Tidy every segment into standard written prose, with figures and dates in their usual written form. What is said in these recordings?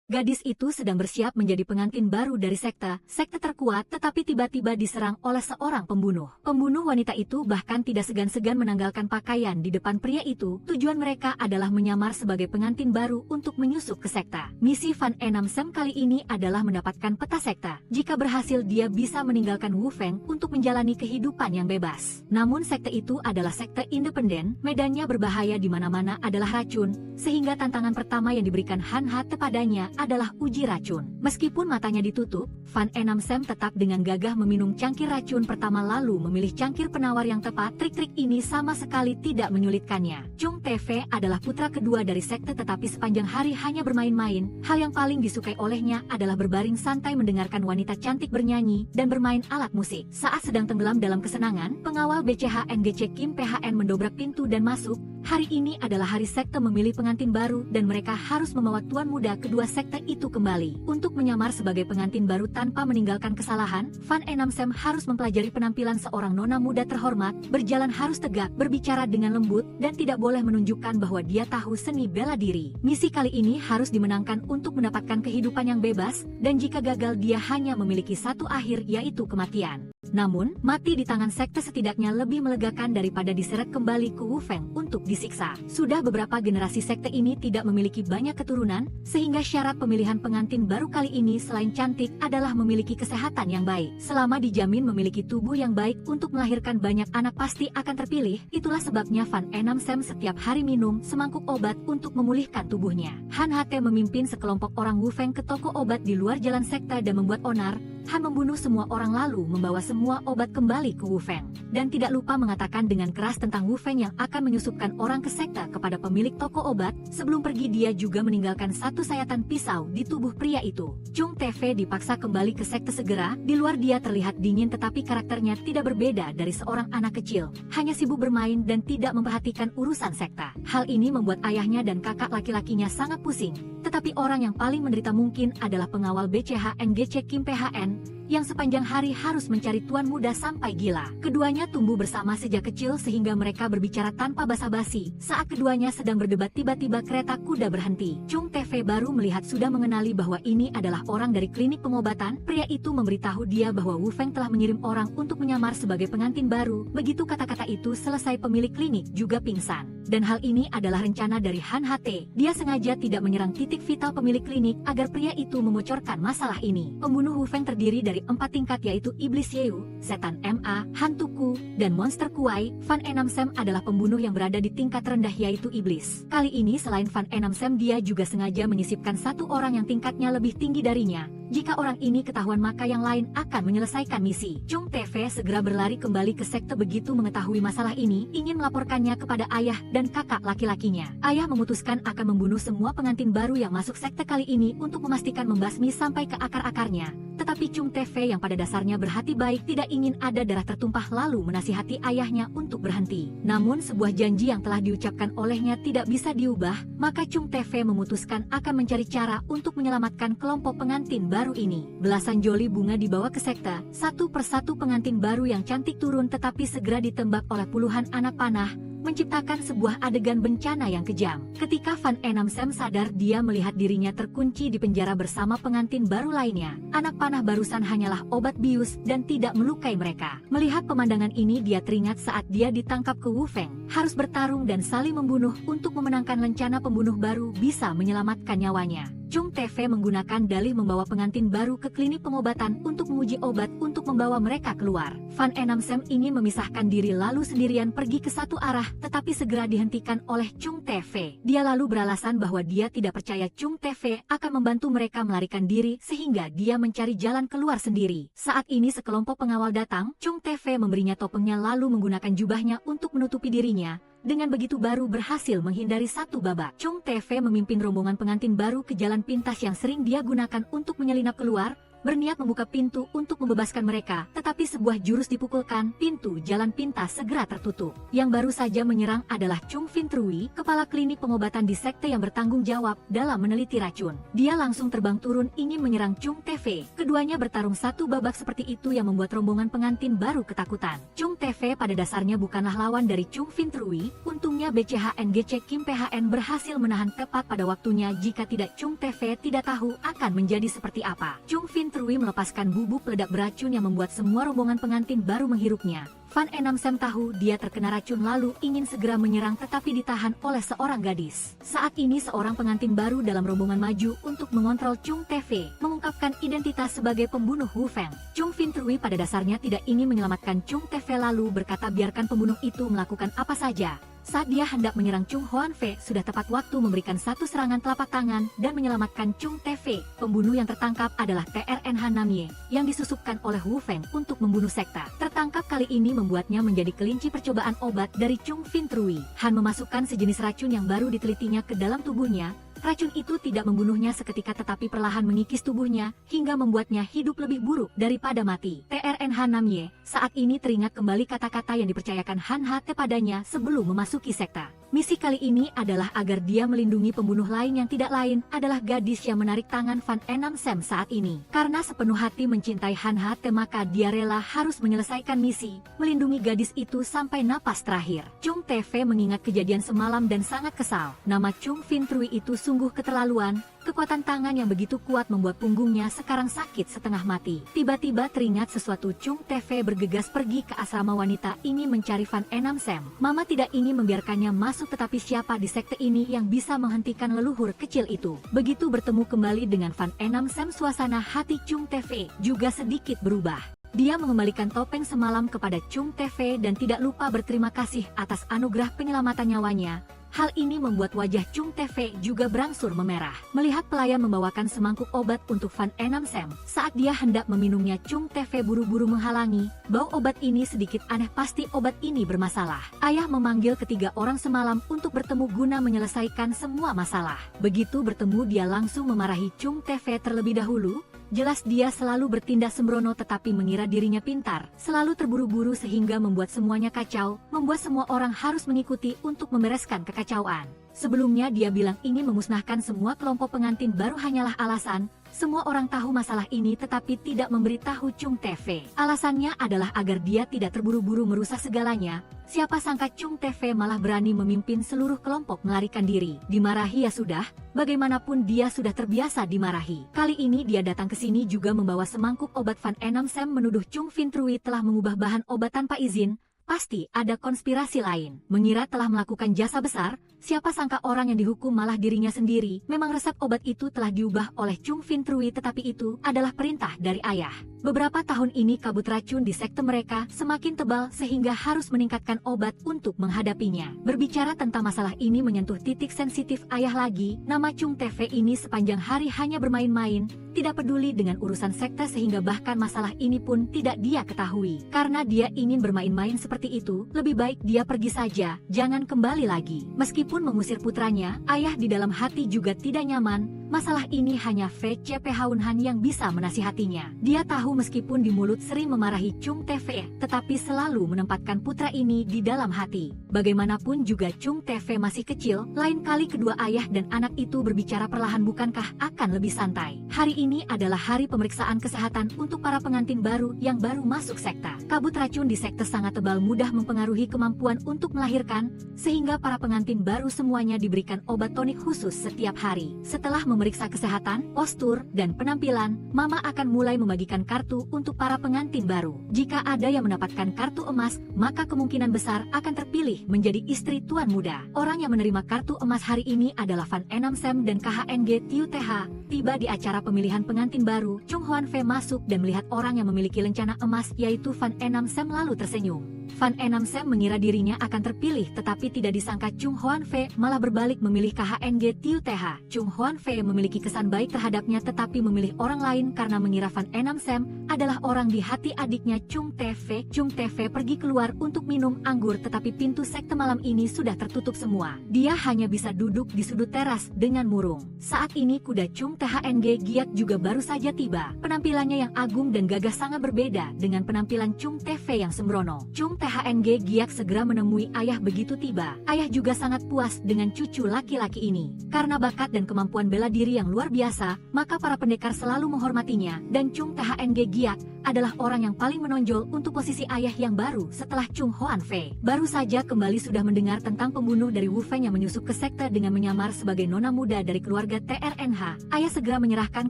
Gadis itu sedang bersiap menjadi pengantin baru dari sekte terkuat, tetapi tiba-tiba diserang oleh seorang pembunuh. Pembunuh wanita itu bahkan tidak segan-segan menanggalkan pakaian di depan pria itu. Tujuan mereka adalah menyamar sebagai pengantin baru untuk menyusup ke sekte. Misi Van Enam Sam kali ini adalah mendapatkan peta sekte. Jika berhasil, dia bisa meninggalkan Wu Feng untuk menjalani kehidupan yang bebas. Namun sekte itu adalah sekte independen, medannya berbahaya, di mana-mana adalah racun, sehingga tantangan pertama yang diberikan Han Hate padanya adalah uji racun. Meskipun matanya ditutup, Van Enam Sam tetap dengan gagah meminum cangkir racun pertama lalu memilih cangkir penawar yang tepat. Trik-trik ini sama sekali tidak menyulitkannya. Chung TV adalah putra kedua dari sekte, tetapi sepanjang hari hanya bermain-main. Hal yang paling disukai olehnya adalah berbaring santai mendengarkan wanita cantik bernyanyi dan bermain alat musik. Saat sedang tenggelam dalam kesenangan, pengawal BCHNGC Kim PHN mendobrak pintu dan masuk. Hari ini adalah hari sekte memilih pengantin baru dan mereka harus membawa tuan muda kedua sekte itu kembali. Untuk menyamar sebagai pengantin baru tanpa meninggalkan kesalahan, Van Enam Sam harus mempelajari penampilan seorang nona muda terhormat, berjalan harus tegak, berbicara dengan lembut, dan tidak boleh menunjukkan bahwa dia tahu seni bela diri. Misi kali ini harus dimenangkan untuk mendapatkan kehidupan yang bebas, dan jika gagal dia hanya memiliki satu akhir, yaitu kematian. Namun, mati di tangan sekte setidaknya lebih melegakan daripada diseret kembali ke Wu Feng untuk disiksa. Sudah beberapa generasi sekte ini tidak memiliki banyak keturunan, sehingga syarat pemilihan pengantin baru kali ini selain cantik adalah memiliki kesehatan yang baik. Selama dijamin memiliki tubuh yang baik untuk melahirkan banyak anak pasti akan terpilih. Itulah sebabnya Van Enam Sam setiap hari minum semangkuk obat untuk memulihkan tubuhnya. Han Hate memimpin sekelompok orang Wu Feng ke toko obat di luar jalan sekte dan membuat onar. Han membunuh semua orang lalu membawa semua obat kembali ke Wu Feng. Dan tidak lupa mengatakan dengan keras tentang Wu Feng yang akan menyusupkan orang ke sekte kepada pemilik toko obat. Sebelum pergi dia juga meninggalkan satu sayatan pisau di tubuh pria itu. Chung TV dipaksa kembali ke sekte segera. Di luar dia terlihat dingin tetapi karakternya tidak berbeda dari seorang anak kecil. Hanya sibuk bermain dan tidak memperhatikan urusan sekte. Hal ini membuat ayahnya dan kakak laki-lakinya sangat pusing. Tetapi orang yang paling menderita mungkin adalah pengawal BCHNGC Kim PHN, yang sepanjang hari harus mencari tuan muda sampai gila. Keduanya tumbuh bersama sejak kecil sehingga mereka berbicara tanpa basa-basi. Saat keduanya sedang berdebat tiba-tiba kereta kuda berhenti. Chung TV baru melihat sudah mengenali bahwa ini adalah orang dari klinik pengobatan. Pria itu memberitahu dia bahwa Wu Feng telah mengirim orang untuk menyamar sebagai pengantin baru. Begitu kata-kata itu selesai pemilik klinik juga pingsan. Dan hal ini adalah rencana dari Han Hate. Dia sengaja tidak menyerang titik vital pemilik klinik agar pria itu memocorkan masalah ini. Pembunuh Wu Feng terdiri dari 4 tingkat yaitu Iblis Yeu, Setan Ma, Hantuku, dan Monster Kuai. Van Enam Sam adalah pembunuh yang berada di tingkat rendah yaitu Iblis. Kali ini selain Van Enam Sam dia juga sengaja menyisipkan satu orang yang tingkatnya lebih tinggi darinya. Jika orang ini ketahuan maka yang lain akan menyelesaikan misi. Chung TV segera berlari kembali ke sekte begitu mengetahui masalah ini, ingin melaporkannya kepada ayah dan kakak laki-lakinya. Ayah memutuskan akan membunuh semua pengantin baru yang masuk sekte kali ini untuk memastikan membasmi sampai ke akar-akarnya. Tetapi Chung TV yang pada dasarnya berhati baik tidak ingin ada darah tertumpah lalu menasihati ayahnya untuk berhenti. Namun sebuah janji yang telah diucapkan olehnya tidak bisa diubah, maka Chung TV memutuskan akan mencari cara untuk menyelamatkan kelompok pengantin baru ini. Belasan joli bunga dibawa ke sekte, satu persatu pengantin baru yang cantik turun tetapi segera ditembak oleh puluhan anak panah, menciptakan sebuah adegan bencana yang kejam. Ketika Van Enam Sam sadar dia melihat dirinya terkunci di penjara bersama pengantin baru lainnya. Anak panah barusan hanyalah obat bius dan tidak melukai mereka. Melihat pemandangan ini dia teringat saat dia ditangkap ke Wu Feng. Harus bertarung dan saling membunuh untuk memenangkan rencana pembunuh baru bisa menyelamatkan nyawanya. Chung TV menggunakan dalih membawa pengantin baru ke klinik pengobatan untuk menguji obat untuk membawa mereka keluar. Van Enam Sam ingin memisahkan diri lalu sendirian pergi ke satu arah, tetapi segera dihentikan oleh Chung TV. Dia lalu beralasan bahwa dia tidak percaya Chung TV akan membantu mereka melarikan diri sehingga dia mencari jalan keluar sendiri. Saat ini sekelompok pengawal datang, Chung TV memberinya topengnya lalu menggunakan jubahnya untuk menutupi dirinya. Dengan begitu baru berhasil menghindari satu babak. Chung TV memimpin rombongan pengantin baru ke jalan pintas yang sering dia gunakan untuk menyelinap keluar, berniat membuka pintu untuk membebaskan mereka, tetapi sebuah jurus dipukulkan, pintu jalan pintas segera tertutup. Yang baru saja menyerang adalah Chung Fintrui, kepala klinik pengobatan di sekte yang bertanggung jawab dalam meneliti racun. Dia langsung terbang turun ingin menyerang Chung TV. Keduanya bertarung satu babak seperti itu yang membuat rombongan pengantin baru ketakutan. Chung TV pada dasarnya bukanlah lawan dari Chung Fintrui. Untungnya BCHNGC Kim PHN berhasil menahan tepat pada waktunya, jika tidak Chung TV tidak tahu akan menjadi seperti apa. Chung Fintrui melepaskan bubuk peledak beracun yang membuat semua rombongan pengantin baru menghirupnya. Fan Enam Sam tahu dia terkena racun lalu ingin segera menyerang, tetapi ditahan oleh seorang gadis. Saat ini seorang pengantin baru dalam rombongan maju untuk mengontrol Chung TV, mengungkapkan identitas sebagai pembunuh Wu Feng. Chung Fintrui pada dasarnya tidak ingin menyelamatkan Chung TV lalu berkata biarkan pembunuh itu melakukan apa saja. Saat dia hendak menyerang Chung Hoanfei, sudah tepat waktu memberikan satu serangan telapak tangan dan menyelamatkan Chung TV. Pembunuh yang tertangkap adalah TRNH Namye yang disusupkan oleh Wu Feng untuk membunuh sekta. Tertangkap kali ini membuatnya menjadi kelinci percobaan obat dari Chung Fintrui. Han memasukkan sejenis racun yang baru ditelitinya ke dalam tubuhnya. Racun itu tidak membunuhnya seketika tetapi perlahan mengikis tubuhnya hingga membuatnya hidup lebih buruk daripada mati. TRNH Namye saat ini teringat kembali kata-kata yang dipercayakan Han Hate padanya sebelum memasuki sekta. Misi kali ini adalah agar dia melindungi pembunuh lain yang tidak lain adalah gadis yang menarik tangan Fan Enam Sam saat ini. Karena sepenuh hati mencintai Han Hate maka dia rela harus menyelesaikan misi, melindungi gadis itu sampai napas terakhir. Chung TV mengingat kejadian semalam dan sangat kesal. Nama Chung Fintrui itu sungguh keterlaluan. Kekuatan tangan yang begitu kuat membuat punggungnya sekarang sakit setengah mati. Tiba-tiba teringat sesuatu, Chung TV bergegas pergi ke asrama wanita ini mencari Fan Enam Sam. Mama tidak ingin membiarkannya masuk, tetapi siapa di sekte ini yang bisa menghentikan leluhur kecil itu? Begitu bertemu kembali dengan Fan Enam Sam, suasana hati Chung TV juga sedikit berubah. Dia mengembalikan topeng semalam kepada Chung TV dan tidak lupa berterima kasih atas anugerah penyelamatan nyawanya. Hal ini membuat wajah Chung TV juga berangsur memerah. Melihat pelayan membawakan semangkuk obat untuk Fan Enam Sam, saat dia hendak meminumnya Chung TV buru-buru menghalangi. Bau obat ini sedikit aneh, pasti obat ini bermasalah. Ayah memanggil ketiga orang semalam untuk bertemu guna menyelesaikan semua masalah. Begitu bertemu dia langsung memarahi Chung TV terlebih dahulu. Jelas dia selalu bertindak sembrono tetapi mengira dirinya pintar, selalu terburu-buru sehingga membuat semuanya kacau, membuat semua orang harus mengikuti untuk membereskan kekacauan. Sebelumnya dia bilang ingin memusnahkan semua kelompok pengantin baru hanyalah alasan. Semua orang tahu masalah ini tetapi tidak memberitahu Chung TV. Alasannya adalah agar dia tidak terburu-buru merusak segalanya. Siapa sangka Chung TV malah berani memimpin seluruh kelompok melarikan diri. Dimarahi ya sudah, bagaimanapun dia sudah terbiasa dimarahi. Kali ini dia datang ke sini juga membawa semangkuk obat. Fan Enam Sam menuduh Chung Fintrui telah mengubah bahan obat tanpa izin. Pasti ada konspirasi lain. Mengira telah melakukan jasa besar, siapa sangka orang yang dihukum malah dirinya sendiri. Memang resep obat itu telah diubah oleh Chung Fintrui tetapi itu adalah perintah dari ayah. Beberapa tahun ini kabut racun di sekte mereka semakin tebal sehingga harus meningkatkan obat untuk menghadapinya. Berbicara tentang masalah ini menyentuh titik sensitif ayah lagi. Nama Chung TV ini sepanjang hari hanya bermain-main, tidak peduli dengan urusan sekte sehingga bahkan masalah ini pun tidak dia ketahui. Karena dia ingin bermain-main seperti itu, lebih baik dia pergi saja, jangan kembali lagi. Meskipun mengusir putranya, ayah di dalam hati juga tidak nyaman. Masalah ini hanya VCP Haunhan yang bisa menasihatinya. Dia tahu meskipun di mulut sering memarahi Chung TV, tetapi selalu menempatkan putra ini di dalam hati. Bagaimanapun juga Chung TV masih kecil, lain kali kedua ayah dan anak itu berbicara perlahan bukankah akan lebih santai. Hari ini adalah hari pemeriksaan kesehatan untuk para pengantin baru yang baru masuk sekta. Kabut racun di sekte sangat tebal, mudah mempengaruhi kemampuan untuk melahirkan, sehingga para pengantin baru semuanya diberikan obat tonik khusus setiap hari. Setelah memeriksa kesehatan, postur, dan penampilan, Mama akan mulai membagikan kartu untuk para pengantin baru. Jika ada yang mendapatkan kartu emas, maka kemungkinan besar akan terpilih menjadi istri tuan muda. Orang yang menerima kartu emas hari ini adalah Fan Enam Sam dan KHNG Tiu TH. Tiba di acara pemilihan pengantin baru, Chung Hoanfei masuk dan melihat orang yang memiliki lencana emas yaitu Fan Enam Sam lalu tersenyum. Fan Enam Sam mengira dirinya akan terpilih tetapi tidak disangka Chung Hoanfei malah berbalik memilih KHNG Tiu TH. Chung Hoanfei memiliki kesan baik terhadapnya tetapi memilih orang lain karena mengira Fan Enam Sam adalah orang di hati adiknya Chung TV. Chung TV pergi keluar untuk minum anggur tetapi pintu sekte malam ini sudah tertutup semua. Dia hanya bisa duduk di sudut teras dengan murung. Saat ini kuda Chung THNG Giak juga baru saja tiba. Penampilannya yang agung dan gagah sangat berbeda dengan penampilan Chung TV yang sembrono. Chung THNG Giak segera menemui ayah begitu tiba. Ayah juga sangat puas dengan cucu laki-laki ini. Karena bakat dan kemampuan bela diri yang luar biasa, maka para pendekar selalu menghormatinya dan Chung THNG Giak adalah orang yang paling menonjol untuk posisi ayah yang baru setelah Chung Hoan Fei. Baru saja kembali sudah mendengar tentang pembunuh dari Wu Feng yang menyusup ke sekte dengan menyamar sebagai nona muda dari keluarga TRNH. Ayah segera menyerahkan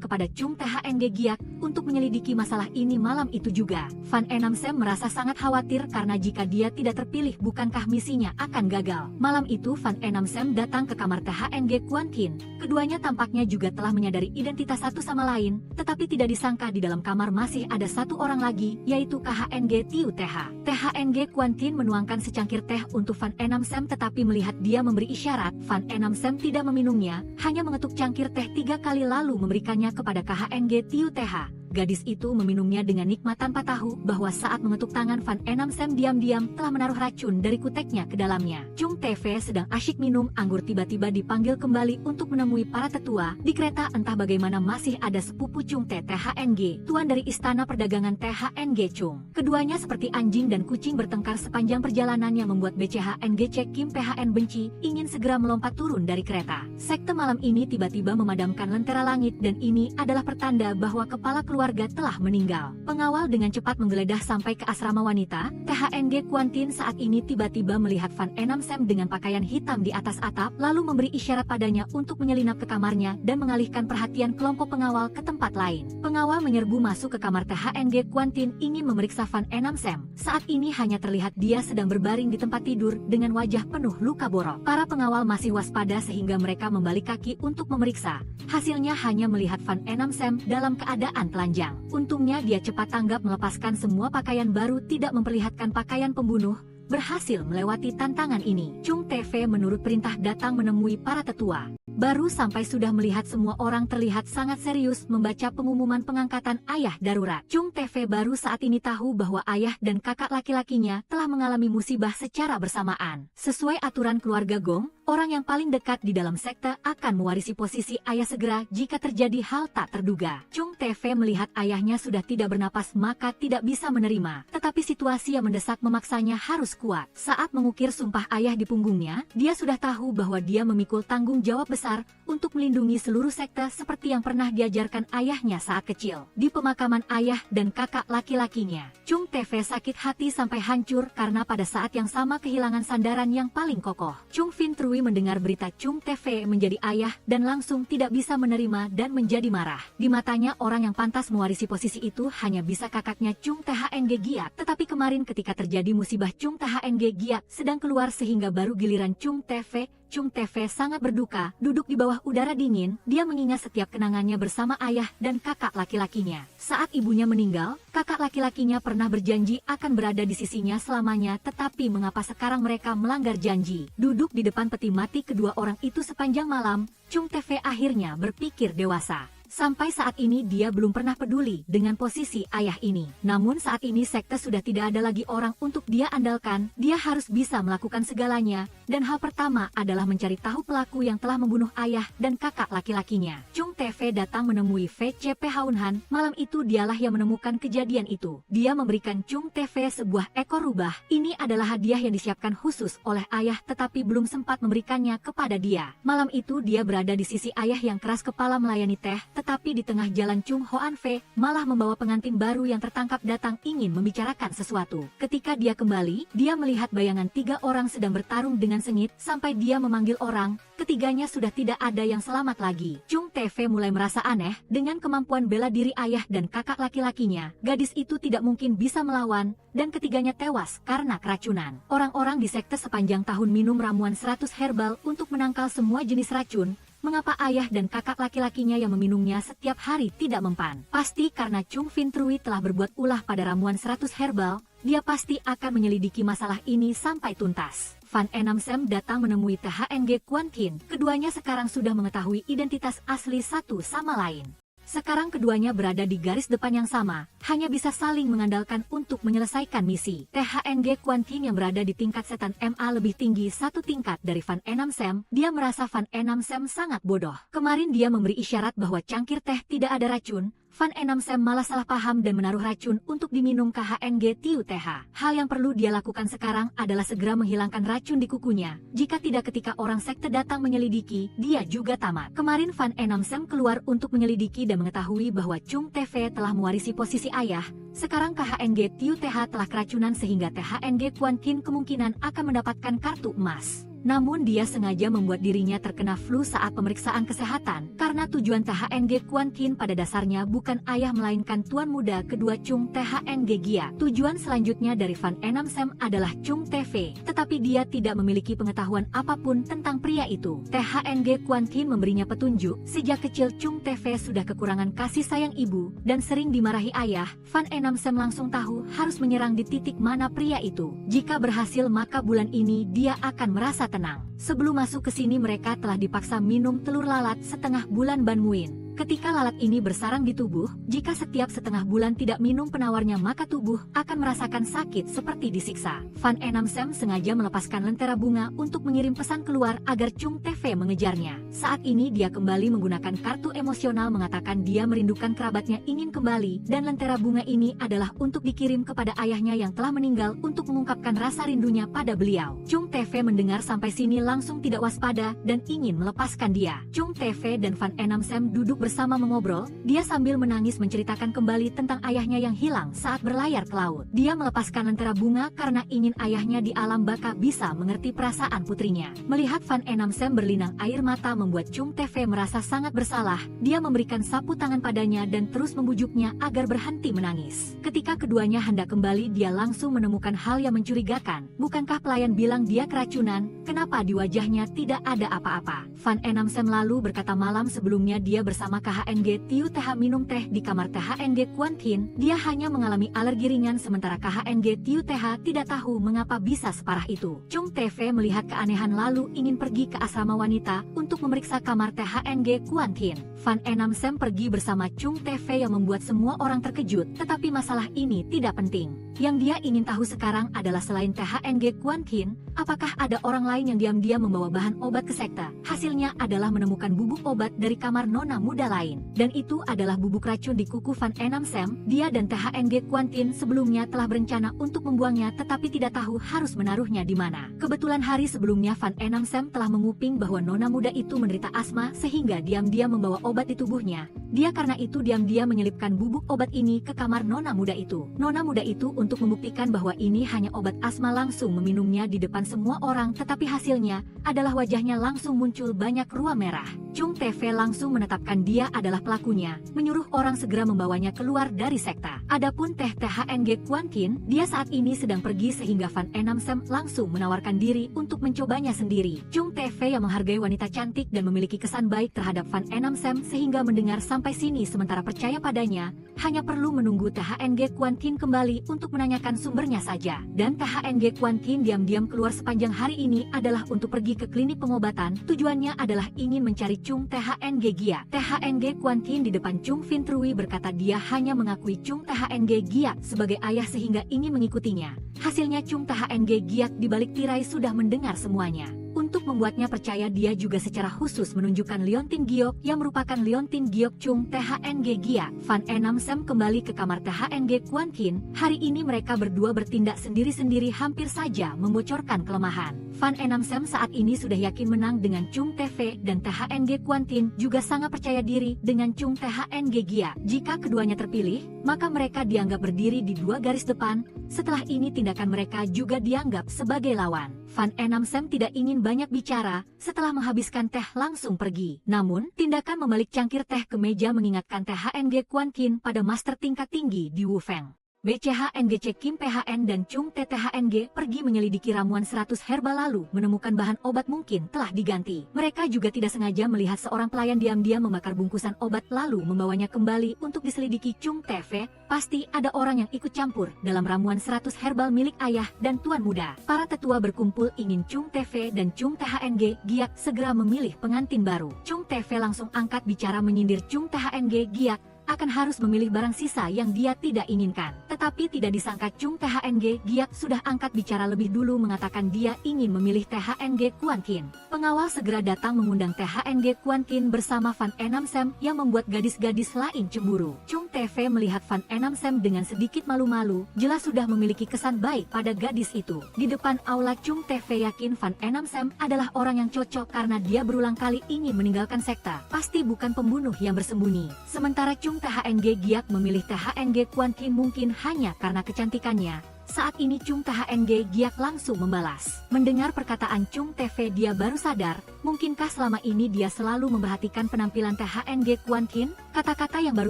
kepada Chung THNG Giat untuk menyelidiki masalah ini malam itu juga. Fan Enam Sam merasa sangat khawatir karena jika dia tidak terpilih bukankah misinya akan gagal. Malam itu Fan Enam Sam datang ke kamar THNG Quan Tin. Keduanya tampaknya juga telah menyadari identitas satu sama lain, tetapi tidak disangka di dalam kamar masih ada satu orang lagi, yaitu KHNG Tiu TH. THNG Quan Tin menuangkan secangkir teh untuk Fan Enam Sam, tetapi melihat dia memberi isyarat, Fan Enam Sam tidak meminumnya, hanya mengetuk cangkir teh 3 kali lalu memberikannya kepada KHNG Tiu TH. Gadis itu meminumnya dengan nikmat tanpa tahu bahwa saat mengetuk tangan Fan Enam Sam diam-diam telah menaruh racun dari kuteknya ke dalamnya. Chung TV sedang asyik minum anggur tiba-tiba dipanggil kembali untuk menemui para tetua. Di kereta entah bagaimana masih ada sepupu Chung THNG, tuan dari istana perdagangan THNG Chung. Keduanya seperti anjing dan kucing bertengkar sepanjang perjalanan yang membuat BCHNG Cek Kim PHN benci, ingin segera melompat turun dari kereta. Sekte malam ini tiba-tiba memadamkan lentera langit dan ini adalah pertanda bahwa kepala keluarga telah meninggal. Pengawal dengan cepat menggeledah sampai ke asrama wanita. THNG Quan Tin saat ini tiba-tiba melihat Fan Enam Sam dengan pakaian hitam di atas atap, lalu memberi isyarat padanya untuk menyelinap ke kamarnya dan mengalihkan perhatian kelompok pengawal ke tempat lain. Pengawal menyerbu masuk ke kamar THNG Quan Tin ingin memeriksa Fan Enam Sam. Saat ini hanya terlihat dia sedang berbaring di tempat tidur dengan wajah penuh luka borok. Para pengawal masih waspada sehingga mereka membalik kaki untuk memeriksa. Hasilnya hanya melihat Fan Enam Sam dalam keadaan telanjang. Untungnya dia cepat tanggap melepaskan semua pakaian baru, tidak memperlihatkan pakaian pembunuh, berhasil melewati tantangan ini. Chung TV menurut perintah datang menemui para tetua. Baru sampai sudah melihat semua orang terlihat sangat serius membaca pengumuman pengangkatan ayah darurat. Chung TV baru saat ini tahu bahwa ayah dan kakak laki-lakinya telah mengalami musibah secara bersamaan. Sesuai aturan keluarga Gong, orang yang paling dekat di dalam sekte akan mewarisi posisi ayah segera jika terjadi hal tak terduga. Chung TV melihat ayahnya sudah tidak bernapas maka tidak bisa menerima, tetapi situasi yang mendesak memaksanya harus kuat. Saat mengukir sumpah ayah di punggungnya, dia sudah tahu bahwa dia memikul tanggung jawab besar untuk melindungi seluruh sekte seperti yang pernah diajarkan ayahnya saat kecil. Di pemakaman ayah dan kakak laki-lakinya, Chung TV sakit hati sampai hancur karena pada saat yang sama kehilangan sandaran yang paling kokoh. Chung Fin Trui mendengar berita Chung TV menjadi ayah dan langsung tidak bisa menerima dan menjadi marah. Di matanya orang yang pantas mewarisi posisi itu hanya bisa kakaknya Chung THNG Giat, tetapi kemarin ketika terjadi musibah Chung THNG Giat sedang keluar sehingga baru giliran Chung TV. Chung TV sangat berduka, duduk di bawah udara dingin, dia mengingat setiap kenangannya bersama ayah dan kakak laki-lakinya. Saat ibunya meninggal, kakak laki-lakinya pernah berjanji akan berada di sisinya selamanya, tetapi mengapa sekarang mereka melanggar janji? Duduk di depan peti mati kedua orang itu sepanjang malam, Chung TV akhirnya berpikir dewasa. Sampai saat ini dia belum pernah peduli dengan posisi ayah ini. Namun saat ini sekte sudah tidak ada lagi orang untuk dia andalkan, dia harus bisa melakukan segalanya, dan hal pertama adalah mencari tahu pelaku yang telah membunuh ayah dan kakak laki-lakinya. Chung TV datang menemui VCP Haunhan, malam itu dialah yang menemukan kejadian itu. Dia memberikan Chung TV sebuah ekor rubah, ini adalah hadiah yang disiapkan khusus oleh ayah tetapi belum sempat memberikannya kepada dia. Malam itu dia berada di sisi ayah yang keras kepala melayani teh, tetapi di tengah jalan Chung Hoan Fei malah membawa pengantin baru yang tertangkap datang ingin membicarakan sesuatu. Ketika dia kembali, dia melihat bayangan 3 orang sedang bertarung dengan sengit sampai dia memanggil orang, ketiganya sudah tidak ada yang selamat lagi. Chung TV mulai merasa aneh dengan kemampuan bela diri ayah dan kakak laki-lakinya. Gadis itu tidak mungkin bisa melawan dan ketiganya tewas karena keracunan. Orang-orang di sekte sepanjang tahun minum ramuan 100 herbal untuk menangkal semua jenis racun. Mengapa ayah dan kakak laki-lakinya yang meminumnya setiap hari tidak mempan? Pasti karena Chung Fin Trui telah berbuat ulah pada ramuan 100 herbal, dia pasti akan menyelidiki masalah ini sampai tuntas. Fan Enam Sam datang menemui THNG Quan Tin. Keduanya sekarang sudah mengetahui identitas asli satu sama lain. Sekarang keduanya berada di garis depan yang sama, hanya bisa saling mengandalkan untuk menyelesaikan misi. THNG Quan Tin yang berada di tingkat setan MA lebih tinggi 1 tingkat dari Fan Enam Sam, dia merasa Fan Enam Sam sangat bodoh. Kemarin dia memberi isyarat bahwa cangkir teh tidak ada racun, Fan Enam-sem malah salah paham dan menaruh racun untuk diminum KHNG Tiu TH. Hal yang perlu dia lakukan sekarang adalah segera menghilangkan racun di kukunya. Jika tidak ketika orang sekte datang menyelidiki, dia juga tamat. Kemarin Fan Enam-sem keluar untuk menyelidiki dan mengetahui bahwa Chung TV telah mewarisi posisi ayah. Sekarang KHNG Tiu TH telah keracunan sehingga THNG Quan Qin kemungkinan akan mendapatkan kartu emas. Namun dia sengaja membuat dirinya terkena flu saat pemeriksaan kesehatan karena tujuan THNG Quan Qin pada dasarnya bukan ayah melainkan tuan muda kedua Chung THNG Gia. Tujuan selanjutnya dari Fan Enam-sem adalah Chung TV, tetapi dia tidak memiliki pengetahuan apapun tentang pria itu. THNG Quan Qin memberinya petunjuk, sejak kecil Chung TV sudah kekurangan kasih sayang ibu dan sering dimarahi ayah. Fan Enam-sem langsung tahu harus menyerang di titik mana pria itu. Jika berhasil maka bulan ini dia akan merasa tenang. Sebelum masuk ke sini mereka telah dipaksa minum telur lalat setengah bulan Ban Muin. Ketika lalat ini bersarang di tubuh, jika setiap setengah bulan tidak minum penawarnya maka tubuh akan merasakan sakit seperti disiksa. Fan Enam-sem sengaja melepaskan lentera bunga untuk mengirim pesan keluar agar Chung TV mengejarnya. Saat ini dia kembali menggunakan kartu emosional mengatakan dia merindukan kerabatnya ingin kembali dan lentera bunga ini adalah untuk dikirim kepada ayahnya yang telah meninggal untuk mengungkapkan rasa rindunya pada beliau. Chung TV mendengar sampai sini langsung tidak waspada dan ingin melepaskan dia. Chung TV dan Fan Enam-sem duduk bersama mengobrol, dia sambil menangis menceritakan kembali tentang ayahnya yang hilang saat berlayar ke laut. Dia melepaskan lentera bunga karena ingin ayahnya di alam baka bisa mengerti perasaan putrinya. Melihat Fan Enam-sem berlinang air mata membuat Chung TV merasa sangat bersalah. Dia memberikan sapu tangan padanya dan terus membujuknya agar berhenti menangis. Ketika keduanya hendak kembali dia langsung menemukan hal yang mencurigakan. Bukankah pelayan bilang dia keracunan? Kenapa di wajahnya tidak ada apa-apa? Fan Enam-sem lalu berkata malam sebelumnya dia bersama KHNG Tiu TH minum teh di kamar THNG Quan Qin. Dia hanya mengalami alergi ringan sementara KHNG Tiu TH tidak tahu mengapa bisa separah itu. Chung TV melihat keanehan lalu ingin pergi ke asrama wanita untuk memeriksa kamar THNG Quan Qin. Fan Enam-sem pergi bersama Chung TV yang membuat semua orang terkejut, tetapi masalah ini tidak penting. Yang dia ingin tahu sekarang adalah selain THNG Quan Qin, apakah ada orang lain yang diam-diam membawa bahan obat ke sekte? Hasilnya adalah menemukan bubuk obat dari kamar nona muda lain. Dan itu adalah bubuk racun di kuku Fan Enam-sem. Dia dan THNG Quan Qin sebelumnya telah berencana untuk membuangnya tetapi tidak tahu harus menaruhnya di mana. Kebetulan hari sebelumnya Fan Enam-sem telah menguping bahwa nona muda itu menderita asma sehingga diam-diam membawa obat di tubuhnya. Dia karena itu diam-diam menyelipkan bubuk obat ini ke kamar nona muda itu. Nona muda itu untuk membuktikan bahwa ini hanya obat asma langsung meminumnya di depan semua orang tetapi hasilnya adalah wajahnya langsung muncul banyak ruam merah. Chung TV langsung menetapkan dia adalah pelakunya, menyuruh orang segera membawanya keluar dari sekta. Adapun THNG Quan Qin, dia saat ini sedang pergi sehingga Fan Enam-sem langsung menawarkan diri untuk mencobanya sendiri. Chung TV yang menghargai wanita cantik dan memiliki kesan baik terhadap Fan Enam-sem sehingga mendengar sampai sini sementara percaya padanya, hanya perlu menunggu THNG Quan Qin kembali untuk menanyakan sumbernya saja. Dan THNG Quan Qin diam-diam keluar sepanjang hari ini adalah untuk pergi ke klinik pengobatan. Tujuannya adalah ingin mencari Chung THNG Gia. THNG Quan Qin di depan Chung Fintrui berkata dia hanya mengakui Chung THNG Gia sebagai ayah sehingga ingin mengikutinya. Hasilnya Chung THNG Gia di balik tirai sudah mendengar semuanya. Untuk membuatnya percaya dia juga secara khusus menunjukkan Leontin Giok yang merupakan Leontin Giok Chung THNG Gia. Fan Enam-sem kembali ke kamar THNG Quan Qin. Hari ini mereka berdua bertindak sendiri-sendiri hampir saja membocorkan kelemahan. Fan Enam-sem saat ini sudah yakin menang dengan Chung TV dan THNG Quan Qin juga sangat percaya diri dengan Chung THNG Gia. Jika keduanya terpilih, maka mereka dianggap berdiri di dua garis depan. Setelah ini tindakan mereka juga dianggap sebagai lawan. Fan Enam-sem tidak ingin banyak bicara, setelah menghabiskan teh langsung pergi. Namun, tindakan membalik cangkir teh ke meja mengingatkan THNG Quan Qin pada master tingkat tinggi di Wu Feng. BCHNGC Kim PHN dan Chung TTHNG pergi menyelidiki ramuan 100 herbal lalu menemukan bahan obat mungkin telah diganti. Mereka juga tidak sengaja melihat seorang pelayan diam-diam membakar bungkusan obat lalu membawanya kembali untuk diselidiki Chung TV. Pasti ada orang yang ikut campur dalam ramuan 100 herbal milik ayah dan tuan muda. Para tetua berkumpul ingin Chung TV dan Chung THNG Giak segera memilih pengantin baru. Chung TV langsung angkat bicara menyindir Chung THNG Giak akan harus memilih barang sisa yang dia tidak inginkan. Tetapi tidak disangka Chung THNG Giak sudah angkat bicara lebih dulu mengatakan dia ingin memilih THNG Kuan Kin. Pengawal segera datang mengundang THNG Kuan Kin bersama Van Enam Sam yang membuat gadis-gadis lain cemburu. Chung TV melihat Van Enam Sam dengan sedikit malu-malu, jelas sudah memiliki kesan baik pada gadis itu. Di depan aula Chung TV yakin Van Enam Sam adalah orang yang cocok karena dia berulang kali ingin meninggalkan sekta. Pasti bukan pembunuh yang bersembunyi. Sementara Chung THNG Giak memilih THNG Kuan Kin mungkin hanya karena kecantikannya. Saat ini Chung THNG Giak langsung membalas. Mendengar perkataan Chung TV dia baru sadar, mungkinkah selama ini dia selalu memperhatikan penampilan THNG Kuan Kin? Kata-kata yang baru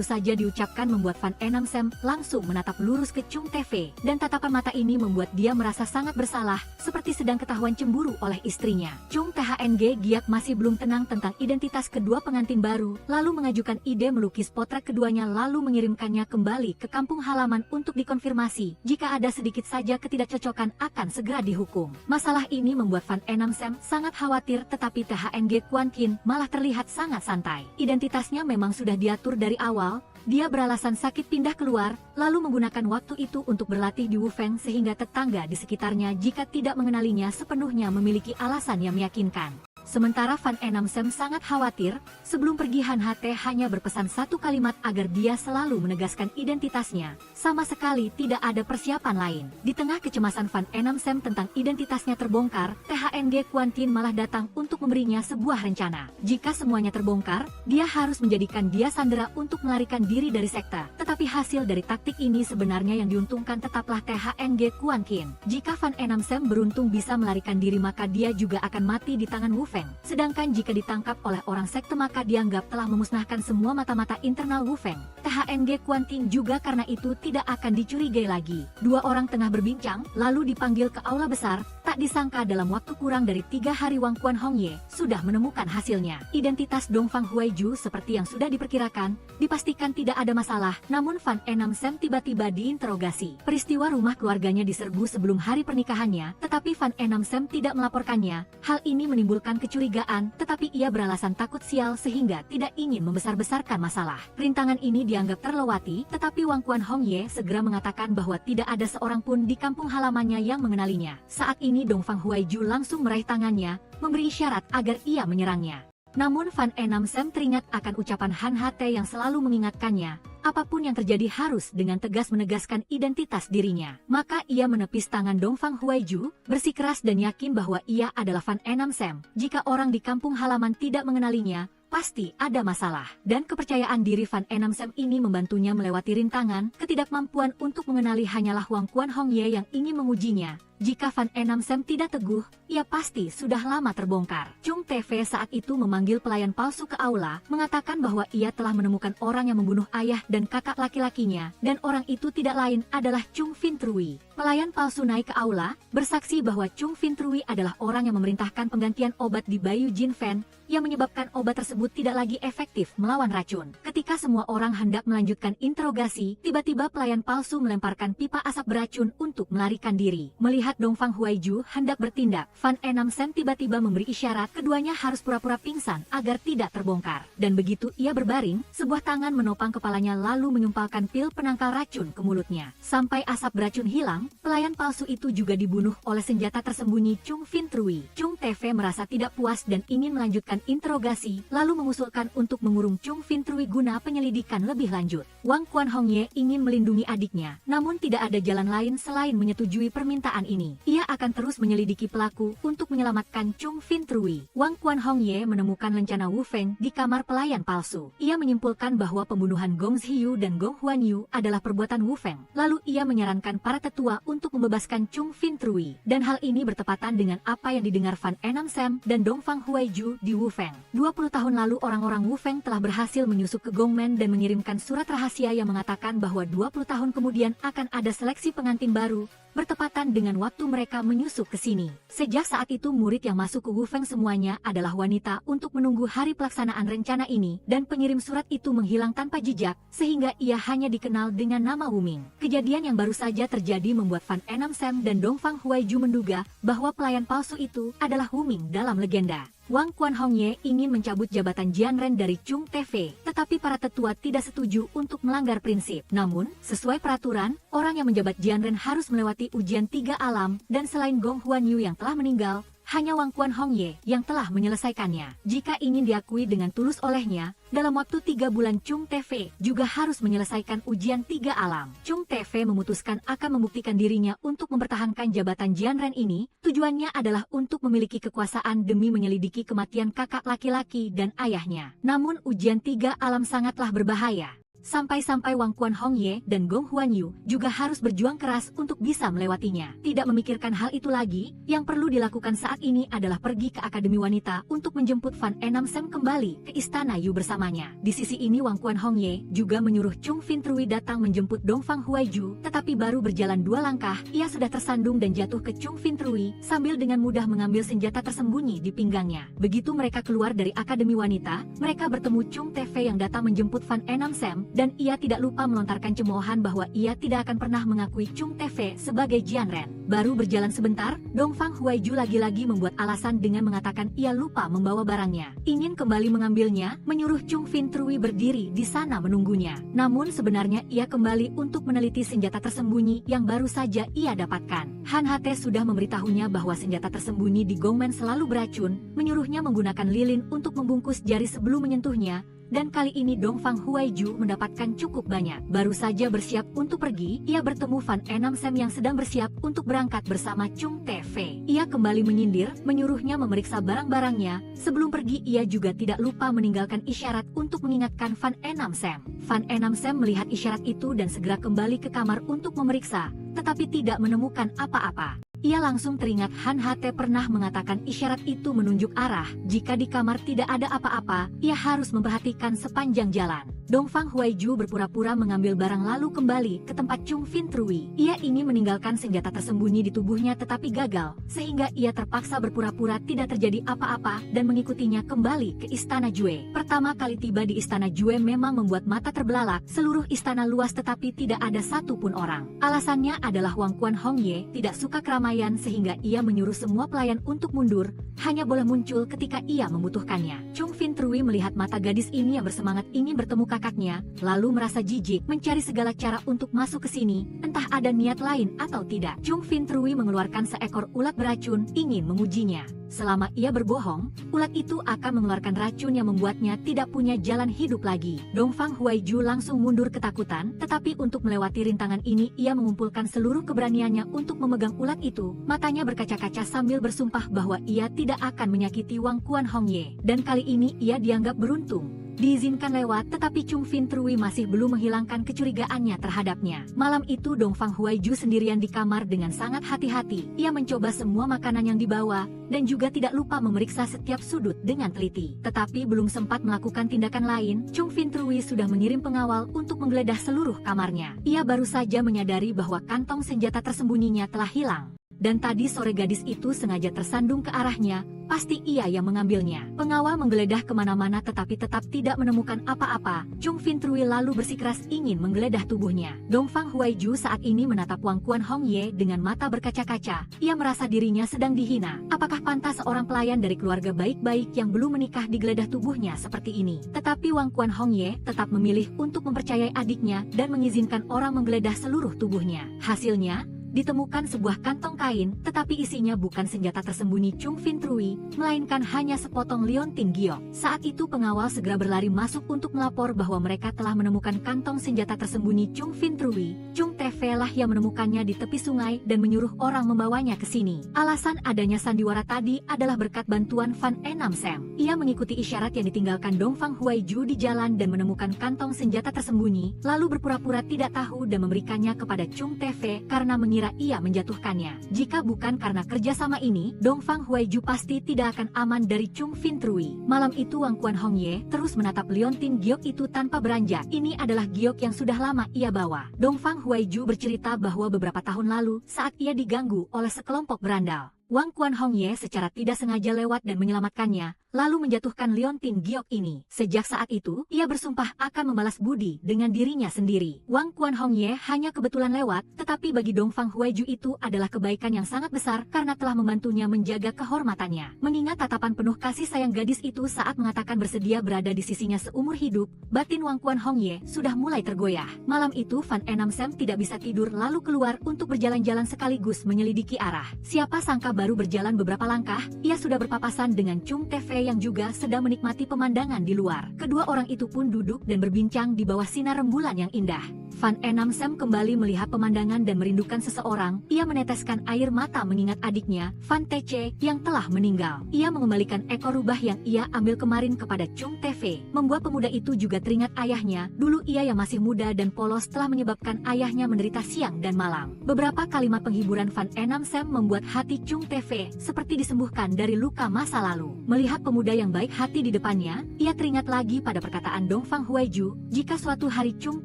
saja diucapkan membuat Van Enam Sam langsung menatap lurus ke Chung TV, dan tatapan mata ini membuat dia merasa sangat bersalah, seperti sedang ketahuan cemburu oleh istrinya. Chung THNG Giak masih belum tenang tentang identitas kedua pengantin baru, lalu mengajukan ide melukis potret keduanya lalu mengirimkannya kembali ke kampung halaman untuk dikonfirmasi. Jika ada sedikit saja ketidakcocokan akan segera dihukum. Masalah ini membuat Van Enam Sam sangat khawatir, tetapi THNG Kuan Kin malah terlihat sangat santai. Identitasnya memang sudah diatur dari awal. Dia beralasan sakit pindah keluar, lalu menggunakan waktu itu untuk berlatih di Wufeng sehingga tetangga di sekitarnya jika tidak mengenalinya sepenuhnya memiliki alasan yang meyakinkan. Sementara Van Enam Sam sangat khawatir, sebelum pergi Han HT hanya berpesan satu kalimat agar dia selalu menegaskan identitasnya. Sama sekali tidak ada persiapan lain. Di tengah kecemasan Van Enam Sam tentang identitasnya terbongkar, THNG Kuan Kin malah datang untuk memberinya sebuah rencana. Jika semuanya terbongkar, dia harus menjadikan dia sandera untuk melarikan diri dari sekta. Tetapi hasil dari taktik ini sebenarnya yang diuntungkan tetaplah THNG Kuan Kin. Jika Van Enam Sam beruntung bisa melarikan diri maka dia juga akan mati di tangan Wufeng. Sedangkan jika ditangkap oleh orang sekte maka dianggap telah memusnahkan semua mata-mata internal Wufeng. THNG Kuan Kin juga karena itu tidak akan dicurigai lagi. Dua orang tengah berbincang, lalu dipanggil ke aula besar. Tak disangka dalam waktu kurang dari 3 hari Wang Kuan Hongye sudah menemukan hasilnya. Identitas Dongfang Huaiju seperti yang sudah diperkirakan, dipastikan tidak ada masalah. Namun Van Enam Sam tiba-tiba diinterogasi. Peristiwa rumah keluarganya diserbu sebelum hari pernikahannya, tetapi Van Enam Sam tidak melaporkannya. Hal ini menimbulkan kecurigaan, tetapi ia beralasan takut sial sehingga tidak ingin membesar-besarkan masalah. Rintangan ini dianggap terlewati, tetapi Wang Kuan Hongye segera mengatakan bahwa tidak ada seorang pun di kampung halamannya yang mengenalinya. Saat ini Dongfang Huaiju langsung meraih tangannya, memberi isyarat agar ia menyerangnya. Namun Van Enam Sam teringat akan ucapan Han HT yang selalu mengingatkannya, apapun yang terjadi harus dengan tegas menegaskan identitas dirinya. Maka ia menepis tangan Dongfang Huaiju, bersikeras dan yakin bahwa ia adalah Van Enam Sam. Jika orang di kampung halaman tidak mengenalinya, pasti ada masalah. Dan kepercayaan diri Van Enam Sam ini membantunya melewati rintangan. Ketidakmampuan untuk mengenali hanyalah Wang Kuan Hongye yang ingin mengujinya. Jika Van Enam Sam tidak teguh, ia pasti sudah lama terbongkar. Chung TV saat itu memanggil pelayan palsu ke aula, mengatakan bahwa ia telah menemukan orang yang membunuh ayah dan kakak laki-lakinya, dan orang itu tidak lain adalah Chung Fintrui. Pelayan palsu naik ke aula, bersaksi bahwa Chung Fintrui adalah orang yang memerintahkan penggantian obat di Bayu Jin Fen, yang menyebabkan obat tersebut tidak lagi efektif melawan racun. Ketika semua orang hendak melanjutkan interogasi, tiba-tiba pelayan palsu melemparkan pipa asap beracun untuk melarikan diri. Melihat Dongfang Huaiju hendak bertindak, Van Enam Sam tiba-tiba memberi isyarat keduanya harus pura-pura pingsan agar tidak terbongkar. Dan begitu ia berbaring, sebuah tangan menopang kepalanya lalu menyumpalkan pil penangkal racun ke mulutnya. Sampai asap beracun hilang, pelayan palsu itu juga dibunuh oleh senjata tersembunyi Chung Fintrui. Chung TV merasa tidak puas dan ingin melanjutkan interogasi, lalu mengusulkan untuk mengurung Chung Fintrui guna penyelidikan lebih lanjut. Wang Kuan Hongye ingin melindungi adiknya, namun tidak ada jalan lain selain menyetujui permintaan ini. Ia akan terus menyelidiki pelaku untuk menyelamatkan Chung Fintrui. Wang Kuan Hongye menemukan lencana Wufeng di kamar pelayan palsu. Ia menyimpulkan bahwa pembunuhan Gong Zhiyu dan Gong Huanyu adalah perbuatan Wufeng. Lalu ia menyarankan para tetua untuk membebaskan Chung Fintrui. Dan hal ini bertepatan dengan apa yang didengar Van Enam Sam dan Dongfang Huaiju di Wufeng. 20 tahun lalu orang-orang Wufeng telah berhasil menyusup ke Gongmen dan mengirimkan surat rahasia yang mengatakan bahwa 20 tahun kemudian akan ada seleksi pengantin baru, bertepatan dengan waktu mereka menyusup ke sini. Sejak saat itu murid yang masuk ke Wufeng semuanya adalah wanita untuk menunggu hari pelaksanaan rencana ini, dan pengirim surat itu menghilang tanpa jejak, sehingga ia hanya dikenal dengan nama Wuming. Kejadian yang baru saja terjadi membuat Van Enam Sam dan Dongfang Huaiju menduga bahwa pelayan palsu itu adalah Wuming dalam legenda. Wang Quan Hongye ingin mencabut jabatan Jian Ren dari Chung TV, tetapi para tetua tidak setuju untuk melanggar prinsip. Namun, sesuai peraturan, orang yang menjabat Jian Ren harus melewati ujian 3 alam, dan selain Gong Huan Yu yang telah meninggal, hanya Wang Quan Hongye yang telah menyelesaikannya. Jika ingin diakui dengan tulus olehnya, dalam waktu 3 bulan Chung TV juga harus menyelesaikan ujian 3 alam. Chung TV memutuskan akan membuktikan dirinya untuk mempertahankan jabatan Jian Ren ini. Tujuannya adalah untuk memiliki kekuasaan demi menyelidiki kematian kakak laki-laki dan ayahnya. Namun ujian 3 alam sangatlah berbahaya. Sampai-sampai Wang Quan Hongye dan Gong Huan Yu juga harus berjuang keras untuk bisa melewatinya. Tidak memikirkan hal itu lagi, yang perlu dilakukan saat ini adalah pergi ke Akademi Wanita untuk menjemput Fan Enam Sam kembali ke Istana Yu bersamanya. Di sisi ini Wang Quan Hongye juga menyuruh Chung Fintrui datang menjemput Dongfang Huaiju, tetapi baru berjalan 2 langkah, ia sudah tersandung dan jatuh ke Chung Fintrui sambil dengan mudah mengambil senjata tersembunyi di pinggangnya. Begitu mereka keluar dari Akademi Wanita, mereka bertemu Chung TV yang datang menjemput Fan Enam Sam, dan ia tidak lupa melontarkan cemoohan bahwa ia tidak akan pernah mengakui Chung TV sebagai Jian Ren. Baru berjalan sebentar, Dongfang Huaiju lagi-lagi membuat alasan dengan mengatakan ia lupa membawa barangnya. Ingin kembali mengambilnya, menyuruh Chung Fintrui berdiri di sana menunggunya. Namun sebenarnya ia kembali untuk meneliti senjata tersembunyi yang baru saja ia dapatkan. Han Hate sudah memberitahunya bahwa senjata tersembunyi di Gongmen selalu beracun, menyuruhnya menggunakan lilin untuk membungkus jari sebelum menyentuhnya. Dan kali ini Dongfang Huaiju mendapatkan cukup banyak. Baru saja bersiap untuk pergi, ia bertemu Fan Enam Sam yang sedang bersiap untuk berangkat bersama Chung TV. Ia kembali menyindir, menyuruhnya memeriksa barang-barangnya. Sebelum pergi ia juga tidak lupa meninggalkan isyarat untuk mengingatkan Fan Enam Sam. Fan Enam Sam melihat isyarat itu dan segera kembali ke kamar untuk memeriksa, tetapi tidak menemukan apa-apa. Ia langsung teringat Han Hate pernah mengatakan isyarat itu menunjuk arah. Jika di kamar tidak ada apa-apa, ia harus memperhatikan sepanjang jalan. Dongfang Huaiju berpura-pura mengambil barang lalu kembali ke tempat Chung Fintrui. Ia ingin meninggalkan senjata tersembunyi di tubuhnya tetapi gagal, sehingga ia terpaksa berpura-pura tidak terjadi apa-apa dan mengikutinya kembali ke Istana Jue. Pertama kali tiba di Istana Jue memang membuat mata terbelalak, seluruh istana luas tetapi tidak ada satupun orang. Alasannya adalah Wang Quan Hongye tidak suka keramaian sehingga ia menyuruh semua pelayan untuk mundur, hanya boleh muncul ketika ia membutuhkannya. Chung Fintrui melihat mata gadis ini yang bersemangat ingin bertemu kakaknya, lalu merasa jijik, mencari segala cara untuk masuk ke sini, entah ada niat lain atau tidak. Chung Fintrui mengeluarkan seekor ulat beracun, ingin mengujinya. Selama ia berbohong, ulat itu akan mengeluarkan racun yang membuatnya tidak punya jalan hidup lagi. Dongfang Huaiju langsung mundur ketakutan, tetapi untuk melewati rintangan ini ia mengumpulkan seluruh keberaniannya untuk memegang ulat itu. Matanya berkaca-kaca sambil bersumpah bahwa ia tidak akan menyakiti Wang Quan Hongye. Dan kali ini ia dianggap beruntung. Diizinkan lewat, tetapi Chung Fintrui masih belum menghilangkan kecurigaannya terhadapnya. Malam itu Dongfang Huaiju sendirian di kamar dengan sangat hati-hati. Ia mencoba semua makanan yang dibawa, dan juga tidak lupa memeriksa setiap sudut dengan teliti. Tetapi belum sempat melakukan tindakan lain, Chung Fintrui sudah mengirim pengawal untuk menggeledah seluruh kamarnya. Ia baru saja menyadari bahwa kantong senjata tersembunyinya telah hilang. Dan tadi sore gadis itu sengaja tersandung ke arahnya, pasti ia yang mengambilnya. Pengawal menggeledah kemana-mana tetapi tetap tidak menemukan apa-apa. Chung Fintrui lalu bersikeras ingin menggeledah tubuhnya. Dongfang Huaiju saat ini menatap Wang Quan Hongye dengan mata berkaca-kaca. Ia merasa dirinya sedang dihina. Apakah pantas seorang pelayan dari keluarga baik-baik yang belum menikah digeledah tubuhnya seperti ini? Tetapi Wang Quan Hongye tetap memilih untuk mempercayai adiknya dan mengizinkan orang menggeledah seluruh tubuhnya. Hasilnya, ditemukan sebuah kantong kain, tetapi isinya bukan senjata tersembunyi Chung Fintrui, melainkan hanya sepotong liontin giok. Saat itu pengawal segera berlari masuk untuk melapor bahwa mereka telah menemukan kantong senjata tersembunyi Chung Fintrui. Chung TV lah yang menemukannya di tepi sungai dan menyuruh orang membawanya ke sini. Alasan adanya sandiwara tadi adalah berkat bantuan Fan Enam Sam. Ia mengikuti isyarat yang ditinggalkan Dongfang Huaiju di jalan dan menemukan kantong senjata tersembunyi, lalu berpura-pura tidak tahu dan memberikannya kepada Chung TV karena mengira ia menjatuhkannya. Jika bukan karena kerjasama ini, Dongfang Huaiju pasti tidak akan aman dari Chung Fintrui. Malam itu Wang Quan Hongye terus menatap liontin giok itu tanpa beranjak. Ini adalah giok yang sudah lama ia bawa. Dongfang Huaiju bercerita bahwa beberapa tahun lalu, saat ia diganggu oleh sekelompok berandal, Wang Quan Hongye secara tidak sengaja lewat dan menyelamatkannya. lalu menjatuhkan Liontin Giok ini. Sejak saat itu, ia bersumpah akan membalas budi dengan dirinya sendiri. Wang Quan Hongye hanya kebetulan lewat, tetapi bagi Dongfang Huaiju itu adalah kebaikan yang sangat besar karena telah membantunya menjaga kehormatannya. Mengingat tatapan penuh kasih sayang gadis itu saat mengatakan bersedia berada di sisinya seumur hidup, batin Wang Quan Hongye sudah mulai tergoyah. Malam itu Fan Enam Sam tidak bisa tidur lalu keluar untuk berjalan-jalan sekaligus menyelidiki arah. Siapa sangka baru berjalan beberapa langkah, ia sudah berpapasan dengan Chung Te-fei yang juga sedang menikmati pemandangan di luar. Kedua orang itu pun duduk dan berbincang di bawah sinar rembulan yang indah. Fan Enam Sam kembali melihat pemandangan dan merindukan seseorang. Ia meneteskan air mata mengingat adiknya, Fan Te-che, yang telah meninggal. Ia mengembalikan ekor rubah yang ia ambil kemarin kepada Chung Te-fei. Membuat pemuda itu juga teringat ayahnya. Dulu ia yang masih muda dan polos telah menyebabkan ayahnya menderita siang dan malam. Beberapa kalimat penghiburan Fan Enam Sam membuat hati Chung Te-fei seperti disembuhkan dari luka masa lalu. Melihat pemuda yang baik hati di depannya, ia teringat lagi pada perkataan Dongfang Huaiju, jika suatu hari Chung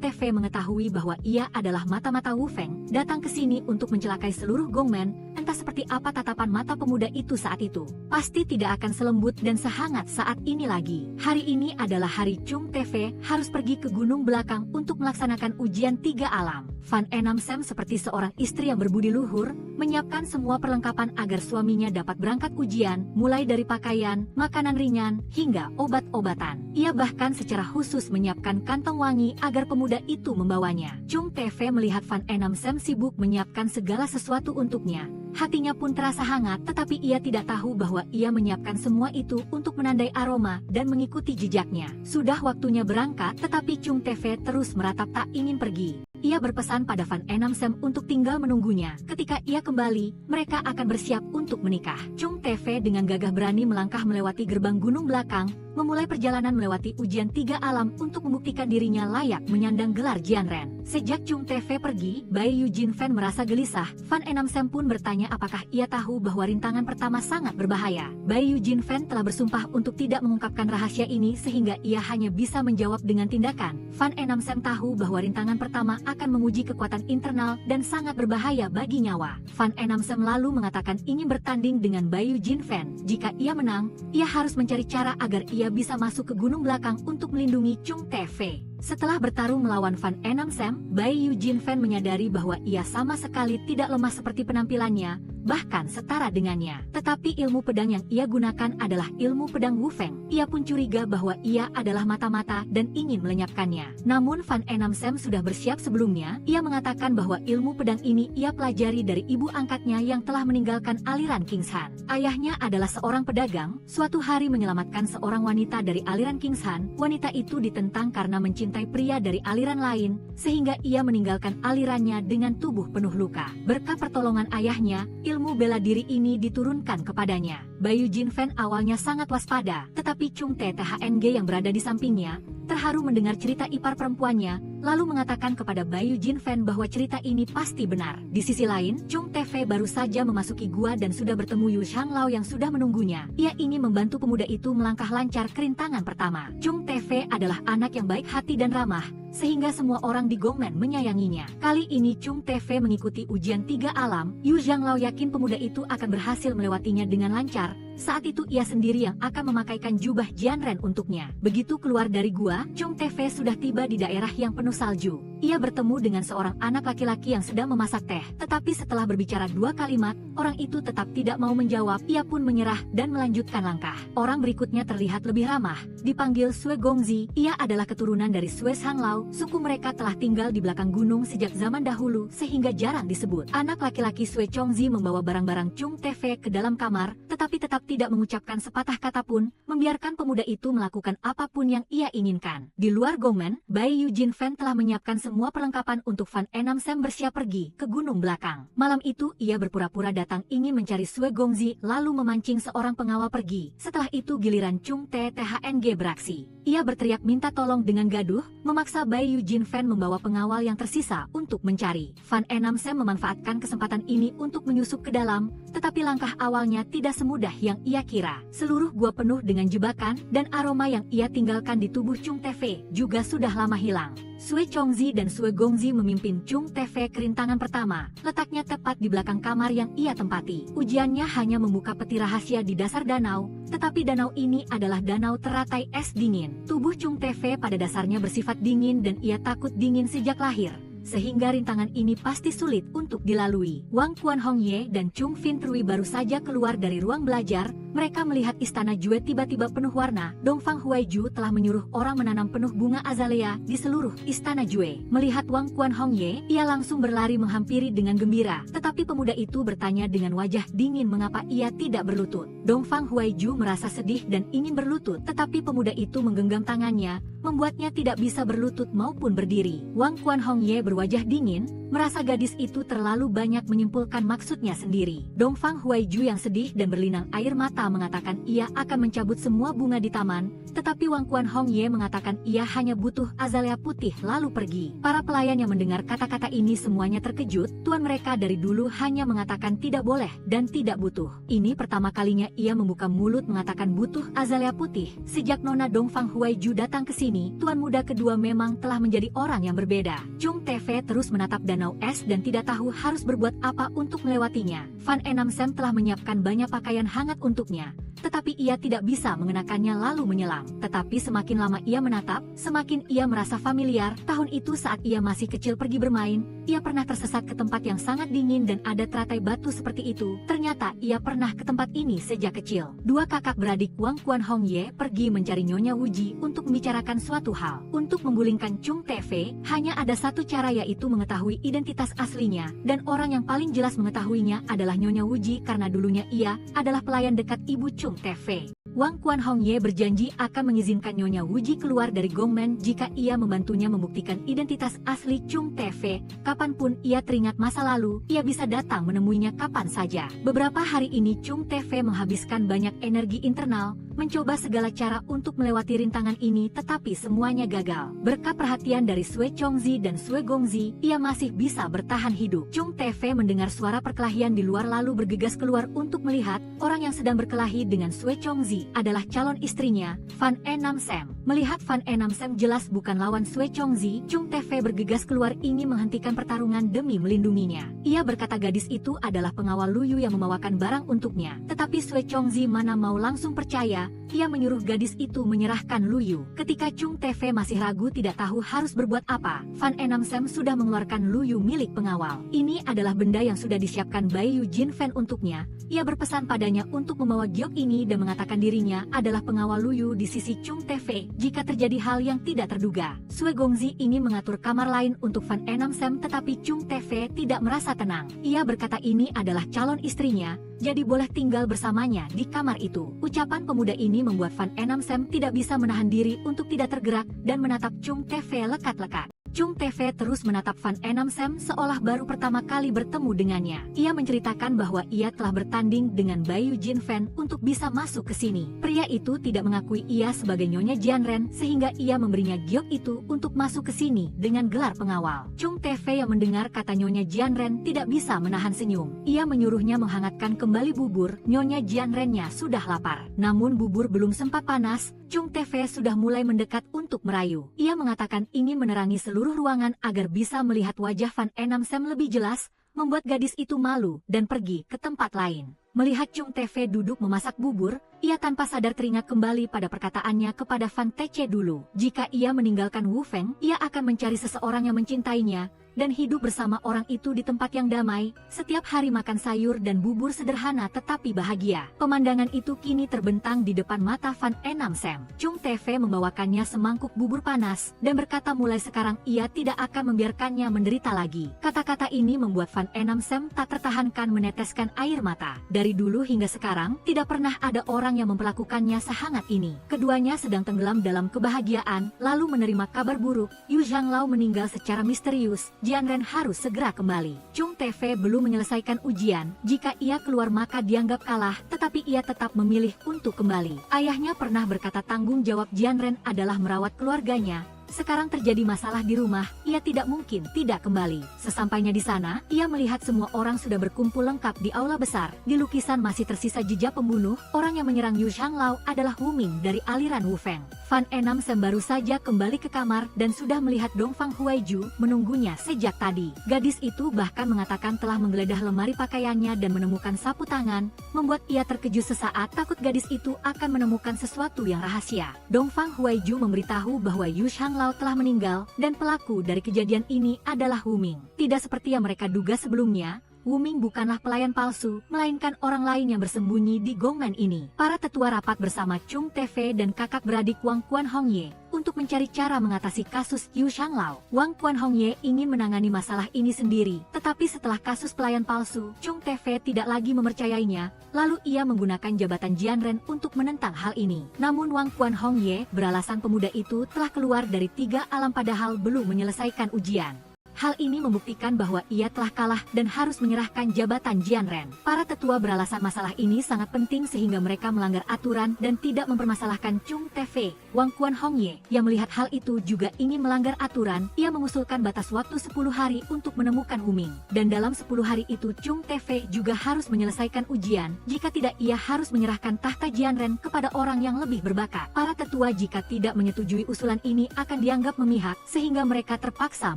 Te-fei mengetahui bahwa ia adalah mata-mata Wu Feng, datang ke sini untuk mencelakai seluruh Gongmen, entah seperti apa tatapan mata pemuda itu saat itu. Pasti tidak akan selembut dan sehangat saat ini lagi. Hari ini adalah hari Chung Te-fei harus pergi ke gunung belakang untuk melaksanakan ujian 3 alam. Fan Enam Sam seperti seorang istri yang berbudi luhur, menyiapkan semua perlengkapan agar suaminya dapat berangkat ujian, mulai dari pakaian, makanan ringan, hingga obat-obatan. Ia bahkan secara khusus menyiapkan kantong wangi agar pemuda itu membawanya. Chung Te-fei melihat Fan Enam Sam sibuk menyiapkan segala sesuatu untuknya. Hatinya pun terasa hangat, tetapi ia tidak tahu bahwa ia menyiapkan semua itu untuk menandai aroma dan mengikuti jejaknya. Sudah waktunya berangkat, tetapi Chung Te-fei terus meratap tak ingin pergi. Ia berpesan pada Fan Enam Sam untuk tinggal menunggunya. Ketika ia kembali, mereka akan bersiap untuk menikah. Chung Te-fei dengan gagah berani melangkah melewati gerbang gunung belakang, memulai perjalanan melewati ujian 3 alam untuk membuktikan dirinya layak menyandang gelar Jianren. Sejak Chung Te-fei pergi, Bai Yu Jinfen merasa gelisah. Fan Enam Sam pun bertanya apakah ia tahu bahwa rintangan pertama sangat berbahaya. Bai Yu Jinfen telah bersumpah untuk tidak mengungkapkan rahasia ini sehingga ia hanya bisa menjawab dengan tindakan. Fan Enam Sam tahu bahwa rintangan pertama akan menguji kekuatan internal dan sangat berbahaya bagi nyawa. Fan Enam Sam lalu mengatakan ingin bertanding dengan Bai Yu Jinfen. Jika ia menang, ia harus mencari cara agar ia bisa masuk ke gunung belakang untuk melindungi Chung Te-fei. Setelah bertarung melawan Fan Enam Sam, Bai Yu Jinfen menyadari bahwa ia sama sekali tidak lemah seperti penampilannya, bahkan setara dengannya. Tetapi ilmu pedang yang ia gunakan adalah ilmu pedang Wu Feng. Ia pun curiga bahwa ia adalah mata-mata dan ingin melenyapkannya. Namun Fan Enam Sam sudah bersiap sebelumnya. Ia mengatakan bahwa ilmu pedang ini ia pelajari dari ibu angkatnya yang telah meninggalkan aliran Kings Han. Ayahnya adalah seorang pedagang, suatu hari menyelamatkan seorang wanita dari aliran Kings Han. Wanita itu ditentang karena mencintai pria dari aliran lain, sehingga ia meninggalkan alirannya dengan tubuh penuh luka. Berkat pertolongan ayahnya, ilmu bela diri ini diturunkan kepadanya. Bai Yu Jinfen awalnya sangat waspada, tetapi Chung Te-hng yang berada di sampingnya terharu mendengar cerita ipar perempuannya, lalu mengatakan kepada Bai Yu Jinfen bahwa cerita ini pasti benar. Di sisi lain, Chung Te-fei baru saja memasuki gua dan sudah bertemu Yu Shanglao yang sudah menunggunya. Ia ingin membantu pemuda itu melangkah lancar ke rintangan pertama. Chung Te-fei adalah anak yang baik hati dan ramah, sehingga semua orang di Gongmen menyayanginya. Kali ini Chung Te-fei mengikuti ujian 3 alam. Yu Shanglao yakin pemuda itu akan berhasil melewatinya dengan lancar. Saat itu ia sendiri yang akan memakaikan jubah Jianren untuknya. Begitu keluar dari gua, Chung Te-fei sudah tiba di daerah yang penuh salju. Ia bertemu dengan seorang anak laki-laki yang sedang memasak teh. Tetapi setelah berbicara 2 kalimat, orang itu tetap tidak mau menjawab. Ia pun menyerah dan melanjutkan langkah. Orang berikutnya terlihat lebih ramah. Dipanggil Sue Gongzi. Ia adalah keturunan dari Sue Shanglao. Suku mereka telah tinggal di belakang gunung sejak zaman dahulu sehingga jarang disebut. Anak laki-laki Sue Chongzi membawa barang-barang Chung Te-fei ke dalam kamar, tetapi tetap tidak mengucapkan sepatah kata pun, membiarkan pemuda itu melakukan apapun yang ia inginkan. Di luar Gongmen, Bai Yu Jinfen telah menyiapkan semua perlengkapan untuk Fan Enam Sam bersiap pergi ke gunung belakang. Malam itu ia berpura-pura datang ingin mencari Sue Gongzi lalu memancing seorang pengawal pergi. Setelah itu giliran Chung Te-hng beraksi. Ia berteriak minta tolong dengan gaduh, memaksa Bai Yu Jinfen membawa pengawal yang tersisa untuk mencari. Fan Enam Sam memanfaatkan kesempatan ini untuk menyusup ke dalam, tetapi langkah awalnya tidak semudah yang yang ia kira. Seluruh gua penuh dengan jebakan, dan aroma yang ia tinggalkan di tubuh Chung Tefei juga sudah lama hilang. Sue Chongzi dan Sue Gongzi memimpin Chung Tefei ke rintangan pertama, letaknya tepat di belakang kamar yang ia tempati. Ujiannya hanya membuka peti rahasia di dasar danau, tetapi danau ini adalah danau teratai es dingin. Tubuh Chung Tefei pada dasarnya bersifat dingin dan ia takut dingin sejak lahir, sehingga rintangan ini pasti sulit untuk dilalui. Wang Quan Hongye dan Chung Fin Trui baru saja keluar dari ruang belajar. Mereka melihat istana Jue tiba-tiba penuh warna. Dongfang Huaiju telah menyuruh orang menanam penuh bunga azalea di seluruh istana Jue. Melihat Wang Quan Hongye, ia langsung berlari menghampiri dengan gembira. Tetapi pemuda itu bertanya dengan wajah dingin mengapa ia tidak berlutut. Dongfang Huaiju merasa sedih dan ingin berlutut, tetapi pemuda itu menggenggam tangannya, membuatnya tidak bisa berlutut maupun berdiri. Wang Quan Hongye berwajah dingin, merasa gadis itu terlalu banyak menyimpulkan maksudnya sendiri. Dongfang Huaiju yang sedih dan berlinang air mata mengatakan ia akan mencabut semua bunga di taman, tetapi Wang Quan Hongye mengatakan ia hanya butuh azalea putih lalu pergi. Para pelayan yang mendengar kata-kata ini semuanya terkejut. Tuan mereka dari dulu hanya mengatakan tidak boleh dan tidak butuh. Ini pertama kalinya ia membuka mulut mengatakan butuh azalea putih. Sejak Nona Dongfang Huaiju datang ke sini, tuan muda kedua memang telah menjadi orang yang berbeda. Chung Tefei terus menatap danau es dan tidak tahu harus berbuat apa untuk melewatinya. Fan Enam Sam telah menyiapkan banyak pakaian hangat untuknya, tetapi ia tidak bisa mengenakannya lalu menyelam. Tetapi semakin lama ia menatap, semakin ia merasa familiar. Tahun itu saat ia masih kecil pergi bermain, ia pernah tersesat ke tempat yang sangat dingin dan ada teratai batu seperti itu. Ternyata ia pernah ke tempat ini sejak kecil. Dua kakak beradik Wang Quan Hongye pergi mencari Nyonya Wuji untuk membicarakan suatu hal. Untuk menggulingkan Chung Tefei, hanya ada satu cara, yaitu mengetahui identitas aslinya, dan orang yang paling jelas mengetahuinya adalah Nyonya Wuji karena dulunya ia adalah pelayan dekat ibu Chung Tefei. Wang Quan Hongye berjanji akan mengizinkan Nyonya Wuji keluar dari Gongmen jika ia membantunya membuktikan identitas asli Chung Tefei. Kapanpun ia teringat masa lalu, ia bisa datang menemuinya kapan saja. Beberapa hari ini Chung Tefei menghabiskan banyak energi internal, mencoba segala cara untuk melewati rintangan ini, tetapi semuanya gagal. Berkat perhatian dari Sue Chongzi dan Sue Gongzi, ia masih bisa bertahan hidup. Chung Tefei mendengar suara perkelahian di luar lalu bergegas keluar untuk melihat. Orang yang sedang berkelahi dengan Sue Chongzi adalah calon istrinya, Fan Enam Sam. Melihat Fan Enam Sam jelas bukan lawan Sue Chongzi, Chung Tefei bergegas keluar ingin menghentikan pertarungan demi melindunginya. Ia berkata gadis itu adalah pengawal Luyu yang membawakan barang untuknya. Tetapi Sue Chongzi mana mau langsung percaya. Ia menyuruh gadis itu menyerahkan Luyu. Ketika Chung Tefei masih ragu tidak tahu harus berbuat apa, Fan Enam Sam sudah mengeluarkan Luyu milik pengawal. Ini adalah benda yang sudah disiapkan Bai Yu Jin Fan untuknya. Ia berpesan padanya untuk membawa giok ini dan mengatakan dirinya adalah pengawal Luyu di sisi Chung Tefei jika terjadi hal yang tidak terduga. Sue Gongzi ingin mengatur kamar lain untuk Fan Enam Sam, tetapi Chung Tefei tidak merasa tenang. Ia berkata ini adalah calon istrinya, jadi boleh tinggal bersamanya di kamar itu. Ucapan pemuda ini membuat Fan Enam Sam tidak bisa menahan diri untuk tidak tergerak dan menatap Chung Tefei lekat-lekat. Chung Tefei terus menatap Fan Enam Sam seolah baru pertama kali bertemu dengannya. Ia menceritakan bahwa ia telah bertanding dengan Bai Yu Jin Fan untuk bisa masuk ke sini. Pria itu tidak mengakui ia sebagai Nyonya Jianren sehingga ia memberinya giok itu untuk masuk ke sini dengan gelar pengawal. Chung Tefei yang mendengar kata Nyonya Jianren tidak bisa menahan senyum. Ia menyuruhnya menghangatkan kembali bubur. Nyonya Jianrennya sudah lapar. Namun bubur belum sempat panas, Chung Tefei sudah mulai mendekat untuk merayu. Ia mengatakan ingin menerangi seluruh ruangan agar bisa melihat wajah Fan Enam Sam lebih jelas, membuat gadis itu malu dan pergi ke tempat lain. Melihat Chung Tefei duduk memasak bubur, ia tanpa sadar teringat kembali pada perkataannya kepada Fan Tece dulu. Jika ia meninggalkan Wu Feng, ia akan mencari seseorang yang mencintainya dan hidup bersama orang itu di tempat yang damai, setiap hari makan sayur dan bubur sederhana tetapi bahagia. Pemandangan itu kini terbentang di depan mata Fan Enam Sam. Chung Tefei membawakannya semangkuk bubur panas dan berkata mulai sekarang ia tidak akan membiarkannya menderita lagi. Kata-kata ini membuat Fan Enam Sam tak tertahankan meneteskan air mata. Dari dulu hingga sekarang, tidak pernah ada orang yang memperlakukannya sehangat ini. Keduanya sedang tenggelam dalam kebahagiaan, lalu menerima kabar buruk, Yu Zhanglao meninggal secara misterius. Jianren harus segera kembali. Chung Tefei belum menyelesaikan ujian. Jika ia keluar maka dianggap kalah, tetapi ia tetap memilih untuk kembali. Ayahnya pernah berkata tanggung jawab Jianren adalah merawat keluarganya, Sekarang terjadi masalah di rumah, ia tidak mungkin tidak kembali. Sesampainya di sana, ia melihat semua orang sudah berkumpul lengkap di aula besar. Di lukisan masih tersisa jejak pembunuh. Orang yang menyerang Yu Shanglao adalah Wu Ming dari aliran Wu Feng. Fan Enam Sem baru saja kembali ke kamar dan sudah melihat Dongfang Huaiju menunggunya sejak tadi. Gadis itu bahkan mengatakan telah menggeledah lemari pakaiannya dan menemukan sapu tangan, membuat ia terkejut sesaat takut gadis itu akan menemukan sesuatu yang rahasia. Dongfang Huaiju memberitahu bahwa Yu Shanglao telah meninggal dan pelaku dari kejadian ini adalah Wu Ming. Tidak seperti yang mereka duga sebelumnya, Wu Ming bukanlah pelayan palsu, melainkan orang lain yang bersembunyi di Gongmen ini. Para tetua rapat bersama Chung TV dan kakak beradik Wang Quan Hongye untuk mencari cara mengatasi kasus Yu Shanglao. Wang Quan Hongye ingin menangani masalah ini sendiri, tetapi setelah kasus pelayan palsu, Chung TV tidak lagi mempercayainya, lalu ia menggunakan jabatan Jianren untuk menentang hal ini. Namun Wang Quan Hongye beralasan pemuda itu telah keluar dari 3 alam padahal belum menyelesaikan ujian. Hal ini membuktikan bahwa ia telah kalah dan harus menyerahkan jabatan Jianren. Para tetua beralasan masalah ini sangat penting sehingga mereka melanggar aturan dan tidak mempermasalahkan Chung TV. Wang Quan Hongye yang melihat hal itu juga ingin melanggar aturan. Ia mengusulkan batas waktu 10 hari untuk menemukan Wu Ming. Dan dalam 10 hari itu Chung TV juga harus menyelesaikan ujian. Jika tidak, ia harus menyerahkan tahta Jianren kepada orang yang lebih berbakat. Para tetua jika tidak menyetujui usulan ini akan dianggap memihak sehingga mereka terpaksa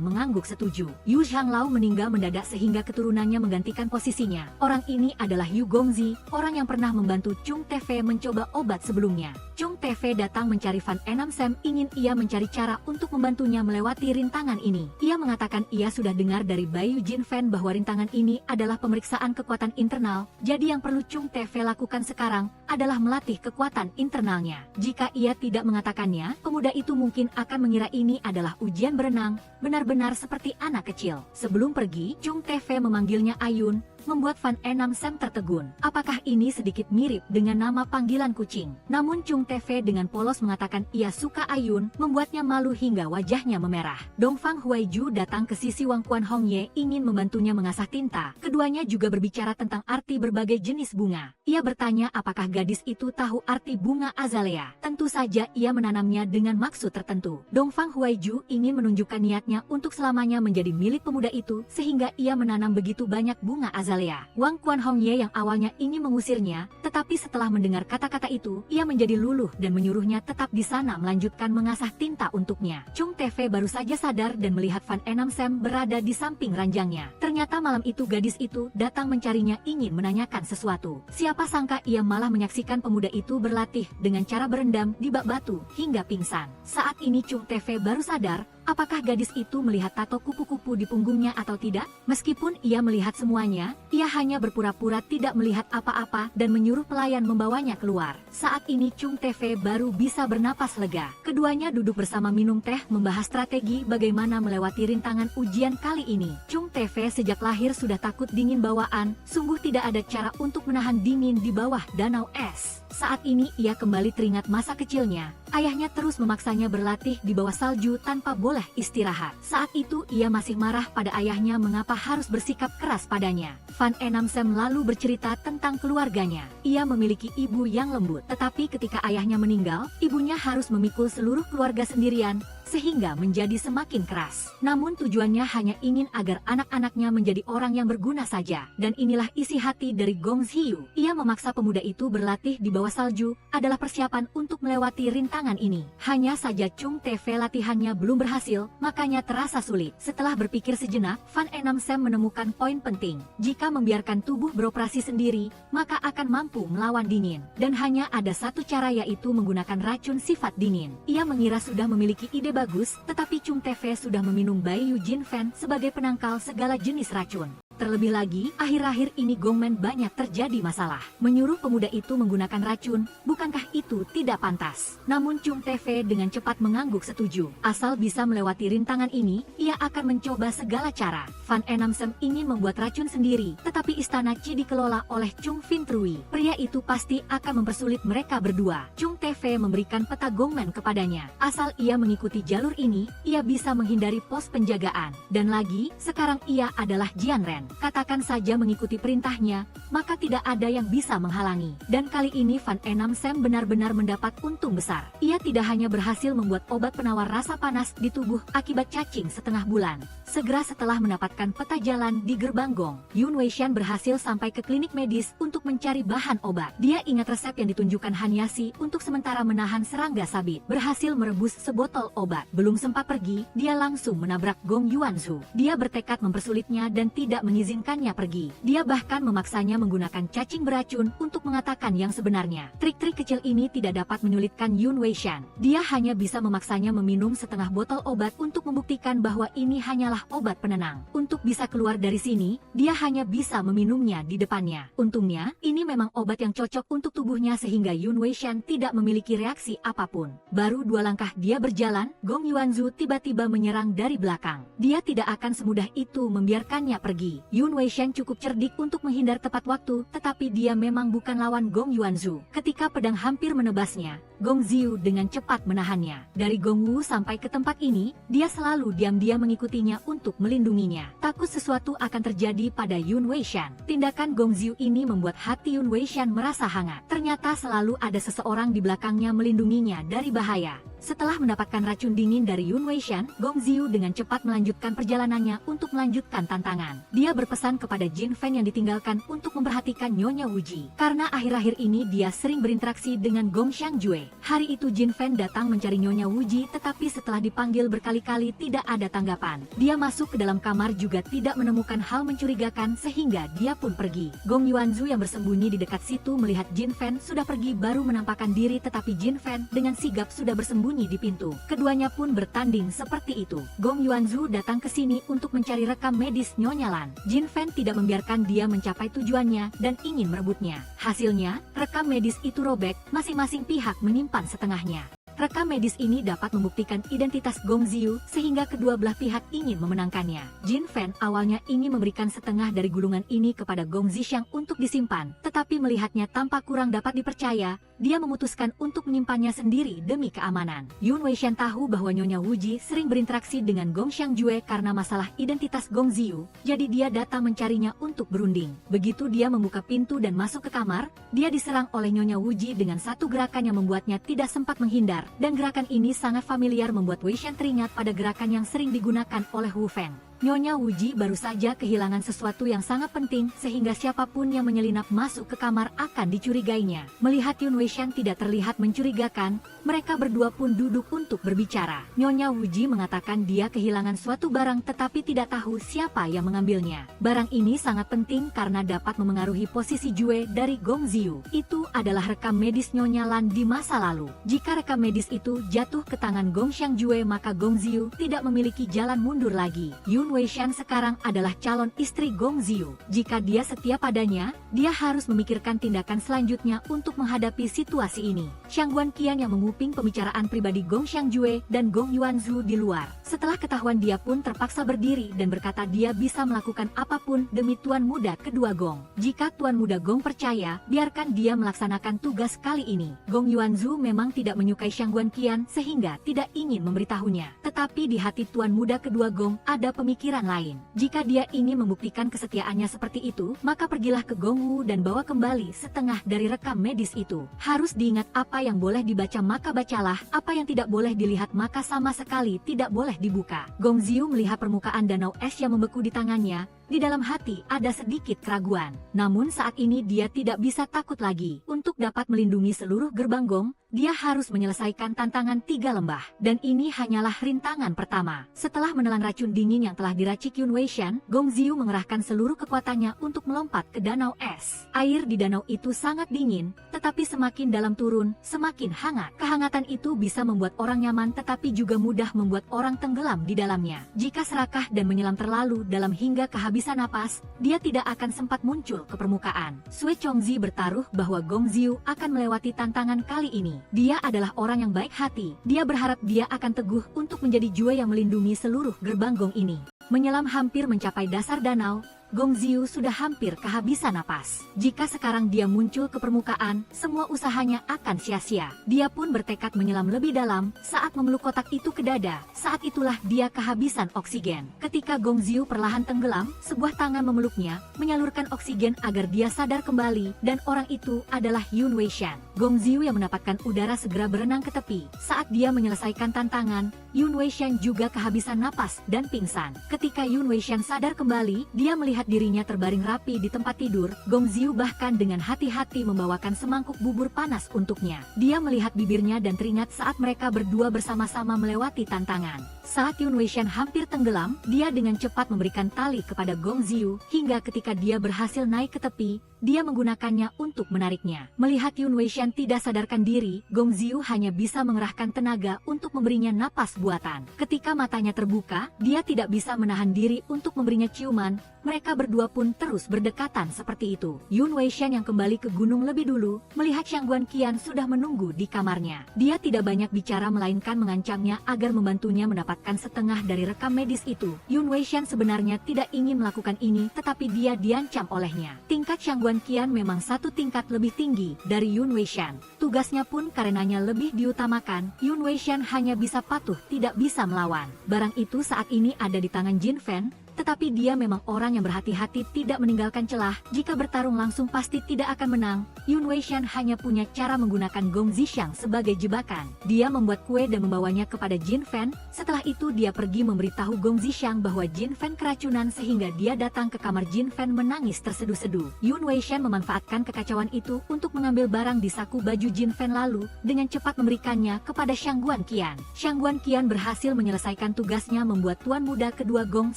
mengangguk setuju. Yu Shanglao meninggal mendadak sehingga keturunannya menggantikan posisinya. Orang ini adalah Yu Gongzi, orang yang pernah membantu Chung TV mencoba obat sebelumnya. Chung TV datang mencari Fan Enam Sem, ingin ia mencari cara untuk membantunya melewati rintangan ini. Ia mengatakan ia sudah dengar dari Bayu Jin Fan bahwa rintangan ini adalah pemeriksaan kekuatan internal, jadi yang perlu Chung TV lakukan sekarang adalah melatih kekuatan internalnya. Jika ia tidak mengatakannya, pemuda itu mungkin akan mengira ini adalah ujian berenang, benar-benar seperti anak kecil. Sebelum pergi, Chung TV memanggilnya Ayun, membuat Fan Enam Sem tertegun. Apakah ini sedikit mirip dengan nama panggilan kucing? Namun Chung TV dengan polos mengatakan ia suka Ayun, membuatnya malu hingga wajahnya memerah. Dongfang Huaiju datang ke sisi Wang Quan Hongye ingin membantunya mengasah tinta. Keduanya juga berbicara tentang arti berbagai jenis bunga. Ia bertanya apakah gadis itu tahu arti bunga azalea. Tentu saja ia menanamnya dengan maksud tertentu. Dongfang Huaiju ingin menunjukkan niatnya untuk selamanya menjadi milik pemuda itu sehingga ia menanam begitu banyak bunga azalea. Wang Quan Hongye yang awalnya ingin mengusirnya, tetapi setelah mendengar kata-kata itu, ia menjadi luluh dan menyuruhnya tetap di sana melanjutkan mengasah tinta untuknya. Chung TV baru saja sadar dan melihat Fan Enam Sem berada di samping ranjangnya. Ternyata malam itu gadis itu datang mencarinya ingin menanyakan sesuatu. Siapa sangka ia malah menyaksikan pemuda itu berlatih dengan cara berendam di bak batu hingga pingsan. Saat ini Chung TV baru sadar, apakah gadis itu melihat tato kupu-kupu di punggungnya atau tidak? Meskipun ia melihat semuanya, ia hanya berpura-pura tidak melihat apa-apa dan menyuruh pelayan membawanya keluar. Saat ini Chung TV baru bisa bernapas lega. Keduanya duduk bersama minum teh membahas strategi bagaimana melewati rintangan ujian kali ini. Chung TV sejak lahir sudah takut dingin bawaan, sungguh tidak ada cara untuk menahan dingin di bawah danau es. Saat ini ia kembali teringat masa kecilnya. Ayahnya terus memaksanya berlatih di bawah salju tanpa boleh istirahat. Saat itu ia masih marah pada ayahnya mengapa harus bersikap keras padanya. Fan Enam Sem lalu bercerita tentang keluarganya. Ia memiliki ibu yang lembut, tetapi ketika ayahnya meninggal, ibunya harus memikul seluruh keluarga sendirian, sehingga menjadi semakin keras. Namun tujuannya hanya ingin agar anak-anaknya menjadi orang yang berguna saja. Dan inilah isi hati dari Gong Xiu. Ia memaksa pemuda itu berlatih di bawah salju, adalah persiapan untuk melewati rintangan ini. Hanya saja Chung TV latihannya belum berhasil, makanya terasa sulit. Setelah berpikir sejenak, Fan Enam Sem menemukan poin penting. Jika membiarkan tubuh beroperasi sendiri, maka akan mampu melawan dingin. Dan hanya ada satu cara yaitu menggunakan racun sifat dingin. Ia mengira sudah memiliki ide bagus, tetapi Chung TV sudah meminum Bayu Jin Fan sebagai penangkal segala jenis racun. Terlebih lagi, akhir-akhir ini Gongmen banyak terjadi masalah. Menyuruh pemuda itu menggunakan racun, bukankah itu tidak pantas? Namun Chung TV dengan cepat mengangguk setuju. Asal bisa melewati rintangan ini, ia akan mencoba segala cara. Fan Enam Sem ingin membuat racun sendiri, tetapi istana Qi dikelola oleh Chung Fin Trui. Pria itu pasti akan mempersulit mereka berdua. Chung TV memberikan peta Gongmen kepadanya. Asal ia mengikuti jalur ini, ia bisa menghindari pos penjagaan. Dan lagi, sekarang ia adalah Jianren. Katakan saja mengikuti perintahnya, maka tidak ada yang bisa menghalangi. Dan kali ini Van Enam Sam benar-benar mendapat untung besar. Ia tidak hanya berhasil membuat obat penawar rasa panas di tubuh akibat cacing setengah bulan. Segera setelah mendapatkan peta jalan di gerbang gong, Yun Weishan berhasil sampai ke klinik medis untuk mencari bahan obat. Dia ingat resep yang ditunjukkan Han Yasi untuk sementara menahan serangga sabit. Berhasil merebus sebotol obat. Belum sempat pergi, dia langsung menabrak Gong Yuanzhu. Dia bertekad mempersulitnya dan tidak mengizinkannya pergi. Dia bahkan memaksanya menggunakan cacing beracun untuk mengatakan yang sebenarnya. Trik-trik kecil ini tidak dapat menyulitkan Yun Weishan. Dia hanya bisa memaksanya meminum setengah botol obat untuk membuktikan bahwa ini hanyalah obat penenang. Untuk bisa keluar dari sini, dia hanya bisa meminumnya di depannya. Untungnya, ini memang obat yang cocok untuk tubuhnya sehingga Yun Weishan tidak memiliki reaksi apapun. Baru 2 langkah dia berjalan, Gong Yuanzhu tiba-tiba menyerang dari belakang. Dia tidak akan semudah itu membiarkannya pergi. Yun Weishan cukup cerdik untuk menghindar tepat waktu, tetapi dia memang bukan lawan Gong Yuanzhu. Ketika pedang hampir menebasnya, Gong Ziu dengan cepat menahannya. Dari Gong Wu sampai ke tempat ini, dia selalu diam-diam mengikutinya untuk melindunginya. Takut sesuatu akan terjadi pada Yun Weishan. Tindakan Gong Ziu ini membuat hati Yun Weishan merasa hangat. Ternyata selalu ada seseorang di belakangnya melindunginya dari bahaya. Setelah mendapatkan racun dingin dari Yun Weishan, Gong Ziu dengan cepat melanjutkan perjalanannya untuk melanjutkan tantangan. Dia berpesan kepada Jin Fan yang ditinggalkan untuk memperhatikan Nyonya Wuji. Karena akhir-akhir ini dia sering berinteraksi dengan Gong Xiangjue. Hari itu Jin Fan datang mencari Nyonya Wuji, tetapi setelah dipanggil berkali-kali tidak ada tanggapan. Dia masuk ke dalam kamar juga tidak menemukan hal mencurigakan sehingga dia pun pergi. Gong Yuanzhu yang bersembunyi di dekat situ melihat Jin Fan sudah pergi baru menampakkan diri, tetapi Jin Fan dengan sigap sudah bersembunyi di pintu. Keduanya pun bertanding seperti itu. Gong Yuanzhu datang ke sini untuk mencari rekam medis Nyonya Lan. Jin Fan tidak membiarkan dia mencapai tujuannya dan ingin merebutnya. Hasilnya, rekam medis itu robek, masing-masing pihak menyimpan setengahnya. Rekam medis ini dapat membuktikan identitas Gong Ziu sehingga kedua belah pihak ingin memenangkannya. Jin Fan awalnya ingin memberikan setengah dari gulungan ini kepada Gong Zhixiang untuk disimpan, tetapi melihatnya tampak kurang dapat dipercaya, dia memutuskan untuk menyimpannya sendiri demi keamanan. Yun Weishan tahu bahwa Nyonya Wuji sering berinteraksi dengan Gong Xiangjue karena masalah identitas Gong Ziu, jadi dia datang mencarinya untuk berunding. Begitu dia membuka pintu dan masuk ke kamar, dia diserang oleh Nyonya Wuji dengan satu gerakan yang membuatnya tidak sempat menghindar. Dan gerakan ini sangat familiar membuat Weishan teringat pada gerakan yang sering digunakan oleh Wu Feng. Nyonya Wuji baru saja kehilangan sesuatu yang sangat penting sehingga siapapun yang menyelinap masuk ke kamar akan dicurigainya. Melihat Yun Weishan tidak terlihat mencurigakan, mereka berdua pun duduk untuk berbicara. Nyonya Wuji mengatakan dia kehilangan suatu barang tetapi tidak tahu siapa yang mengambilnya. Barang ini sangat penting karena dapat memengaruhi posisi Jue dari Gong Ziu. Itu adalah rekam medis Nyonya Lan di masa lalu. Jika rekam medis itu jatuh ke tangan Gong Xiangjue maka Gong Ziu tidak memiliki jalan mundur lagi. Yun Weishan sekarang adalah calon istri Gong Ziu. Jika dia setia padanya, dia harus memikirkan tindakan selanjutnya untuk menghadapi situasi ini. Xiang Guanqian yang menguping pembicaraan pribadi Gong Xiangjue dan Gong Yuanzhu di luar. Setelah ketahuan dia pun terpaksa berdiri dan berkata dia bisa melakukan apapun demi tuan muda kedua Gong. Jika tuan muda Gong percaya, biarkan dia melaksanakan tugas kali ini. Gong Yuanzhu memang tidak menyukai Xiang Guanqian sehingga tidak ingin memberitahunya. Tetapi di hati tuan muda kedua Gong ada pemikiran lain. Jika dia ingin membuktikan kesetiaannya seperti itu, maka pergilah ke Gong Wu dan bawa kembali setengah dari rekam medis itu. Harus diingat apa yang boleh dibaca maka bacalah, apa yang tidak boleh dilihat maka sama sekali tidak boleh dibuka. Gong Ziu melihat permukaan danau es yang membeku di tangannya. Di dalam hati ada sedikit keraguan. Namun saat ini dia tidak bisa takut lagi. Untuk dapat melindungi seluruh gerbang Gong, dia harus menyelesaikan tantangan 3 lembah. Dan ini hanyalah rintangan pertama. Setelah menelan racun dingin yang telah diracik Yun Weishan, Gong Ziu mengerahkan seluruh kekuatannya untuk melompat ke danau es. Air di danau itu sangat dingin, tetapi semakin dalam turun, semakin hangat. Kehangatan itu bisa membuat orang nyaman tetapi juga mudah membuat orang tenggelam di dalamnya. Jika serakah dan menyelam terlalu dalam hingga kehabisan napas, dia tidak akan sempat muncul ke permukaan. Sui Chongzi bertaruh bahwa Gong Ziu akan melewati tantangan kali ini. Dia adalah orang yang baik hati. Dia berharap dia akan teguh untuk menjadi Jue yang melindungi seluruh gerbang Gong ini. Menyelam hampir mencapai dasar danau, Gong Xiu sudah hampir kehabisan napas. Jika sekarang dia muncul ke permukaan, semua usahanya akan sia-sia. Dia pun bertekad menyelam lebih dalam saat memeluk kotak itu ke dada. Saat itulah dia kehabisan oksigen. Ketika Gong Xiu perlahan tenggelam, sebuah tangan memeluknya, menyalurkan oksigen agar dia sadar kembali, dan orang itu adalah Yun Weishan. Gong Xiu yang mendapatkan udara segera berenang ke tepi. Saat dia menyelesaikan tantangan, Yun Weishan juga kehabisan napas dan pingsan. Ketika Yun Weishan sadar kembali, dia melihat dirinya terbaring rapi di tempat tidur. Gong Xiu bahkan dengan hati-hati membawakan semangkuk bubur panas untuknya. Dia melihat bibirnya dan teringat saat mereka berdua bersama-sama melewati tantangan. Saat Yun Weishan hampir tenggelam, dia dengan cepat memberikan tali kepada Gong Xiu, hingga ketika dia berhasil naik ke tepi, dia menggunakannya untuk menariknya. Melihat Yun Weishan tidak sadarkan diri, Gong Xiu hanya bisa mengerahkan tenaga untuk memberinya napas buatan. Ketika matanya terbuka, dia tidak bisa menahan diri untuk memberinya ciuman. Mereka berdua pun terus berdekatan seperti itu. Yun Weishan yang kembali ke gunung lebih dulu, melihat Shangguan Qian sudah menunggu di kamarnya. Dia tidak banyak bicara melainkan mengancamnya agar membantunya mendapatkan setengah dari rekam medis itu. Yun Weishan sebenarnya tidak ingin melakukan ini, tetapi dia diancam olehnya. Tingkat Shangguan Qian memang satu tingkat lebih tinggi dari Yun Weishan. Tugasnya pun karenanya lebih diutamakan. Yun Weishan hanya bisa patuh, tidak bisa melawan. Barang itu saat ini ada di tangan Jin Fan. Tetapi dia memang orang yang berhati-hati tidak meninggalkan celah. Jika bertarung langsung pasti tidak akan menang. Yun Weishan hanya punya cara menggunakan Gong Zhixiang sebagai jebakan. Dia membuat kue dan membawanya kepada Jin Fan. Setelah itu dia pergi memberitahu Gong Zhixiang bahwa Jin Fan keracunan sehingga dia datang ke kamar Jin Fan menangis terseduh-seduh. Yun Weishan memanfaatkan kekacauan itu untuk mengambil barang di saku baju Jin Fan lalu dengan cepat memberikannya kepada Shangguan Qian. Shangguan Qian berhasil menyelesaikan tugasnya membuat tuan muda kedua Gong